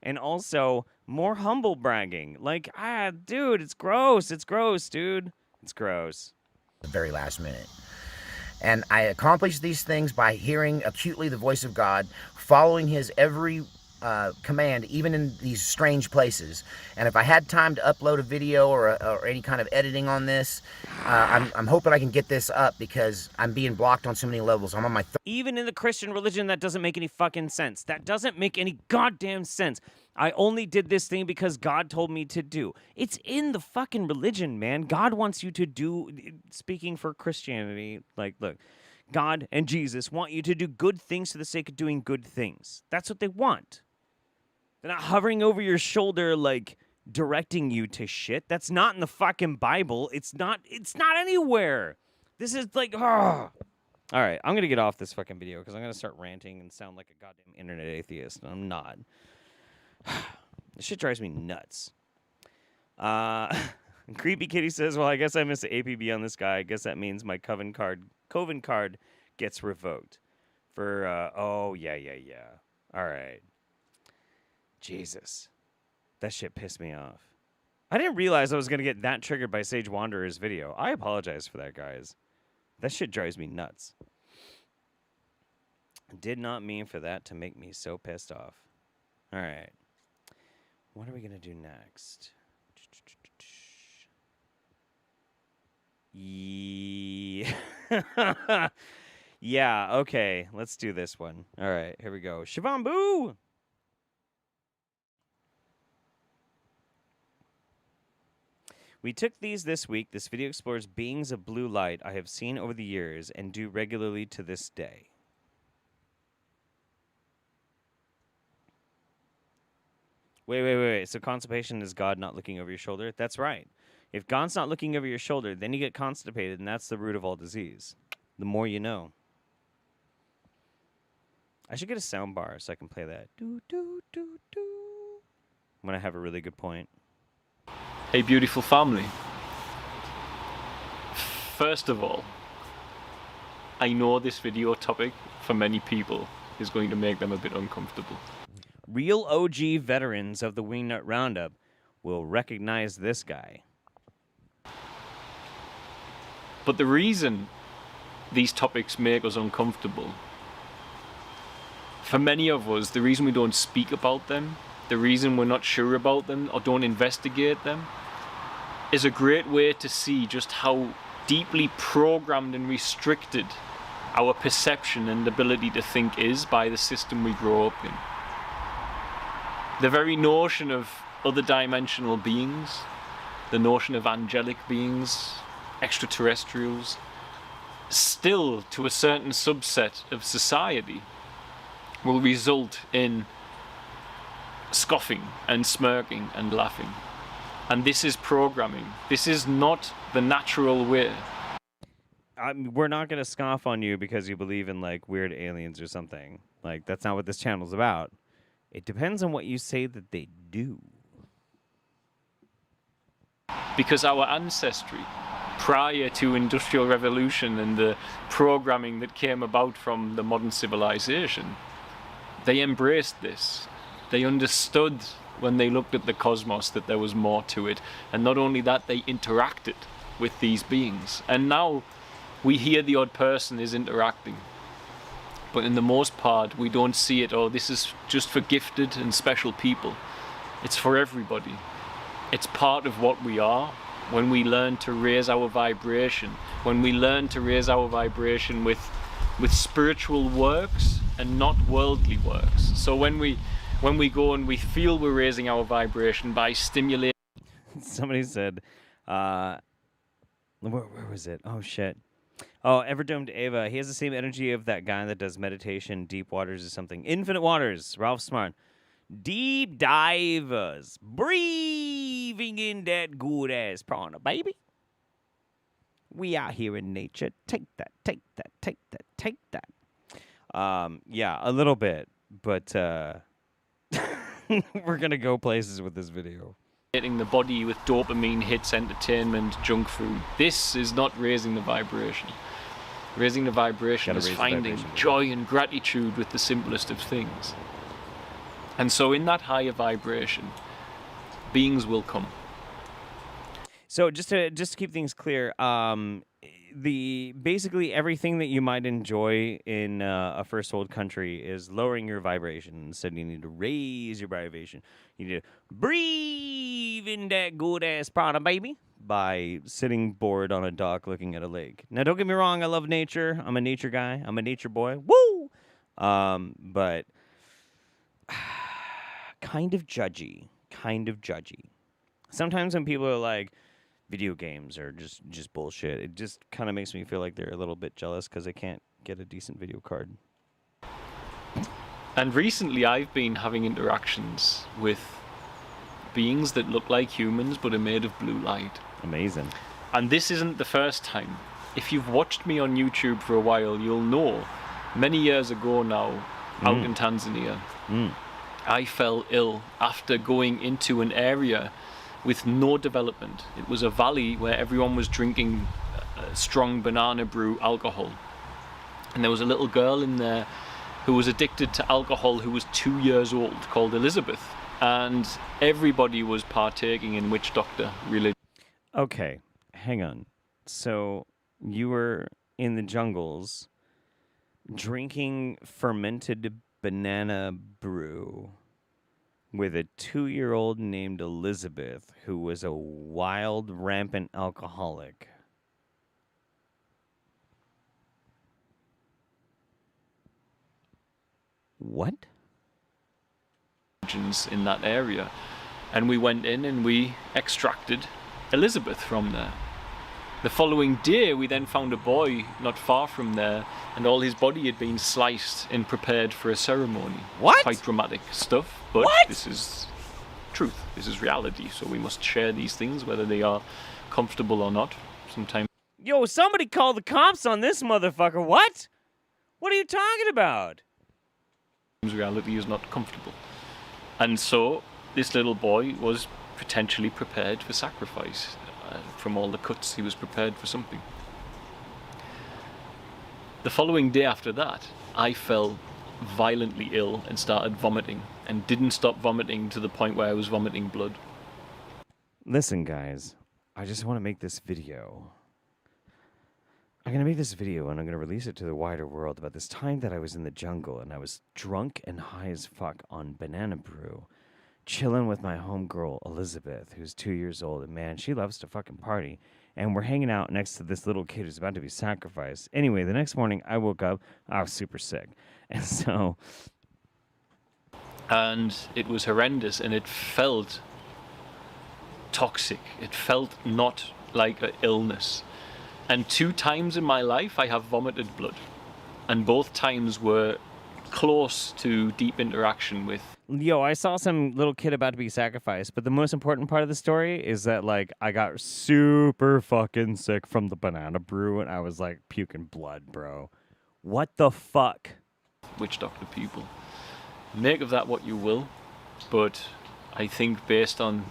And also, more humble bragging. Like, dude, it's gross. It's gross, dude. It's gross. The very last minute. And I accomplished these things by hearing acutely the voice of God, following his every command, even in these strange places. And if I had time to upload a video or any kind of editing on this, I'm hoping I can get this up because I'm being blocked on so many levels. I'm on my even in the Christian religion, that doesn't make any fucking sense. That doesn't make any goddamn sense. I only did this thing because God told me to do. It's in the fucking religion, man. God wants you to do, speaking for Christianity, like, look, God and Jesus want you to do good things for the sake of doing good things. That's what they want. They're not hovering over your shoulder, like, directing you to shit. That's not in the fucking Bible. It's not anywhere. This is like, All right, I'm going to get off this fucking video because I'm going to start ranting and sound like a goddamn internet atheist. And I'm not. This shit drives me nuts. Creepy Kitty says, well, I guess I missed the APB on this guy. I guess that means my Coven card gets revoked. For, oh, yeah. All right. Jesus. That shit pissed me off. I didn't realize I was going to get that triggered by Sage Wanderer's video. I apologize for that, guys. That shit drives me nuts. Did not mean for that to make me so pissed off. All right. What are we going to do next? Yeah. Yeah, okay. Let's do this one. All right, here we go. Shivambu! We took these this week. This video explores beings of blue light I have seen over the years and do regularly to this day. Wait. So constipation is God not looking over your shoulder? That's right. If God's not looking over your shoulder, then you get constipated, and that's the root of all disease. The more you know. I should get a sound bar so I can play that. When I have a really good point. Hey, beautiful family. First of all, I know this video topic for many people is going to make them a bit uncomfortable. Real OG veterans of the Wingnut Roundup will recognize this guy. But the reason these topics make us uncomfortable, for many of us, the reason we don't speak about them, the reason we're not sure about them or don't investigate them, is a great way to see just how deeply programmed and restricted our perception and ability to think is by the system we grow up in. The very notion of other dimensional beings, the notion of angelic beings, extraterrestrials, still to a certain subset of society will result in scoffing and smirking and laughing. And this is programming. This is not the natural way. We're not going to scoff on you because you believe in like weird aliens or something. Like, that's not what this channel's about. It depends on what you say that they do. Because our ancestry, prior to Industrial Revolution and the programming that came about from the modern civilization, they embraced this. They understood when they looked at the cosmos that there was more to it. And not only that, they interacted with these beings. And now we hear the odd person is interacting. But in the most part, we don't see it, oh, this is just for gifted and special people. It's for everybody. It's part of what we are. When we learn to raise our vibration, when we learn to raise our vibration with spiritual works and not worldly works. So when we go and we feel we're raising our vibration by stimulating. Somebody said, where was it? Oh, shit. Oh, Everdomed Ava. He has the same energy of that guy that does meditation, deep waters or something. Infinite waters. Ralph Smart. Deep divers. Breathing in that good ass prana, baby. We out here in nature. Take that, take that, take that, take that. Yeah, a little bit. But we're going to go places with this video. Hitting the body with dopamine hits, entertainment, junk food. This is not raising the vibration. Raising the vibration is finding joy and gratitude with the simplest of things. And so in that higher vibration, beings will come. So just to keep things clear, basically everything that you might enjoy in a first world country is lowering your vibration. Instead, you need to raise your vibration. You need to breathe in that good ass prana, baby, by sitting bored on a dock looking at a lake. Now, don't get me wrong, I love nature. I'm a nature guy. I'm a nature boy. Woo! But kind of judgy. Sometimes when people are like, video games are just bullshit, it just kind of makes me feel like they're a little bit jealous because they can't get a decent video card. And recently I've been having interactions with beings that look like humans but are made of blue light. Amazing. And this isn't the first time. If you've watched me on YouTube for a while, you'll know many years ago now, out in Tanzania, I fell ill after going into an area with no development. It was a valley where everyone was drinking strong banana brew alcohol. And there was a little girl in there who was addicted to alcohol who was 2 years old, called Elizabeth. And everybody was partaking in witch doctor religion. Okay, hang on. So you were in the jungles drinking fermented banana brew with a 2-year-old named Elizabeth, who was a wild, rampant alcoholic. What? In that area. And we went in and we extracted Elizabeth from there. The following day, we then found a boy not far from there, and all his body had been sliced and prepared for a ceremony. What? Quite dramatic stuff, but what? This is truth. This is reality, so we must share these things, whether they are comfortable or not. Sometimes. Yo, somebody call the cops on this motherfucker. What? What are you talking about? Reality is not comfortable. And so, this little boy was potentially prepared for sacrifice. From all the cuts, he was prepared for something. The following day after that, I fell violently ill and started vomiting, and didn't stop vomiting to the point where I was vomiting blood. Listen, guys, I just want to make this video. I'm going to make this video, and I'm going to release it to the wider world about this time that I was in the jungle, and I was drunk and high as fuck on banana brew, chilling with my homegirl, Elizabeth, who's 2 years old, and man, she loves to fucking party. and we're hanging out next to this little kid who's about to be sacrificed. Anyway, the next morning I woke up, I was super sick. And so... And it was horrendous, and it felt toxic. It felt not like an illness. And 2 times in my life I have vomited blood. And both times were close to deep interaction with... Yo, I saw some little kid about to be sacrificed, but the most important part of the story is that, like, I got super fucking sick from the banana brew, and I was, like, puking blood, bro. What the fuck? Witch doctor people. Make of that what you will, but I think based on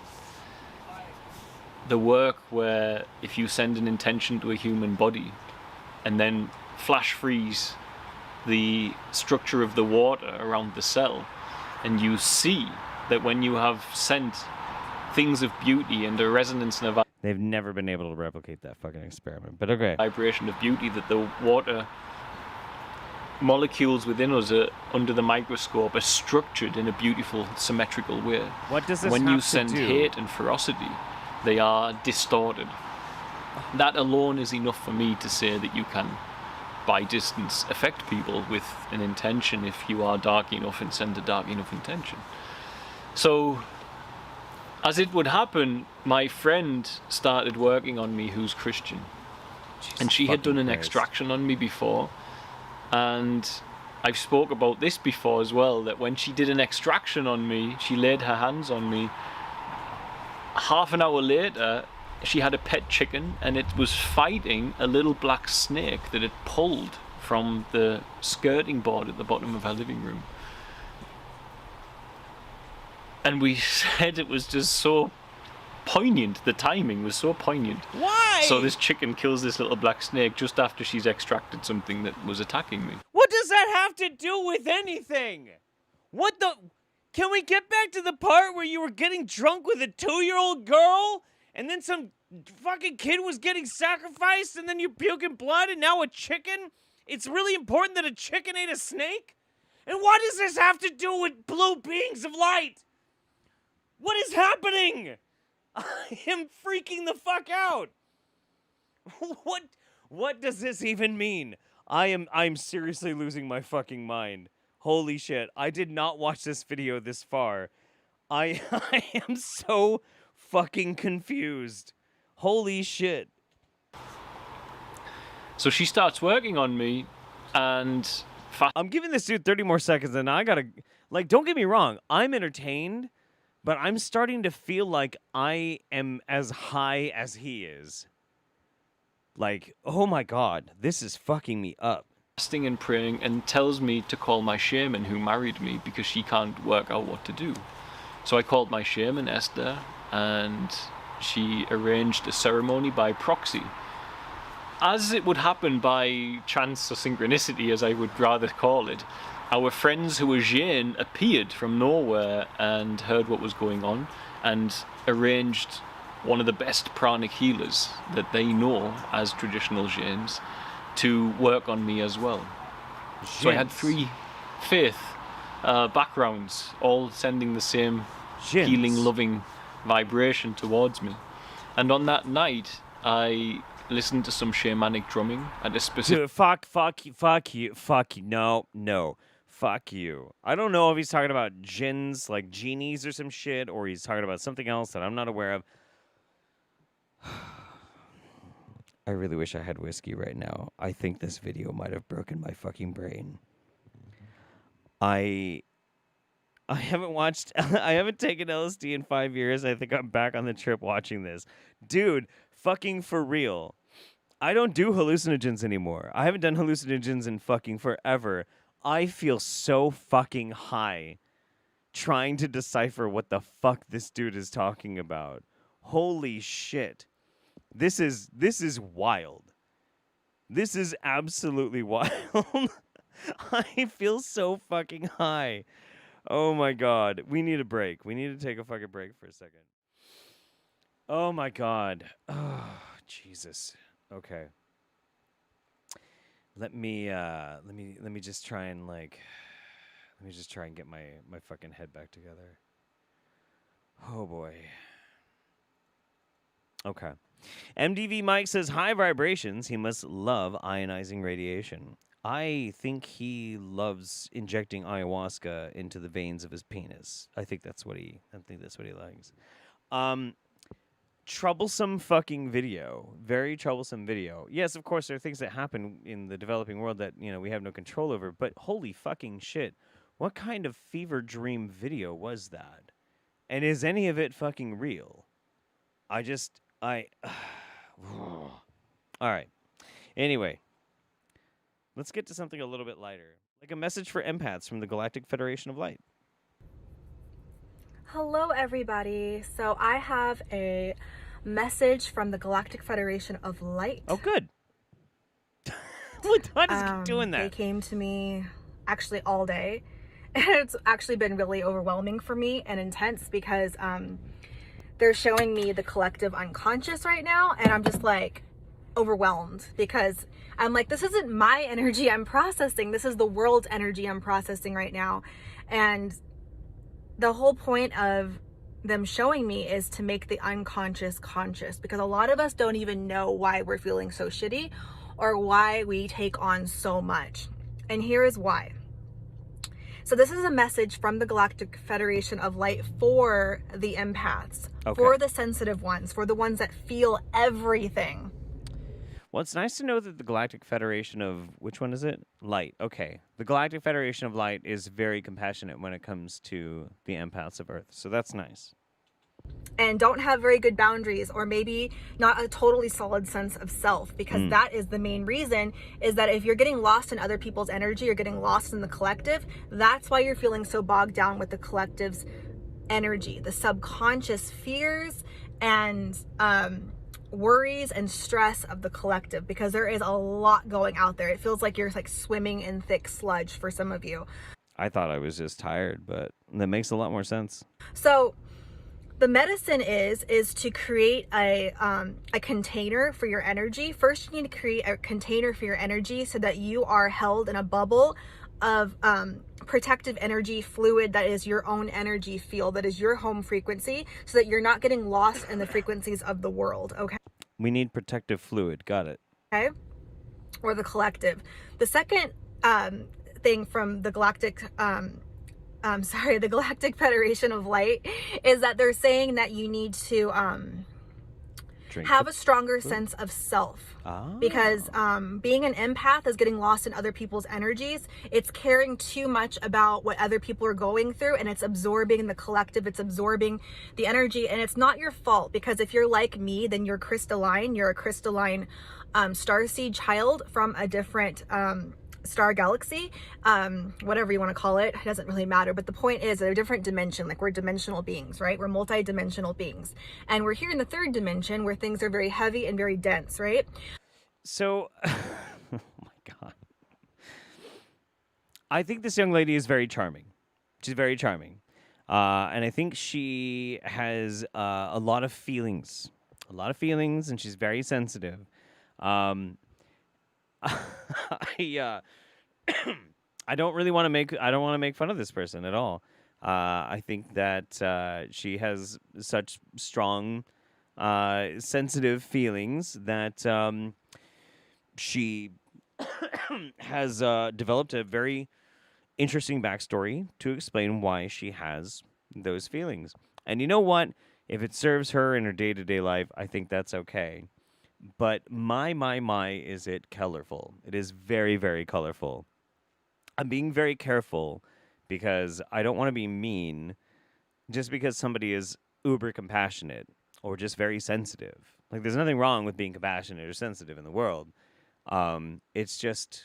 the work where if you send an intention to a human body and then flash freeze the structure of the water around the cell, and you see that when you have sent things of beauty and a resonance and a They've never been able to replicate that fucking experiment, but okay. vibration of beauty, that the water molecules within us are, under the microscope, are structured in a beautiful symmetrical way. What does this when have you to send do? hate and ferocity, they are distorted. That alone is enough for me to say that you can, by distance, affect people with an intention if you are dark enough and send a dark enough intention. So, as it would happen, my friend started working on me who's Christian. And she had done an extraction on me before. And I've spoke about this before as well, that when she did an extraction on me, she laid her hands on me. Half an hour later, she had a pet chicken, and it was fighting a little black snake that had pulled from the skirting board at the bottom of her living room. And we said it was just so poignant. The timing was so poignant. Why? So this chicken kills this little black snake just after she's extracted something that was attacking me. What does that have to do with anything? What the... Can we get back to the part where you were getting drunk with a 2-year-old girl, and then some fucking kid was getting sacrificed, and then you're puking blood, and now a chicken? It's really important that a chicken ate a snake? And what does this have to do with blue beings of light? What is happening? I am freaking the fuck out. What does this even mean? I'm seriously losing my fucking mind. Holy shit. I did not watch this video this far. I am so fucking confused. Holy shit. So she starts working on me, and I'm giving this dude 30 more seconds, and I gotta... Like, don't get me wrong. I'm entertained, but I'm starting to feel like I am as high as he is. Like, oh my god, this is fucking me up. fasting and praying, and tells me to call my shaman who married me because she can't work out what to do. So I called my shaman, Esther, and she arranged a ceremony by proxy. As it would happen by chance or synchronicity, as I would rather call it, our friends who were Jain appeared from nowhere and heard what was going on and arranged one of the best pranic healers that they know as traditional Jains to work on me as well. So I had 3 faith backgrounds, all sending the same healing, loving vibration towards me. And on that night, I listened to some shamanic drumming at a specific... Dude, fuck you, no, fuck you. I don't know if he's talking about jinns, like genies or some shit, or he's talking about something else that I'm not aware of. I really wish I had whiskey right now. I think this video might have broken my fucking brain. I haven't watched... I haven't taken LSD in 5 years. I think I'm back on the trip watching this. Dude, fucking for real. I don't do hallucinogens anymore. I haven't done hallucinogens in fucking forever. I feel so fucking high trying to decipher what the fuck this dude is talking about. Holy shit. This is wild. This is absolutely wild. I feel so fucking high. Oh my god. We need a break. We need to take a fucking break for a second. Oh my god. Oh, Jesus. Okay. Let me just try and get my fucking head back together. Oh boy. Okay. MDV Mike says, high vibrations. He must love ionizing radiation. I think he loves injecting ayahuasca into the veins of his penis. I think that's what he likes. Troublesome fucking video. Very troublesome video. Yes, of course, there are things that happen in the developing world that, we have no control over, but holy fucking shit. What kind of fever dream video was that? And is any of it fucking real? All right. Anyway, let's get to something a little bit lighter. Like a message for empaths from the Galactic Federation of Light. Hello, everybody. So I have a message from the Galactic Federation of Light. Oh, good. What is doing that? They came to me actually all day. And it's actually been really overwhelming for me and intense because they're showing me the collective unconscious right now. And I'm just like overwhelmed because I'm like, this isn't my energy I'm processing. This is the world's energy I'm processing right now. And the whole point of them showing me is to make the unconscious conscious, because a lot of us don't even know why we're feeling so shitty or why we take on so much. And here is why. So this is a message from the Galactic Federation of Light for the empaths, for the sensitive ones, for the ones that feel everything. Well, it's nice to know that the Galactic Federation of, which one is it? Light. Okay. The Galactic Federation of Light is very compassionate when it comes to the empaths of Earth. So that's nice. And don't have very good boundaries, or maybe not a totally solid sense of self, because that is the main reason, is that if you're getting lost in other people's energy, you're getting lost in the collective, that's why you're feeling so bogged down with the collective's energy, the subconscious fears and worries and stress of the collective, because there is a lot going out there. It feels like you're like swimming in thick sludge for some of you. I thought I was just tired, but that makes a lot more sense. So the medicine is to create a container for your energy. First, you need to create a container for your energy so that you are held in a bubble of protective energy fluid that is your own energy field, that is your home frequency, so that you're not getting lost in the frequencies of the world, okay? We need protective fluid. Got it. Okay? Or the collective. The second thing from the Galactic the Galactic Federation of Light is that they're saying that you need to have a stronger sense of self. Because being an empath is getting lost in other people's energies. It's caring too much about what other people are going through, and it's absorbing the collective, it's absorbing the energy, and it's not your fault, because if you're like me, then you're crystalline. You're a crystalline starseed child from a different star galaxy, whatever you want to call it, doesn't really matter. But the point is, they're a different dimension. Like, we're dimensional beings, right? We're multi-dimensional beings, and we're here in the third dimension where things are very heavy and very dense, right? So, oh my God, I think this young lady is very charming. She's very charming, and I think she has a lot of feelings, and she's very sensitive. I don't really want to make fun of this person at all. I think that she has such strong, sensitive feelings that she has developed a very interesting backstory to explain why she has those feelings. And you know what? If it serves her in her day-to-day life, I think that's okay. But my, is it colorful. It is very, very colorful. I'm being very careful because I don't want to be mean just because somebody is uber compassionate or just very sensitive. Like, there's nothing wrong with being compassionate or sensitive in the world. It's just,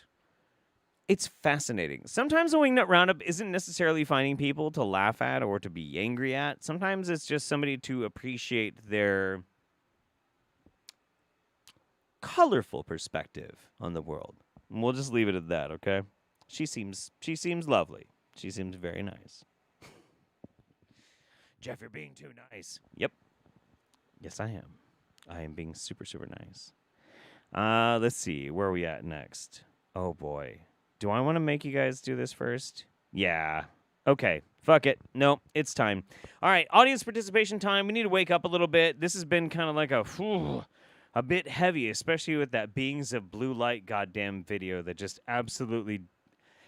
it's fascinating. Sometimes the Wingnut Roundup isn't necessarily finding people to laugh at or to be angry at. Sometimes it's just somebody to appreciate their colorful perspective on the world. And we'll just leave it at that, okay? She seems lovely. She seems very nice. Jeff, you're being too nice. Yep. Yes, I am. I am being super, super nice. Let's see. Where are we at next? Oh, boy. Do I want to make you guys do this first? Yeah. Okay. Fuck it. No, it's time. All right. Audience participation time. We need to wake up a little bit. This has been kind of like a a bit heavy, especially with that Beings of Blue Light goddamn video that just absolutely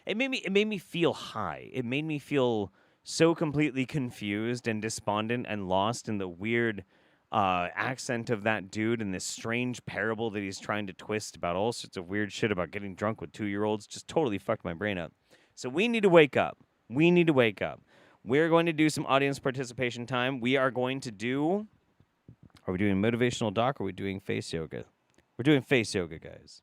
it made me feel high. It made me feel so completely confused and despondent and lost in the weird accent of that dude and this strange parable that he's trying to twist about all sorts of weird shit about getting drunk with 2-year-olds. Just totally fucked my brain up. So we need to wake up. We need to wake up. We're going to do some audience participation time. We are going to do... Are we doing motivational doc or are we doing face yoga? We're doing face yoga, guys.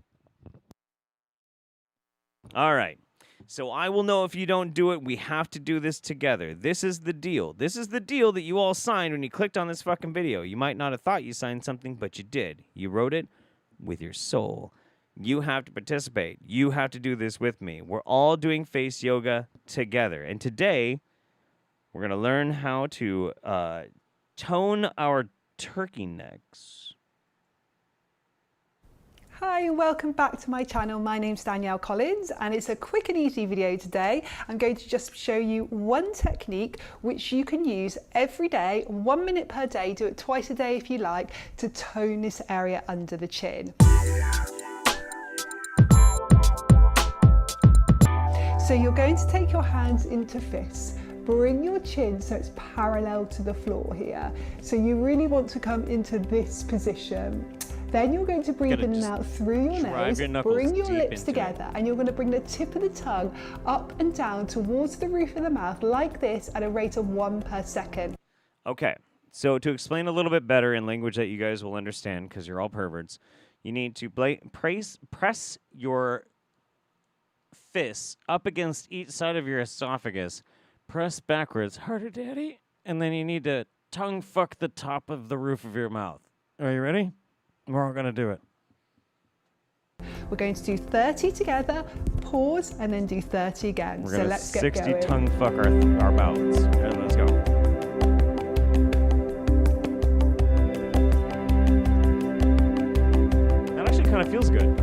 All right. So I will know if you don't do it. We have to do this together. This is the deal. This is the deal that you all signed when you clicked on this fucking video. You might not have thought you signed something, but you did. You wrote it with your soul. You have to participate. You have to do this with me. We're all doing face yoga together. And today, we're going to learn how to tone our turkey necks. Hi and welcome back to my channel. My name's Danielle Collins and it's a quick and easy video today. I'm going to just show you one technique which you can use every day, 1 minute per day, do it twice a day if you like, to tone this area under the chin. So you're going to take your hands into fists. Bring your chin so it's parallel to the floor here. So you really want to come into this position. Then you're going to breathe in and out through your nose, bring your lips together, and you're going to bring the tip of the tongue up and down towards the roof of the mouth like this at a rate of 1 per second. Okay, so to explain a little bit better in language that you guys will understand, because you're all perverts, you need to press your fists up against each side of your esophagus, press backwards, harder, daddy, and then you need to tongue fuck the top of the roof of your mouth. Are you ready? We're all going to do it. We're going to do 30 together, pause, and then do 30 again. We're so going to let's get 60 going. tongue fuck our mouths. And let's go. That actually kind of feels good.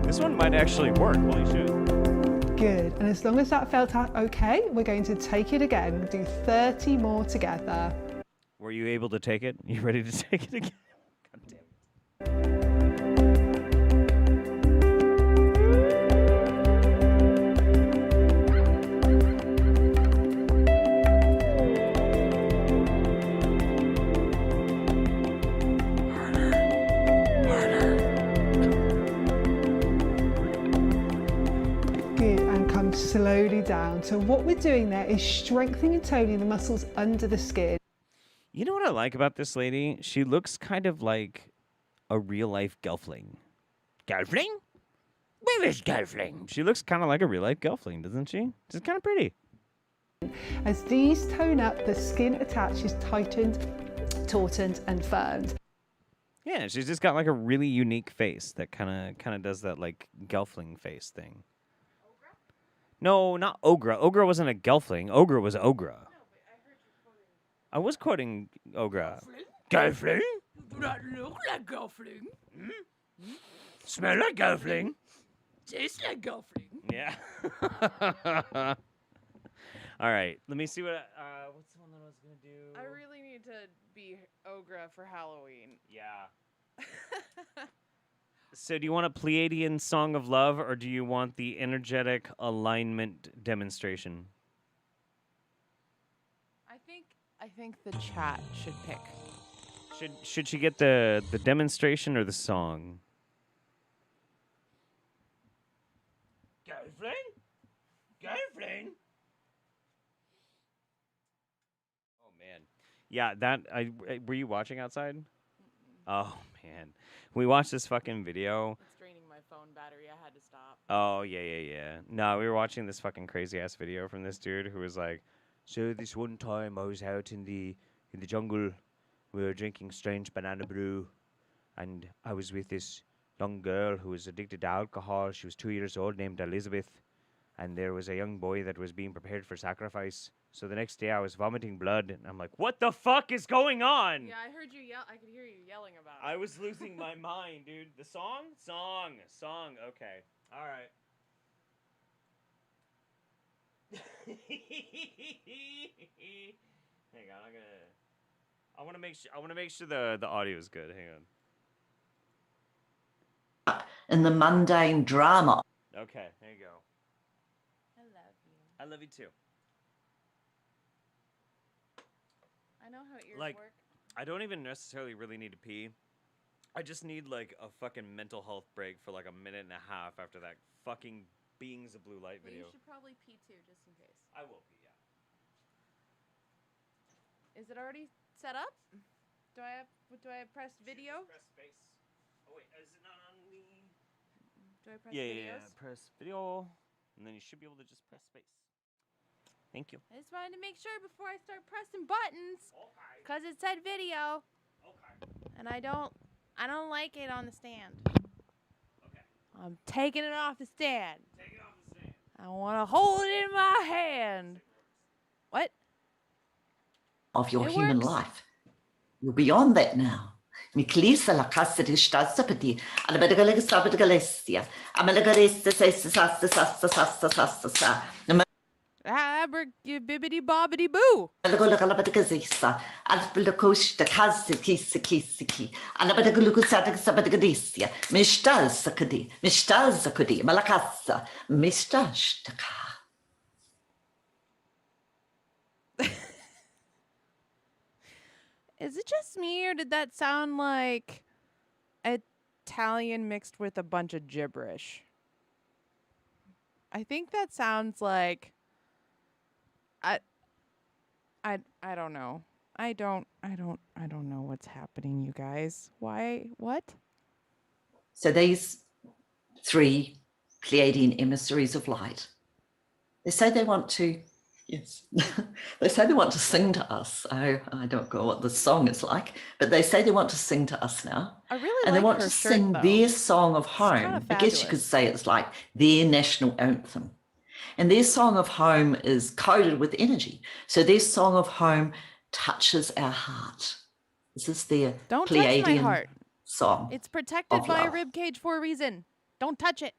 This one might actually work. Holy shit. Good, and as long as that felt okay, we're going to take it again, do 30 more together. Were you able to take it? You ready to take it again? God damn it. Slowly down. So what we're doing there is strengthening and toning the muscles under the skin. You know what I like about this lady? She looks kind of like a real-life gelfling. Gelfling? Where is gelfling? She looks kind of like a real-life gelfling, doesn't she? She's kind of pretty. As these tone up, the skin attached is tightened, tautened, and firmed. Yeah, she's just got like a really unique face that kind of does that like gelfling face thing. No, not Ogre. Ogre wasn't a gelfling. Ogre was Ogre. I was quoting Ogre. Gelfling? You do not look like gelfling. Smell like gelfling. Taste like gelfling. Yeah. All right. Let me see what. What's the one that I was gonna do? I really need to be Ogre for Halloween. Yeah. So do you want a Pleiadian Song of Love, or do you want the energetic alignment demonstration? I think the chat should pick. Should she get the demonstration or the song? Gelfling? Gelfling? Oh man. Yeah, were you watching outside? Oh man. We watched this fucking video. It's draining my phone battery. I had to stop. Oh, yeah. No, we were watching this fucking crazy-ass video from this dude who was like, so this one time I was out in the jungle. We were drinking strange banana brew. And I was with this young girl who was addicted to alcohol. She was 2 years old, named Elizabeth. And there was a young boy that was being prepared for sacrifice. So the next day I was vomiting blood. And I'm like, what the fuck is going on? Yeah, I heard you yell. I could hear you yelling about it. I was losing my mind, dude. The song? Song. Okay. All right. Hang on, I want to make sure the audio is good. Hang on. In the mundane drama. Okay, there you go. I love you. I love you too. I know how ears Like, work. I don't even necessarily really need to pee. I just need like a fucking mental health break for like a minute and a half after that fucking Beings of Blue Light Well, video. you should probably pee too, just in case. I will pee, yeah. Is it already set up? Do I press video? Press space. Oh wait, is it not on the? Do I press Yeah, videos? yeah. Press video, and then you should be able to just press space. Thank you. I just wanted to make sure before I start pressing buttons, cause it said video. Okay. And I don't like it on the stand. Okay. I'm taking it off the stand. Take it off the stand. I want to hold it in my hand. What? Of your It human works. life. You're beyond that now. Miklisa la casa de stasapati, alabadaga sabadagalesia, amalagarista sasa. Bibbidi bobbidi boo. Alagolagalabatagazisa, alabalakosh the casa kisi, alabadagalukusadak sabadagadisia, mishtazakadi, malakasa, mistashtaka. Is it just me, or did that sound like Italian mixed with a bunch of gibberish? I think that sounds like I don't know. I don't know what's happening, you guys. Why? What? So these 3 Pleiadian emissaries of light, they say they want to, yes, they say they want to sing to us. I don't know what the song is like, but they say they want to sing to us now. I really and like they want her to shirt, sing though. their song of home. kinda I guess you could fabulous. say it's like their national anthem. And their song of home is coded with energy. So their song of home touches our heart. This is their Don't touch my Pleiadian heart. song. It's protected of by a love. rib cage for a reason. Don't touch it.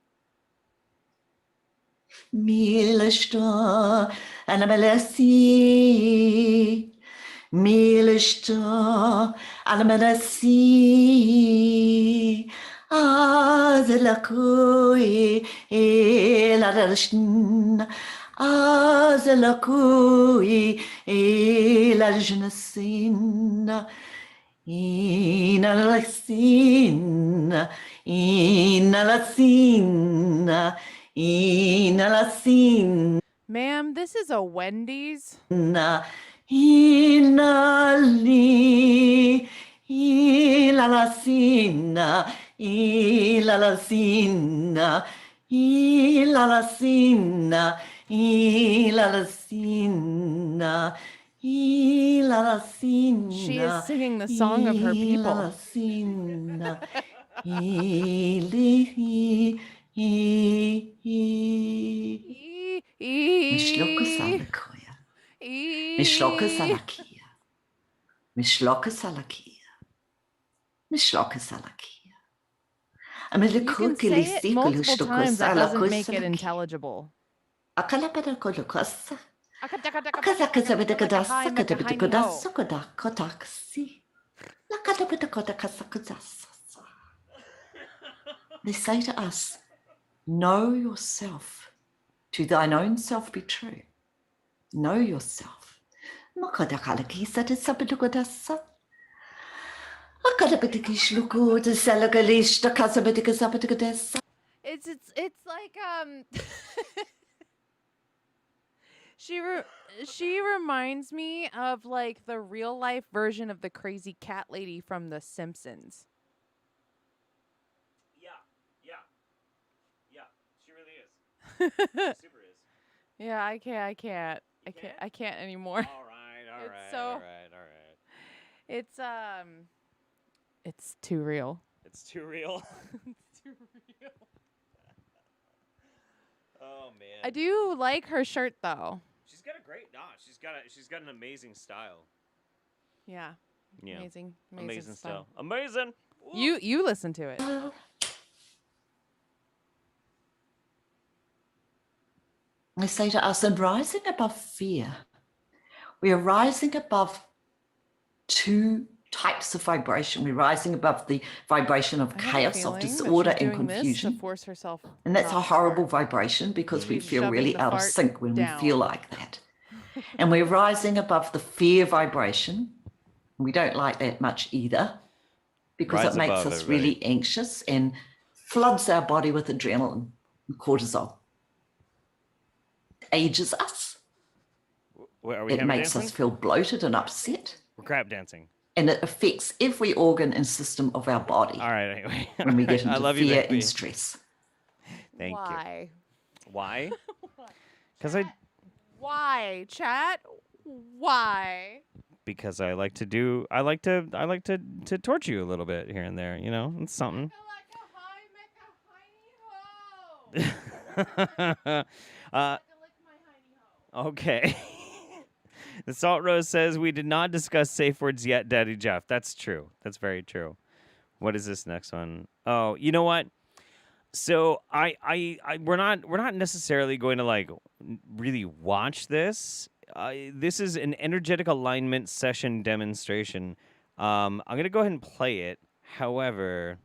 Milishta Anamalasi Milishta Anamalasi Azalakui Elarashn Azalakui Elarjnasin Inalasin Inalasin Inalasin Ma'am, this is a Wendy's. Inali Ilalasina Ilalasina Ilalasina Ilalasina Ilalasina. She is singing the song of her people. Ilalasina Ili Mishloka Salakoya. Mishloka Salakia. Mishloka Salakia. Mishloka Salakia. You can say it multiple times. That doesn't make it intelligible. Akalapadakolokasa. They say to us, know yourself, to thine own self be true. Know yourself. It's like she reminds me of like the real life version of the crazy cat lady from The Simpsons. Yeah, she really is. She super is. Yeah, I can't anymore. All right. It's too real. It's too real. It's too real. Oh man. I do like her shirt though. She's got a great she's got an amazing style. Yeah. Yeah. Amazing style. Amazing. You listen to it. They say to us, and rising above fear, we are rising above two types of vibration. We're rising above the vibration of chaos, of disorder and confusion. And that's a horrible vibration because we feel really out of sync when we feel like that. And we're rising above the fear vibration. We don't like that much either because it makes us really anxious and floods our body with adrenaline and cortisol. It ages us. It makes us feel bloated and upset. We're crap dancing. And it affects every organ and system of our body. All right, anyway. When we get into I love fear you, and stress. Thank Why? you. Why? Because chat? Why? Because I like to torture you a little bit here and there, you know? It's something. Okay. The Salt Rose says, we did not discuss safe words yet, Daddy Jeff. That's true. That's very true. What is this next one? Oh, you know what? So we're not necessarily going to like really watch this. This is an energetic alignment session demonstration. I'm gonna go ahead and play it. However,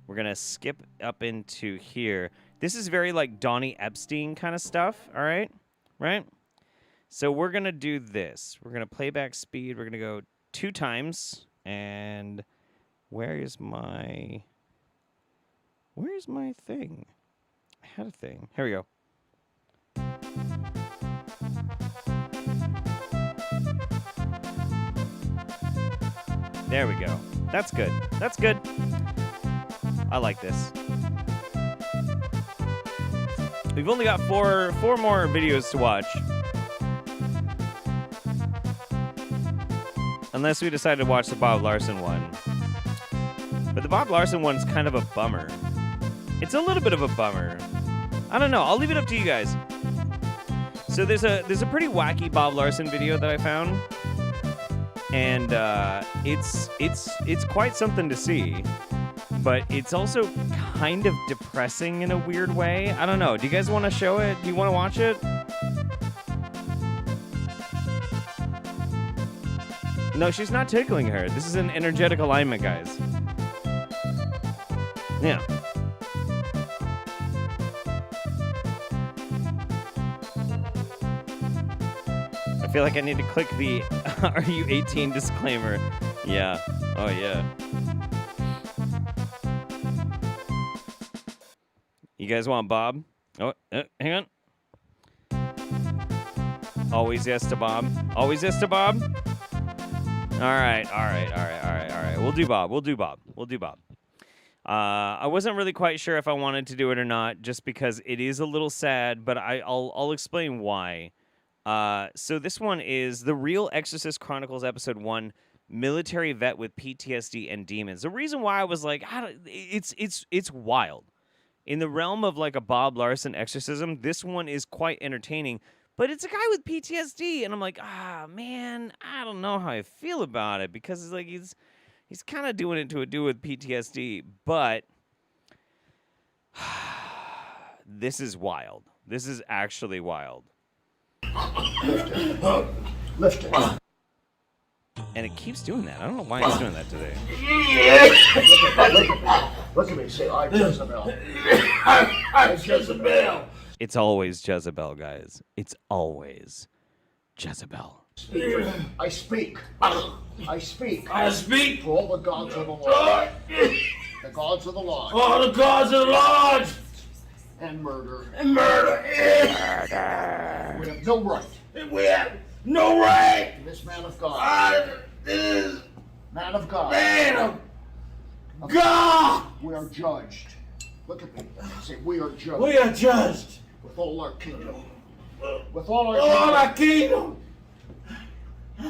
we're gonna skip up into here. This is very like Donnie Epstein kind of stuff. All right, right? So we're gonna do this. We're gonna playback speed. We're gonna go 2 times. And where's my thing? I had a thing. Here we go. There we go. That's good. That's good. I like this. We've only got four more videos to watch. Unless we decide to watch the Bob Larson one. But the Bob Larson one's kind of a bummer. It's a little bit of a bummer. I don't know. I'll leave it up to you guys. So there's a pretty wacky Bob Larson video that I found. And it's quite something to see. But it's also kind of depressing in a weird way. I don't know. Do you guys want to show it? Do you want to watch it? No, she's not tickling her. This is an energetic alignment, guys. Yeah. I feel like I need to click the "Are you 18" disclaimer. Yeah. Oh, yeah. You guys want Bob? Oh, hang on. Always yes to Bob. Always yes to Bob. All right. We'll do Bob. I wasn't really quite sure if I wanted to do it or not, just because it is a little sad, but I'll explain why. So this one is The Real Exorcist Chronicles Episode 1, Military Vet with PTSD and Demons. The reason why I was like, it's wild. In the realm of like a Bob Larson exorcism, this one is quite entertaining. But it's a guy with PTSD, and I'm like, man, I don't know how I feel about it, because it's like he's kind of doing it to a dude with PTSD, but this is wild. This is actually wild. Lift it. And it keeps doing that. I don't know why it's doing that today. Look at me, say, I'm Jezebel. I'm Jezebel. It's always Jezebel, guys. It's always Jezebel. I speak. I speak for all the gods of the Lord. The gods of the Lord. All the gods of the Lord. And murder. And murder. We have no right. We have no right. This man of God. This man of God. Man of God. We are judged. Look at me. Say, we are judged. We are judged. With all our kingdom. With all our kingdom.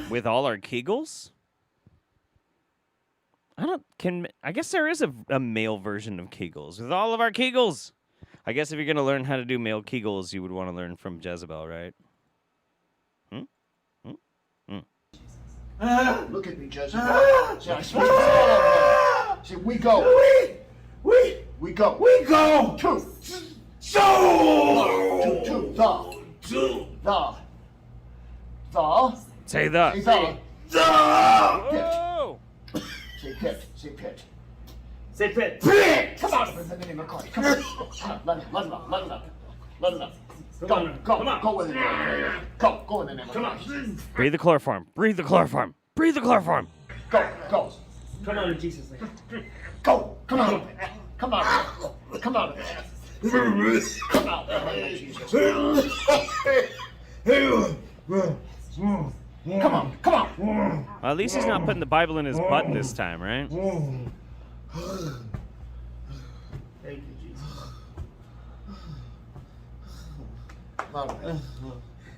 With all our Kegels? I guess there is a male version of Kegels. With all of our Kegels. I guess if you're going to learn how to do male Kegels, you would want to learn from Jezebel, right? Look at me, Jezebel. See, I speak for all of them. See, we go. We go. We go. 2. Say the. Whoa! Say pit. Say pit. Say pit. Pit! Come on, in the name of Christ. Come on. Let it up. Let it up. Let it up. Go. Go in the name of Christ. Go in the name of Christ. Breathe the chloroform. Breathe the chloroform. Breathe the chloroform. Go. Come on in Jesus' name. Go. Come out of it. Come out of it. Come out of it. Come out in the name of Jesus. Come on. Well, at least he's not putting the Bible in his butt this time, right? Thank you, Jesus.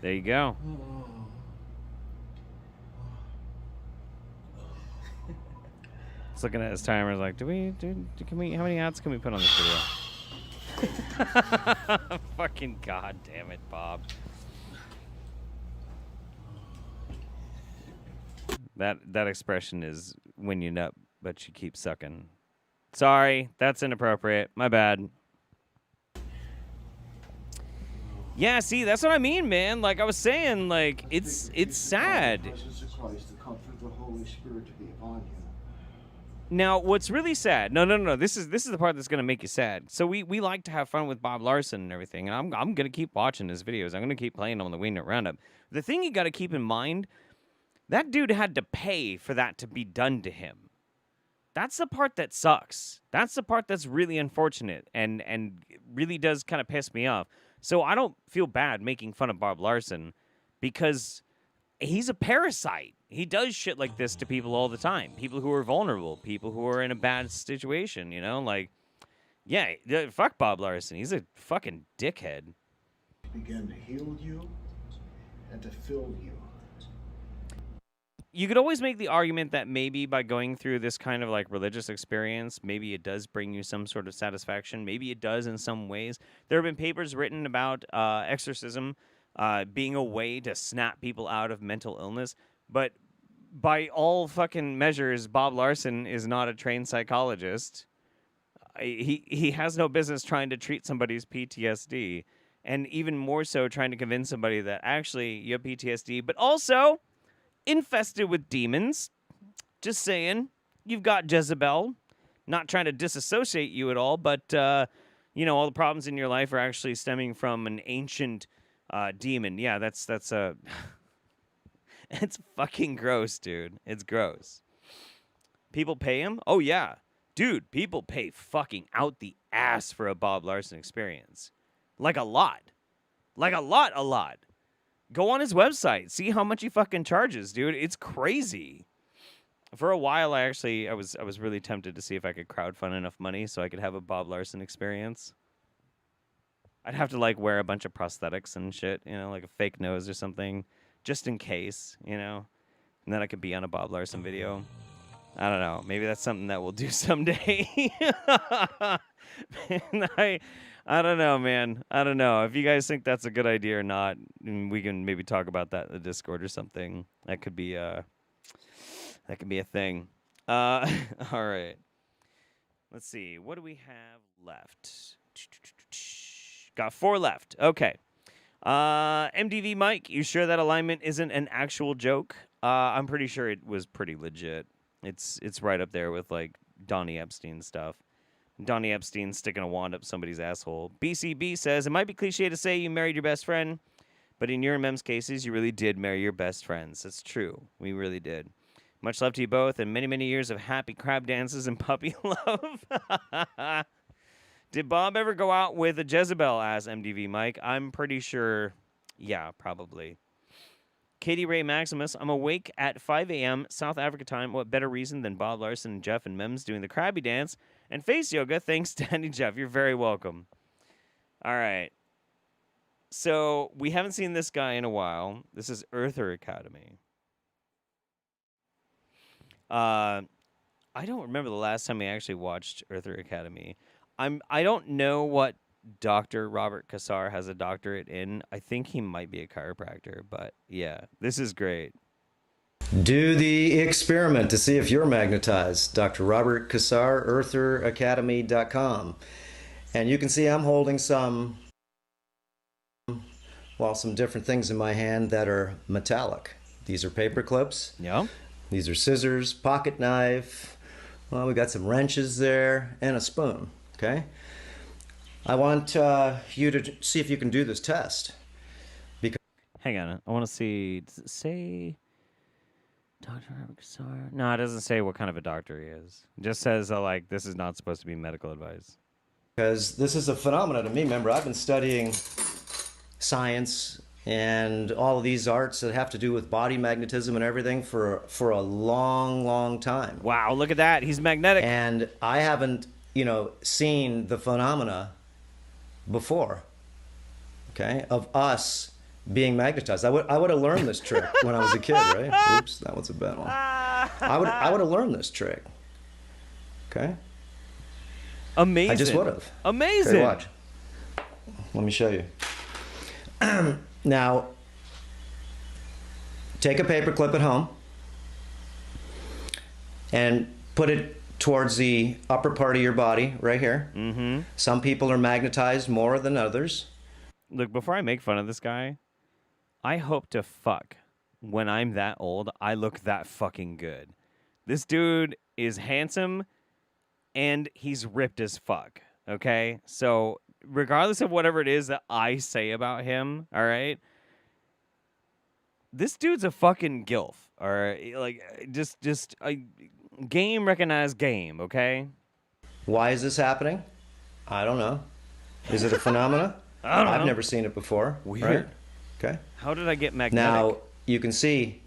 There you go. He's looking at his timer, like, can we, how many ads can we put on this video? Fucking god damn it, Bob. That expression is when you nut, but you keep sucking. Sorry, that's inappropriate. My bad. Yeah, see, that's what I mean, man. Like I was saying, like it's sad. Jesus Christ, the comfort of the Holy Spirit to be upon you. Now, what's really sad? No. This is the part that's gonna make you sad. So we like to have fun with Bob Larson and everything, and I'm gonna keep watching his videos. I'm gonna keep playing them on the Wingnut Roundup. The thing you got to keep in mind, that dude had to pay for that to be done to him. That's the part that sucks. That's the part that's really unfortunate and really does kind of piss me off. So I don't feel bad making fun of Bob Larson because he's a parasite. He does shit like this to people all the time. People who are vulnerable, people who are in a bad situation, you know? Like, yeah, fuck Bob Larson. He's a fucking dickhead. Began to heal you and to fill you. You could always make the argument that maybe by going through this kind of like religious experience, maybe it does bring you some sort of satisfaction. Maybe it does in some ways. There have been papers written about exorcism being a way to snap people out of mental illness. But by all fucking measures, Bob Larson is not a trained psychologist. He has no business trying to treat somebody's PTSD. And even more so trying to convince somebody that actually you have PTSD, but also infested with demons. Just saying. You've got Jezebel. Not trying to disassociate you at all, but, you know, all the problems in your life are actually stemming from an ancient demon. Yeah, that's it's fucking gross, dude. It's gross. People pay him? Oh, yeah. Dude, people pay fucking out the ass for a Bob Larson experience. Like a lot. Like a lot. Go on his website. See how much he fucking charges, dude. It's crazy. For a while, I was really tempted to see if I could crowdfund enough money so I could have a Bob Larson experience. I'd have to, like, wear a bunch of prosthetics and shit, you know, like a fake nose or something, just in case, you know, and then I could be on a Bob Larson video. I don't know. Maybe that's something that we'll do someday. I don't know, man. I don't know. If you guys think that's a good idea or not, we can maybe talk about that in the Discord or something. That could be a thing. All right. Let's see. What do we have left? Got 4 left. Okay. MDV Mike, you sure that alignment isn't an actual joke? I'm pretty sure it was pretty legit. It's right up there with like Donnie Epstein stuff. Donnie Epstein sticking a wand up somebody's asshole. BCB says, it might be cliche to say you married your best friend, but in your and Mem's cases, you really did marry your best friends. That's true. We really did. Much love to you both, and many, many years of happy crab dances and puppy love. Did Bob ever go out with a Jezebel, as MDV Mike? I'm pretty sure, yeah, probably. Katie Ray Maximus, I'm awake at 5 a.m. South Africa time. What better reason than Bob Larson and Jeff and Mems doing the Krabby Dance and face yoga? Thanks, Danny Jeff. You're very welcome. All right. So we haven't seen this guy in a while. This is Earther Academy. I don't remember the last time I actually watched Earther Academy. I don't know what Dr. Robert Kassar has a doctorate in. I think he might be a chiropractor, but yeah, this is great. Do the experiment to see if you're magnetized. Dr. Robert Kassar, eartheracademy.com. And you can see I'm holding some different things in my hand that are metallic. These are paper clips. Yeah. These are scissors, pocket knife. Well, we got some wrenches there and a spoon. Okay. I want you to see if you can do this test. Hang on. I want to see. Does it say Dr. Abakasar? No, it doesn't say what kind of a doctor he is. It just says, like, this is not supposed to be medical advice. Because this is a phenomenon to me. Remember, I've been studying science and all of these arts that have to do with body magnetism and everything for a long, long time. Wow, look at that. He's magnetic. And I haven't, seen the phenomena before, okay, of us being magnetized. I would have learned this trick when I was a kid, right? Oops, that was a bad one. I would have learned this trick. Okay? Amazing. I just would have. Amazing. Okay, watch. Let me show you. Now, take a paper clip at home and put it towards the upper part of your body, right here. Mm-hmm. Some people are magnetized more than others. Look, before I make fun of this guy, I hope to fuck when I'm that old, I look that fucking good. This dude is handsome and he's ripped as fuck, okay? So regardless of whatever it is that I say about him, all right, this dude's a fucking gilf, all right? Like, just a game recognized game, okay? Why is this happening? I don't know. Is it a phenomena? I don't know. I've never seen it before. Weird. Right? Okay. How did I get magnetic? Now, you can see,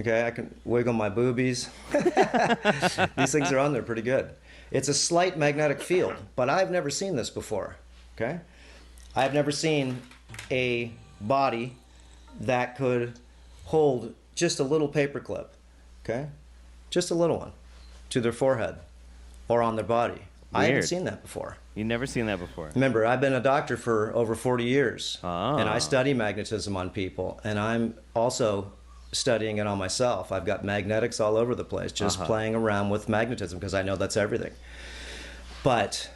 okay, I can wiggle my boobies. These things are on there pretty good. It's a slight magnetic field, but I've never seen this before, okay? I've never seen a body that could hold just a little paper clip, okay? Just a little one to their forehead or on their body. I haven't Weird. seen that before. You've never seen that before. Remember, I've been a doctor for over 40 years, and I Ah. study magnetism on people, and I'm also studying it on myself. I've got magnetics all over the place, just playing around with magnetism because I know that's everything. But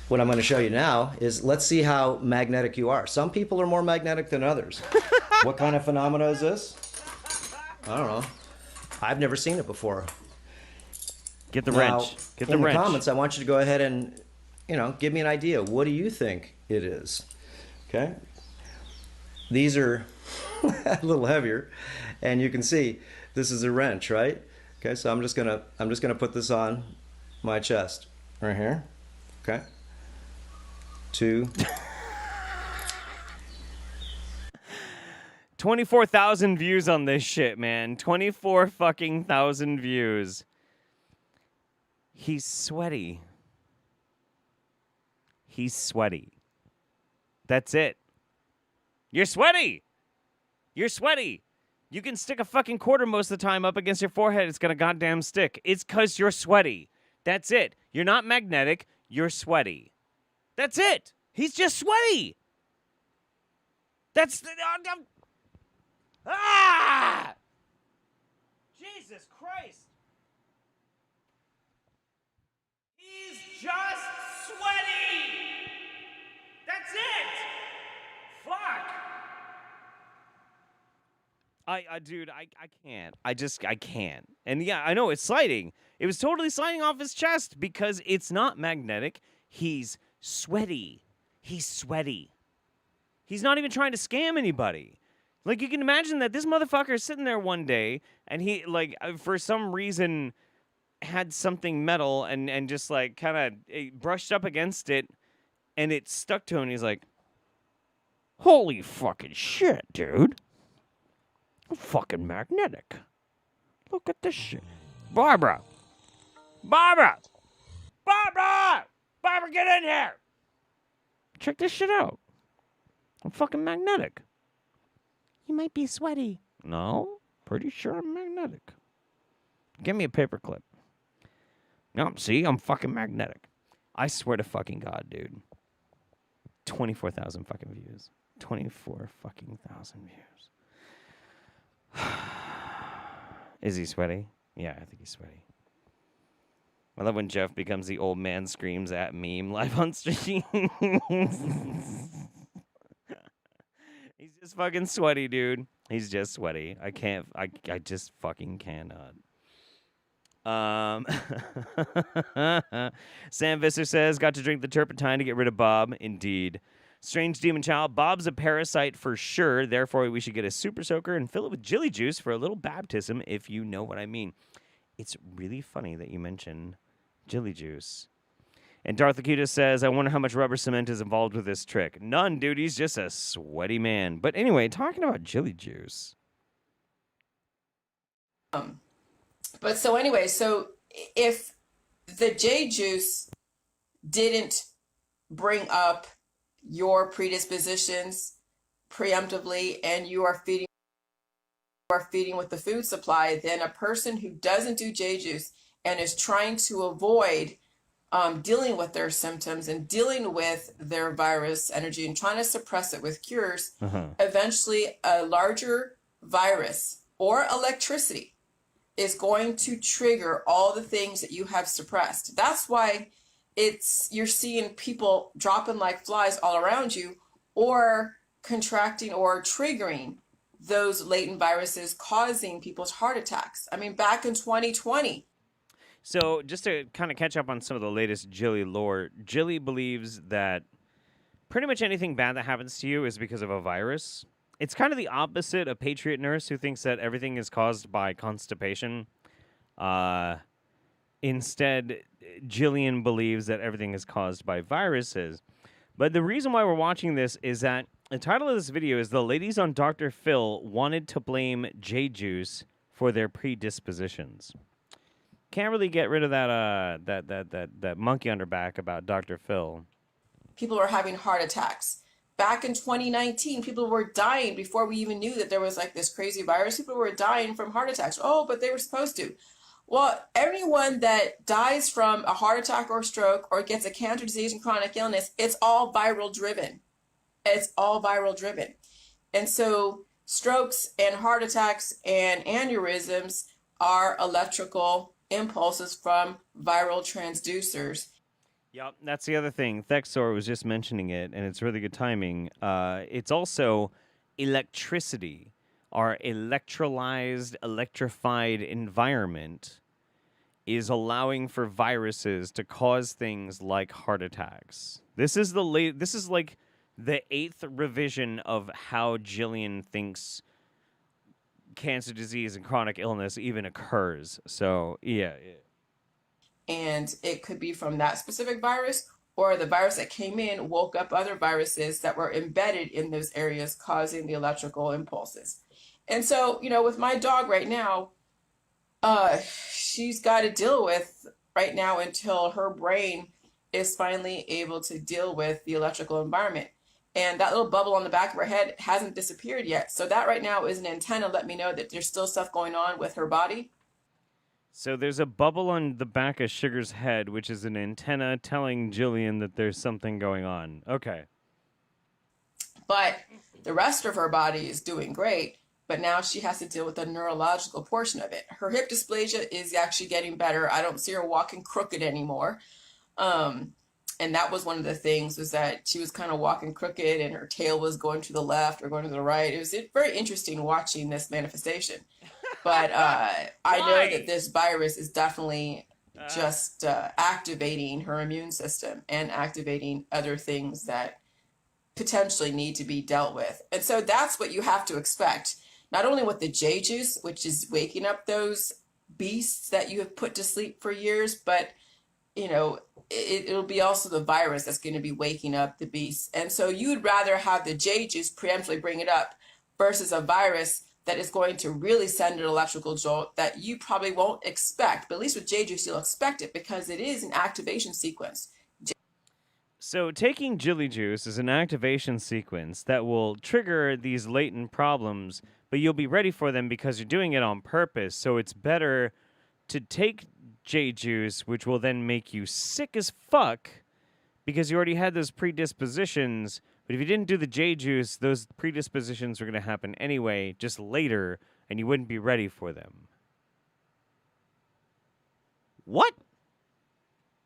what I'm going to show you now is, let's see how magnetic you are. Some people are more magnetic than others. What kind of phenomena is this? I don't know. I've never seen it before. Get the Now, wrench. Get the in wrench. the comments, I want you to go ahead and, give me an idea. What do you think it is? Okay. These are a little heavier, and you can see this is a wrench, right? Okay, so I'm just gonna put this on my chest right here. Okay. 2. 24,000 views on this shit, man. 24 fucking thousand views. He's sweaty. He's sweaty. That's it. You're sweaty. You're sweaty. You can stick a fucking quarter most of the time up against your forehead. It's gonna goddamn stick. It's because you're sweaty. That's it. You're not magnetic. You're sweaty. That's it. He's just sweaty. That's the... Ah! Jesus Christ. He's just sweaty. That's it. Fuck. Dude, I can't. I can't. And yeah, I know it's sliding. It was totally sliding off his chest because it's not magnetic. He's sweaty. He's sweaty. He's not even trying to scam anybody. Like, you can imagine that this motherfucker is sitting there one day and he, like, for some reason had something metal and just, like, kind of brushed up against it and it stuck to him. And he's like, holy fucking shit, dude. I'm fucking magnetic. Look at this shit. Barbara! Barbara! Barbara! Barbara, get in here! Check this shit out. I'm fucking magnetic. You might be sweaty. No, pretty sure I'm magnetic. Give me a paperclip. No, see, I'm fucking magnetic. I swear to fucking God, dude. 24,000 fucking views. 24 fucking thousand views. Is he sweaty? Yeah, I think he's sweaty. I love when Jeff becomes the old man screams at meme live on stream. He's just fucking sweaty, dude. He's just sweaty. I can't. I just fucking cannot. Sam Visser says, got to drink the turpentine to get rid of Bob. Indeed. Strange Demon Child, Bob's a parasite for sure. Therefore, we should get a super soaker and fill it with jelly juice for a little baptism, if you know what I mean. It's really funny that you mention jelly juice. And Darth Akuta says, I wonder how much rubber cement is involved with this trick. None, dude. He's just a sweaty man. But anyway, talking about jelly juice. But so anyway, so if the J juice didn't bring up your predispositions preemptively and you are feeding with the food supply, then a person who doesn't do J juice and is trying to avoid dealing with their symptoms and dealing with their virus energy and trying to suppress it with cures, eventually a larger virus or electricity is going to trigger all the things that you have suppressed. That's why you're seeing people dropping like flies all around you, or contracting or triggering those latent viruses causing people's heart attacks. I mean, back in 2020. So just to kind of catch up on some of the latest Jilly lore, Jilly believes that pretty much anything bad that happens to you is because of a virus. It's kind of the opposite of Patriot Nurse, who thinks that everything is caused by constipation. Instead, Jillian believes that everything is caused by viruses. But the reason why we're watching this is that the title of this video is The Ladies on Dr. Phil Wanted to Blame J-Juice for Their Predispositions. Can't really get rid of that monkey on her back about Dr. Phil. People were having heart attacks. Back in 2019, people were dying before we even knew that there was like this crazy virus. People were dying from heart attacks. Oh, but they were supposed to. Well, anyone that dies from a heart attack or stroke or gets a cancer disease and chronic illness, it's all viral driven. It's all viral driven. And so strokes and heart attacks and aneurysms are electrical impulses from viral transducers. Yep, that's the other thing. Thexor was just mentioning it, and it's really good timing. It's also electricity. Our electrified environment is allowing for viruses to cause things like heart attacks. This is like the 8th revision of how Jillian thinks cancer disease and chronic illness even occurs. So, yeah. And it could be from that specific virus, or the virus that came in woke up other viruses that were embedded in those areas, causing the electrical impulses. And so, with my dog right now, she's got to deal with right now until her brain is finally able to deal with the electrical environment. And that little bubble on the back of her head hasn't disappeared yet. So that right now is an antenna to let me know that there's still stuff going on with her body. So there's a bubble on the back of Sugar's head, which is an antenna telling Jillian that there's something going on. Okay. But the rest of her body is doing great. But now she has to deal with the neurological portion of it. Her hip dysplasia is actually getting better. I don't see her walking crooked anymore. And that was one of the things, was that she was kind of walking crooked and her tail was going to the left or going to the right. It was very interesting watching this manifestation. But I know that this virus is definitely just activating her immune system and activating other things that potentially need to be dealt with. And so that's what you have to expect. Not only with the J juice, which is waking up those beasts that you have put to sleep for years, but it'll be also the virus that's going to be waking up the beasts. And so you'd rather have the J juice preemptively bring it up versus a virus that is going to really send an electrical jolt that you probably won't expect. But at least with J juice, you'll expect it because it is an activation sequence. So taking Jilly Juice is an activation sequence that will trigger these latent problems, but you'll be ready for them because you're doing it on purpose. So it's better to take J Juice, which will then make you sick as fuck because you already had those predispositions. But if you didn't do the J Juice, those predispositions were going to happen anyway, just later, and you wouldn't be ready for them. What?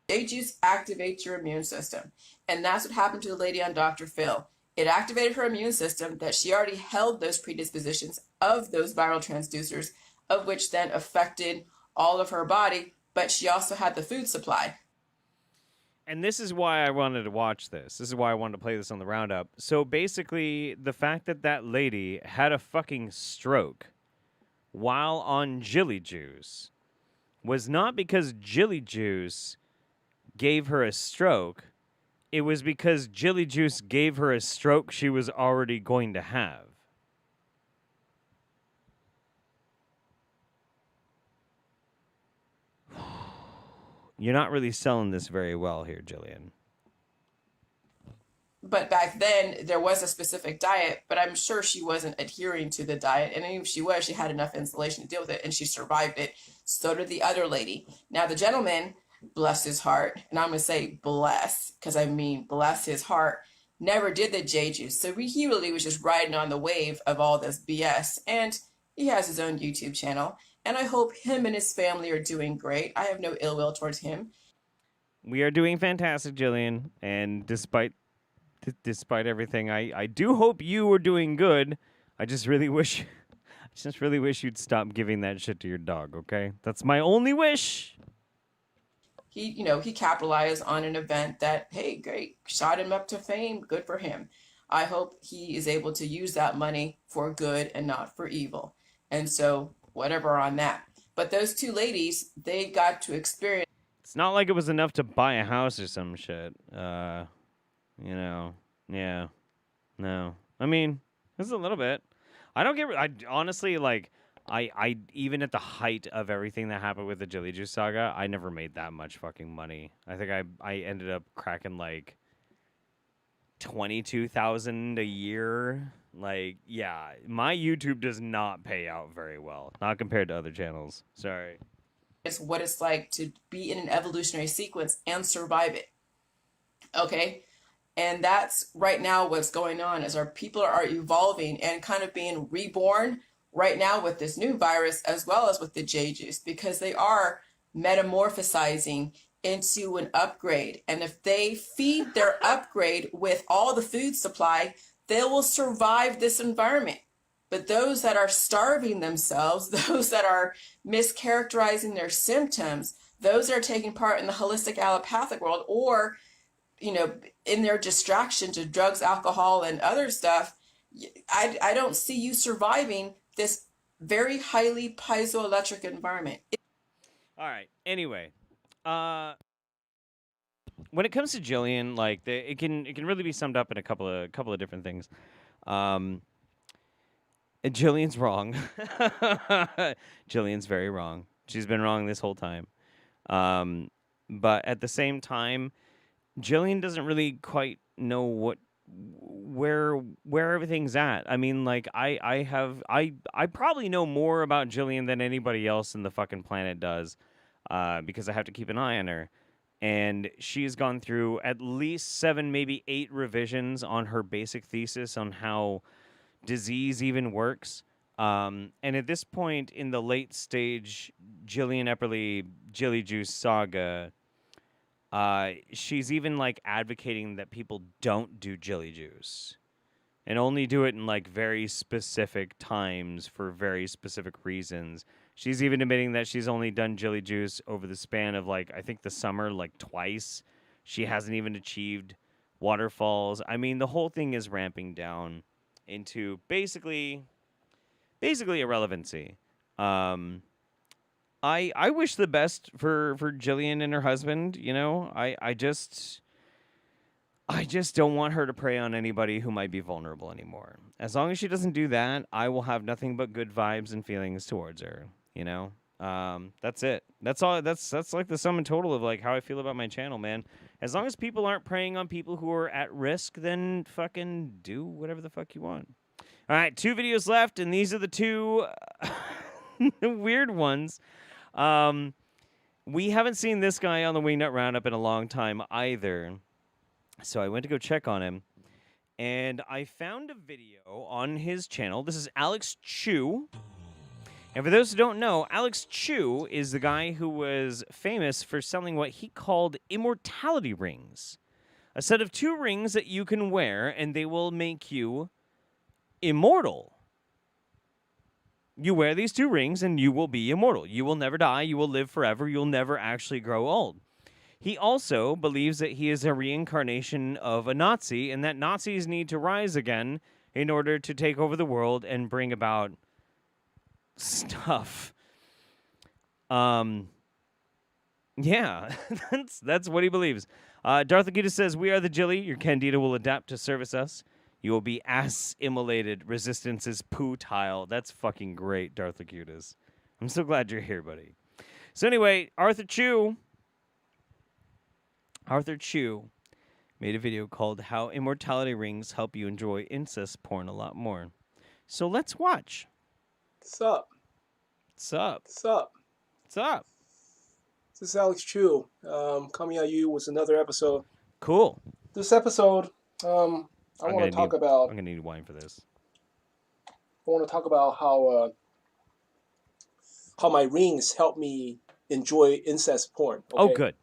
Jade juice activates your immune system. And that's what happened to the lady on Dr. Phil. It activated her immune system that she already held those predispositions of those viral transducers, of which then affected all of her body, but she also had the food supply. And this is why I wanted to watch this. This is why I wanted to play this on the Roundup. So basically, the fact that that lady had a fucking stroke while on Jilly Juice was not because Jilly Juice gave her a stroke. It was because Jilly Juice gave her a stroke she was already going to have. You're not really selling this very well here, Jillian. But back then, there was a specific diet, but I'm sure she wasn't adhering to the diet. And even if she was, she had enough insulation to deal with it, and she survived it. So did the other lady. Now, the gentleman, bless his heart, and I'm going to say bless, because I mean bless his heart, never did the J juice. So he really was just riding on the wave of all this BS. And he has his own YouTube channel. And I hope him and his family are doing great. I have no ill will towards him. We are doing fantastic, Jillian. And despite everything, I do hope you are doing good. I just really wish you'd stop giving that shit to your dog, okay? That's my only wish. He capitalized on an event that, hey, great, shot him up to fame. Good for him. I hope he is able to use that money for good and not for evil. And so whatever on that. But those two ladies, they got to experience. It's not like it was enough to buy a house or some shit. Yeah. No. I mean, it's a little bit. I don't get. I honestly like. I even at the height of everything that happened with the Jilly Juice saga, I never made that much fucking money. I think I ended up cracking like $22,000 a year. Like, yeah, my YouTube does not pay out very well, not compared to other channels. Sorry. It's what it's like to be in an evolutionary sequence and survive it. Okay. And that's right now what's going on is our people are evolving and kind of being reborn right now with this new virus as well as with the J juice, because they are metamorphosizing into an upgrade. And if they feed their upgrade with all the food supply, they will survive this environment. But those that are starving themselves, those that are mischaracterizing their symptoms, those that are taking part in the holistic allopathic world, or in their distraction to drugs, alcohol, and other stuff, I don't see you surviving this very highly piezoelectric environment. All right. Anyway, when it comes to Jillian, like it can really be summed up in a couple of different things. Jillian's wrong. Jillian's very wrong. She's been wrong this whole time. But at the same time, Jillian doesn't really quite know where everything's at. I mean, like I probably know more about Jillian than anybody else in the fucking planet does, because I have to keep an eye on her. And she's gone through at least 7, maybe 8 revisions on her basic thesis on how disease even works. And at this point in the late stage Jillian Epperly Jilly Juice saga, she's even like advocating that people don't do Jilly Juice and only do it in like very specific times for very specific reasons. She's even admitting that she's only done Jilly Juice over the span of like, I think the summer, like twice. She hasn't even achieved waterfalls. I mean, the whole thing is ramping down into basically irrelevancy. I wish the best for Jillian and her husband. I just don't want her to prey on anybody who might be vulnerable anymore. As long as she doesn't do that, I will have nothing but good vibes and feelings towards her. That's it. That's all. That's like the sum and total of like how I feel about my channel, man. As long as people aren't preying on people who are at risk, then fucking do whatever the fuck you want. All right, 2 videos left, and these are the 2 weird ones. We haven't seen this guy on the Wingnut Roundup in a long time either. So I went to go check on him, and I found a video on his channel. This is Alex Chu. And for those who don't know, Alex Chu is the guy who was famous for selling what he called immortality rings. A set of 2 rings that you can wear, and they will make you immortal. You wear these 2 rings, and you will be immortal. You will never die. You will live forever. You'll never actually grow old. He also believes that he is a reincarnation of a Nazi, and that Nazis need to rise again in order to take over the world and bring about stuff. Yeah, that's what he believes. Darth Akita says, "We are the Jilly. Your Candida will adapt to service us. You will be ass-immolated. Resistance is poo-tile." That's fucking great, Darth Akitas. I'm so glad you're here, buddy. So anyway, Arthur Chu made a video called How Immortality Rings Help You Enjoy Incest Porn a Lot More. So let's watch. What's up? What's up? What's up? What's up? This is Alex Chu, coming at you with another episode. Cool. This episode, I want to talk about... I'm going to need wine for this. I want to talk about how my rings help me enjoy incest porn. Okay? Oh, good.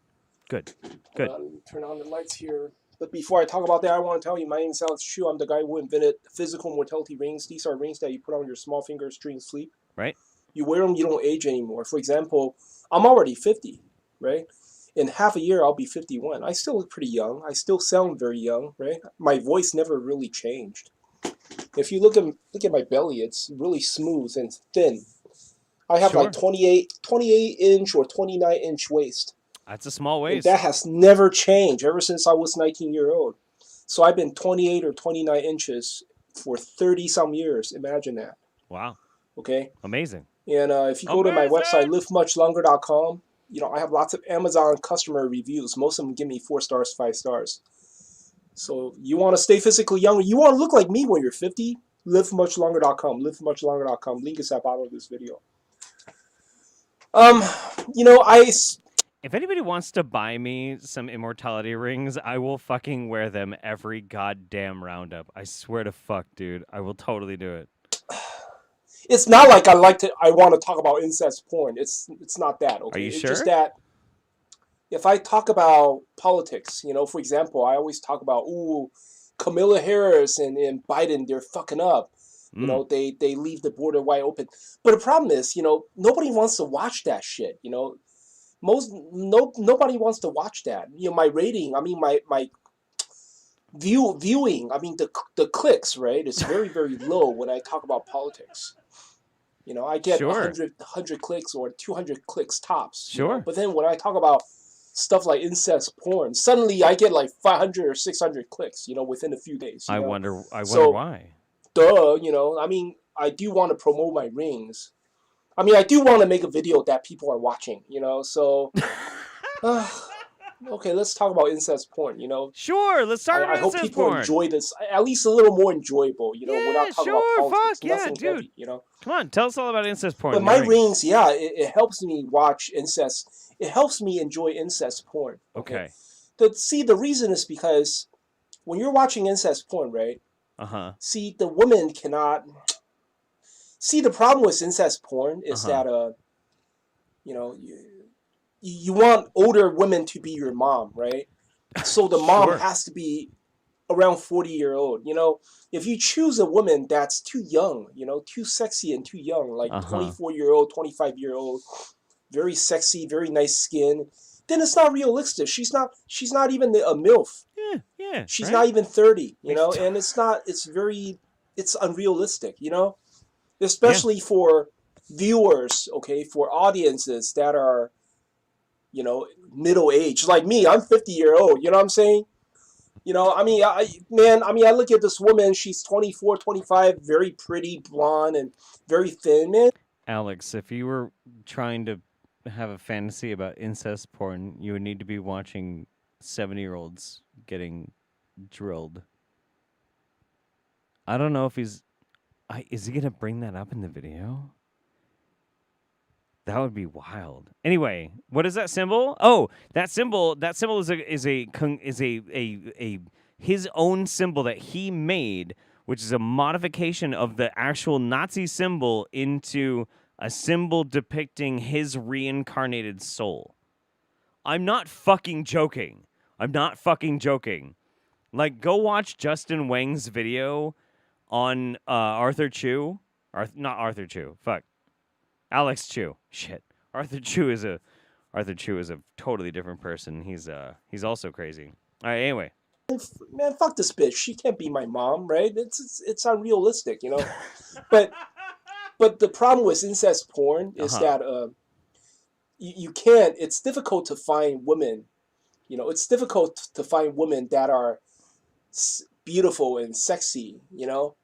Good. Good. Let me turn on the lights here. But before I talk about that, I want to tell you, my name is Alex Chu. I'm the guy who invented physical mortality rings. These are rings that you put on your small fingers during sleep. Right. You wear them, you don't age anymore. For example, I'm already 50, right? In half a year, I'll be 51. I still look pretty young. I still sound very young, right? My voice never really changed. If you look at my belly, it's really smooth and thin. I have like 28-inch or 29-inch waist. That's a small waist. And that has never changed ever since I was 19-year-old. So I've been 28 or 29 inches for 30-some years. Imagine that. Wow. Okay? Amazing. And if you go to my website, livemuchlonger.com, I have lots of Amazon customer reviews. Most of them give me 4 stars, 5 stars. So you want to stay physically young, you want to look like me when you're 50, livemuchlonger.com, livemuchlonger.com. Link is at the bottom of this video. If anybody wants to buy me some immortality rings, I will fucking wear them every goddamn roundup. I swear to fuck, dude. I will totally do it. It's not like I want to talk about incest porn. It's not that, okay? Are you it's sure? Just that if I talk about politics, for example, I always talk about, Kamala Harris and Biden, they're fucking up. They leave the border wide open. But the problem is, nobody wants to watch that shit, Nobody wants to watch that. My rating, my viewing, the clicks, right, is very, very low when I talk about politics. I get 100 clicks or 200 clicks tops. Sure. But then when I talk about stuff like incest porn, suddenly I get like 500 or 600 clicks, within a few days. I wonder why. Duh, I do want to promote my rings. I do want to make a video that people are watching, so... okay, let's talk about incest porn, Sure, let's talk about incest porn. I hope people enjoy this, at least a little more enjoyable, we're not talking about politics, nothing dude. heavy, Come on, tell us all about incest porn. But my rings, it helps me watch incest. It helps me enjoy incest porn. Okay. The reason is because when you're watching incest porn, right? Uh-huh. See, the woman cannot... See, the problem with incest porn is that, you want older women to be your mom, right? So the mom has to be around 40-year-old. If you choose a woman that's too young, too sexy and too young, like 24-year-old, 25-year-old, very sexy, very nice skin, then it's not realistic. She's not even a MILF. Yeah. She's not even 30, and it's unrealistic, especially for viewers, okay, for audiences that are, middle age, like me. I'm 50-year-old, you know what I'm saying? I look at this woman, she's 24, 25, very pretty, blonde, and very thin, man. Alex, if you were trying to have a fantasy about incest porn, you would need to be watching 70-year-olds getting drilled. I don't know if is he going to bring that up in the video? That would be wild. Anyway, what is that symbol? Oh, that symbol is his own symbol that he made, which is a modification of the actual Nazi symbol into a symbol depicting his reincarnated soul. I'm not fucking joking. I'm not fucking joking. Like, go watch Justin Wang's video on Arthur Chu. Not Arthur Chu. Fuck. Alex Chu. Shit. Arthur Chu is a totally different person. He's also crazy. All right, anyway. Man, fuck this bitch. She can't be my mom, right? It's unrealistic, you know. But the problem with incest porn is that you can't. It's difficult to find women. You know, it's difficult to find women that are beautiful and sexy. You know.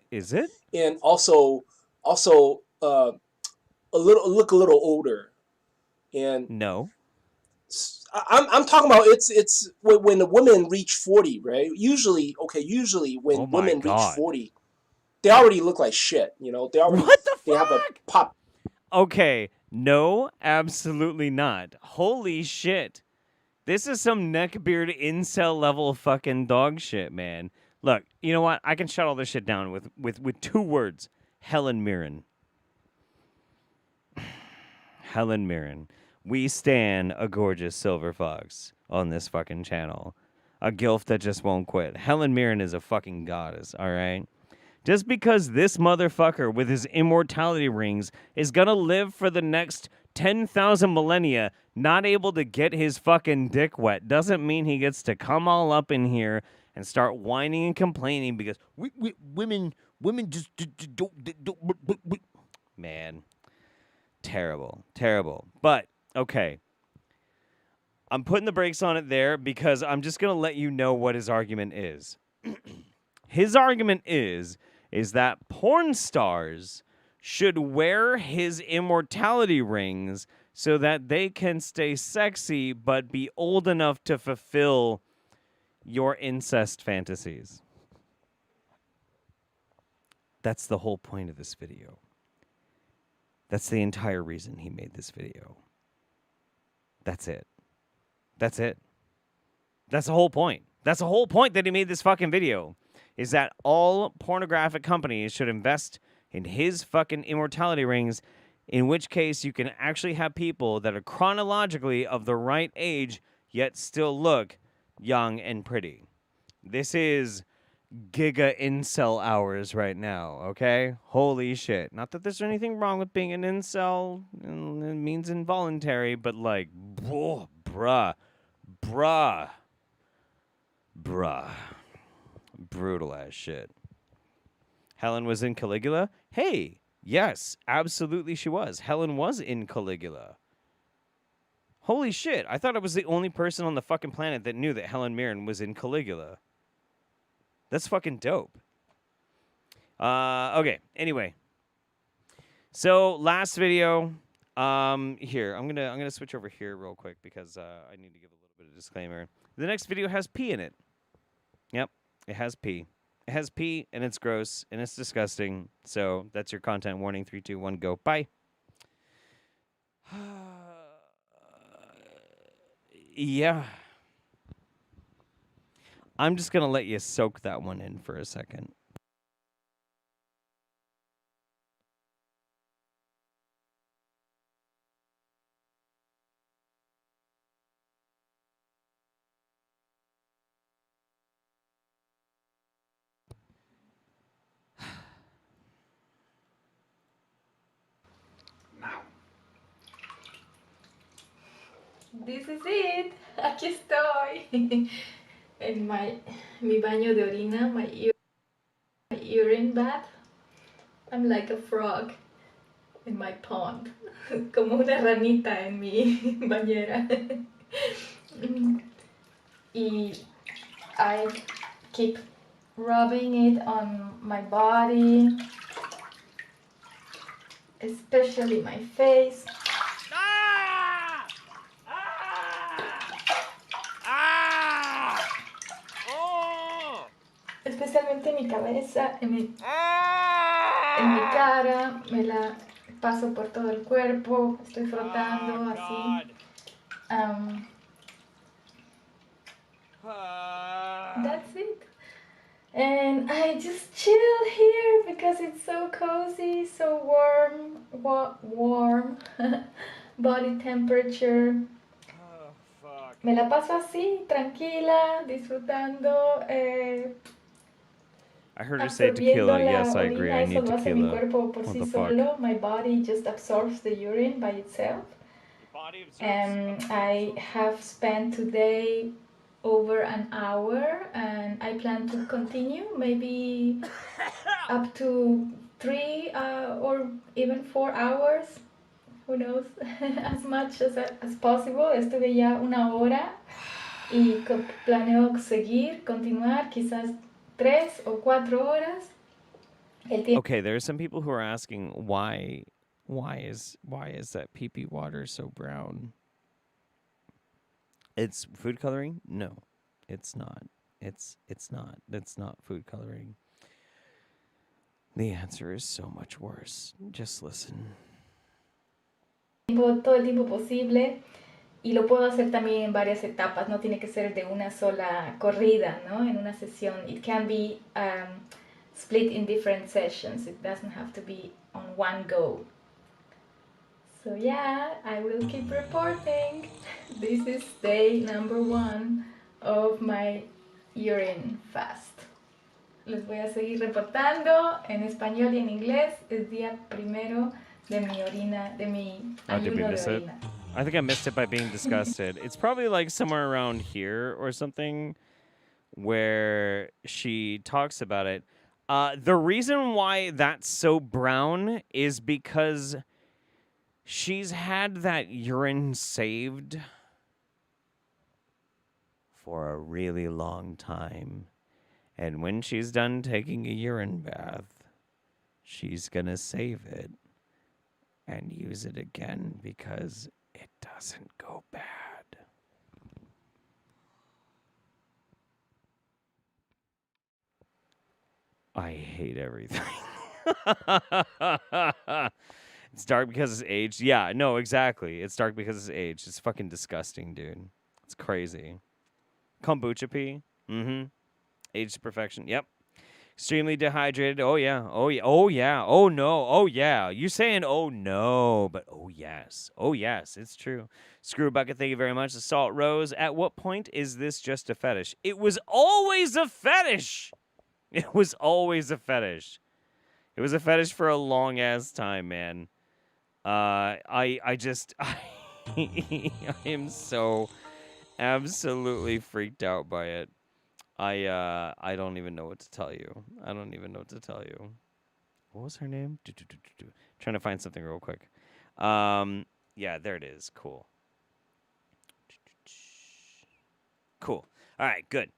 Is it? And also look a little older. And no. I'm talking about it's when the women reach 40, right? Usually when women reach 40, they already look like shit, you know. They already they have a pop. Okay, no, absolutely not. Holy shit. This is some neckbeard incel level fucking dog shit, man. Look, you know what? I can shut all this shit down with 2 words. Helen Mirren. Helen Mirren. We stan a gorgeous silver fox on this fucking channel. A gilf that just won't quit. Helen Mirren is a fucking goddess, all right? Just because this motherfucker with his immortality rings is gonna live for the next 10,000 millennia not able to get his fucking dick wet doesn't mean he gets to come all up in here and start whining and complaining because women just don't. Man. Terrible. But, okay. I'm putting the brakes on it there because I'm just going to let you know what his argument is. His argument is that porn stars should wear his immortality rings so that they can stay sexy but be old enough to fulfill your incest fantasies. That's the whole point of this video. That's the entire reason he made this video. That's it. That's it. That's the whole point. That's the whole point that he made this fucking video. Is that all pornographic companies should invest in his fucking immortality rings, in which case you can actually have people that are chronologically of the right age, yet still look young and pretty. This is giga incel hours right now, okay? Holy shit. Not that there's anything wrong with being an incel. It means involuntary, but like, bruh. Brutal ass shit. Helen was in Caligula? Hey, yes, absolutely she was. Helen was in Caligula. Holy shit, I thought I was the only person on the fucking planet that knew that Helen Mirren was in Caligula. That's fucking dope. Okay, anyway. So, last video. Here, I'm gonna switch over here real quick because I need to give a little bit of disclaimer. The next video has pee in it. Yep, it has pee. It has pee, and it's gross, and it's disgusting. So, that's your content warning. 3, 2, 1, go. Bye. Yeah. I'm just going to let you soak that one in for a second. This is it. Aquí estoy. En mi baño de orina, my urine bath. I'm like a frog in my pond. Como una ranita en mi bañera. Y I keep rubbing it on my body, especially my face. Especialmente mi cabeza, en mi cara, me la paso por todo el cuerpo, estoy frotando así. That's it. And I just chill here because it's so cozy, so warm, warm, body temperature. Me la paso así, tranquila, disfrutando, I heard her say tequila. Yes, I agree. I eso need lo hace mi tequila. cuerpo por What sí the fuck? solo. My body just absorbs the urine by itself. And I have spent today over an hour, and I plan to continue maybe up to 3 or even 4 hours. Who knows? As much as possible. Estuve ya una hora y planeo seguir, continuar, quizás 3 o 4 horas. Okay, there are some people who are asking why is that pee-pee water so brown? It's food coloring? No, it's not. It's not. It's not food coloring. The answer is so much worse. Just listen. Todo el tiempo posible, y lo puedo hacer también en varias etapas, no tiene que ser de una sola corrida, ¿no? En una sesión. It can be split in different sessions. It doesn't have to be on one go. So yeah, I will keep reporting. This is day number 1 of my urine fast. Les voy a seguir reportando en español y en inglés. Es día primero de mi orina, de mi Did we ayuno miss de it? orina. I think I missed it by being disgusted. It's probably like somewhere around here or something where she talks about it. The reason why that's so brown is because she's had that urine saved for a really long time. And when she's done taking a urine bath, she's gonna save it and use it again because it doesn't go bad. I hate everything. It's dark because it's aged. Yeah, no, exactly. It's dark because it's aged. It's fucking disgusting, dude. It's crazy. Kombucha pee. Mm-hmm. Aged to perfection. Yep. Extremely dehydrated. Oh, yeah. Oh, yeah. Oh, yeah. Oh, no. Oh, yeah. You're saying, oh, no. But, oh, yes. Oh, yes. It's true. Screw Bucket, thank you very much. The Salt Rose. At what point is this just a fetish? It was always a fetish. It was always a fetish. It was a fetish for a long ass time, man. I just I am so absolutely freaked out by it. I don't even know what to tell you. I don't even know what to tell you. What was her name? Trying to find something real quick. Yeah, there it is. Cool. Cool. All right, good.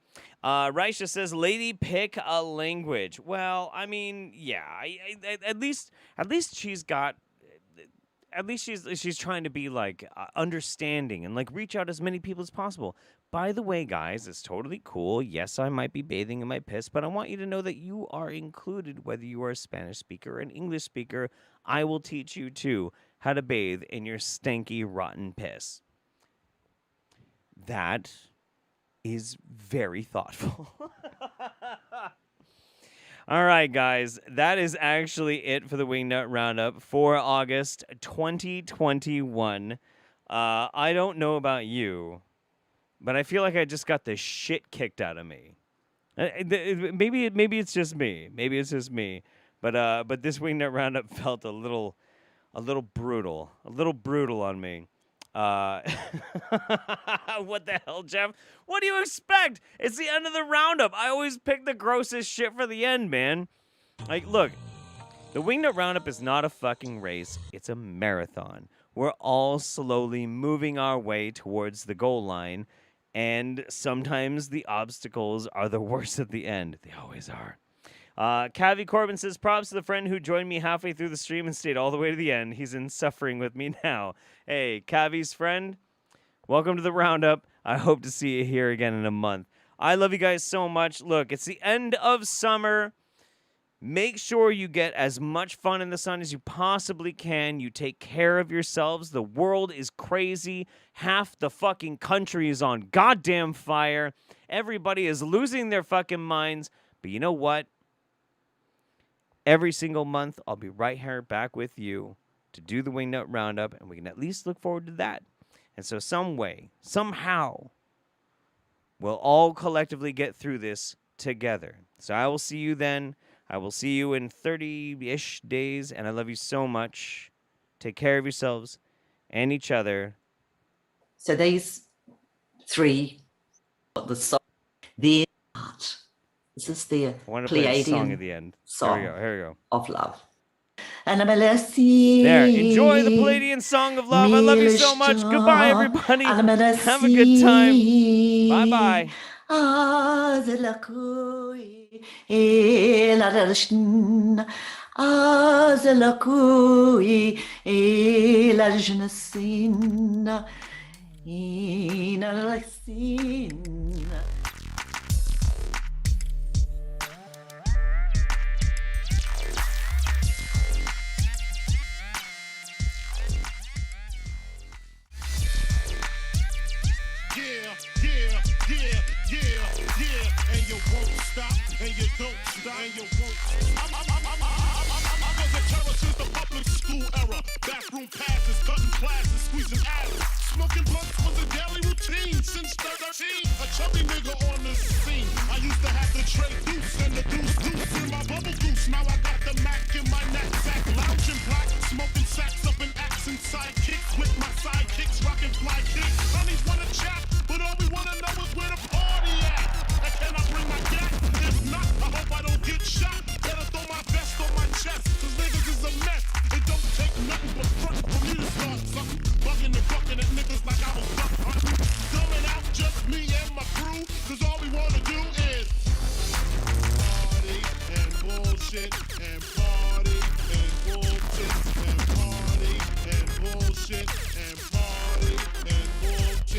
Raisha says, "Lady, pick a language." Well, I mean, yeah. At least she's got. At least she's trying to be like understanding and like reach out as many people as possible. By the way, guys, it's totally cool. Yes, I might be bathing in my piss, but I want you to know that you are included, whether you are a Spanish speaker or an English speaker. I will teach you too how to bathe in your stanky, rotten piss. That is very thoughtful. All right, guys, that is actually it for the Wingnut Roundup for August 2021. I don't know about you, but I feel like I just got the shit kicked out of me. Maybe it's just me. Maybe it's just me. But this Wingnut Roundup felt a little brutal on me. What the hell, Jeff? What do you expect? It's the end of the roundup. I always pick the grossest shit for the end, man. Like, look, the Wingnut Roundup is not a fucking race. It's a marathon. We're all slowly moving our way towards the goal line, and sometimes the obstacles are the worst at the end. They always are. Cavi Corbin says, props to the friend who joined me halfway through the stream and stayed all the way to the end. He's in suffering with me now. Hey, Cavi's friend, welcome to the roundup. I hope to see you here again in a month. I love you guys so much. Look, it's the end of summer. Make sure you get as much fun in the sun as you possibly can. You take care of yourselves. The world is crazy. Half the fucking country is on goddamn fire. Everybody is losing their fucking minds. But you know what? Every single month, I'll be right here back with you to do the Wingnut Roundup, and we can at least look forward to that. And so some way, somehow, we'll all collectively get through this together. So I will see you then. I will see you in 30-ish days, and I love you so much. Take care of yourselves and each other. So these three, the song, their art. This is their I want to play a song Pleiadian at the end. song Here we go. of love. There, enjoy the Pleiadian song of love. I love you so much. Goodbye, everybody. Have a good time. Bye-bye. And you won't stop, and you don't stop, and you won't. I was a terror since the public school era. Bathroom passes, cutting classes, squeezing asses. Smoking blunts was a daily routine since 13. A chubby nigga on the scene. I used to have the tray deuce and the deuce in my bubble goose. Now I got the Mac in my knapsack, lounging black, smoking sacks up in accent sidekicks with my sidekicks, rocking fly kicks. Honeys wanna chat, but all we wanna know is where the party at. And can I bring my gat? If not, I hope I don't get shot. Better throw my vest on my chest, cause niggas is a mess. It don't take nothing but front for me to start something. Bugging and bucking at niggas like I was duck hunting. Dumbing out just me and my crew, cause all we wanna do is party and bullshit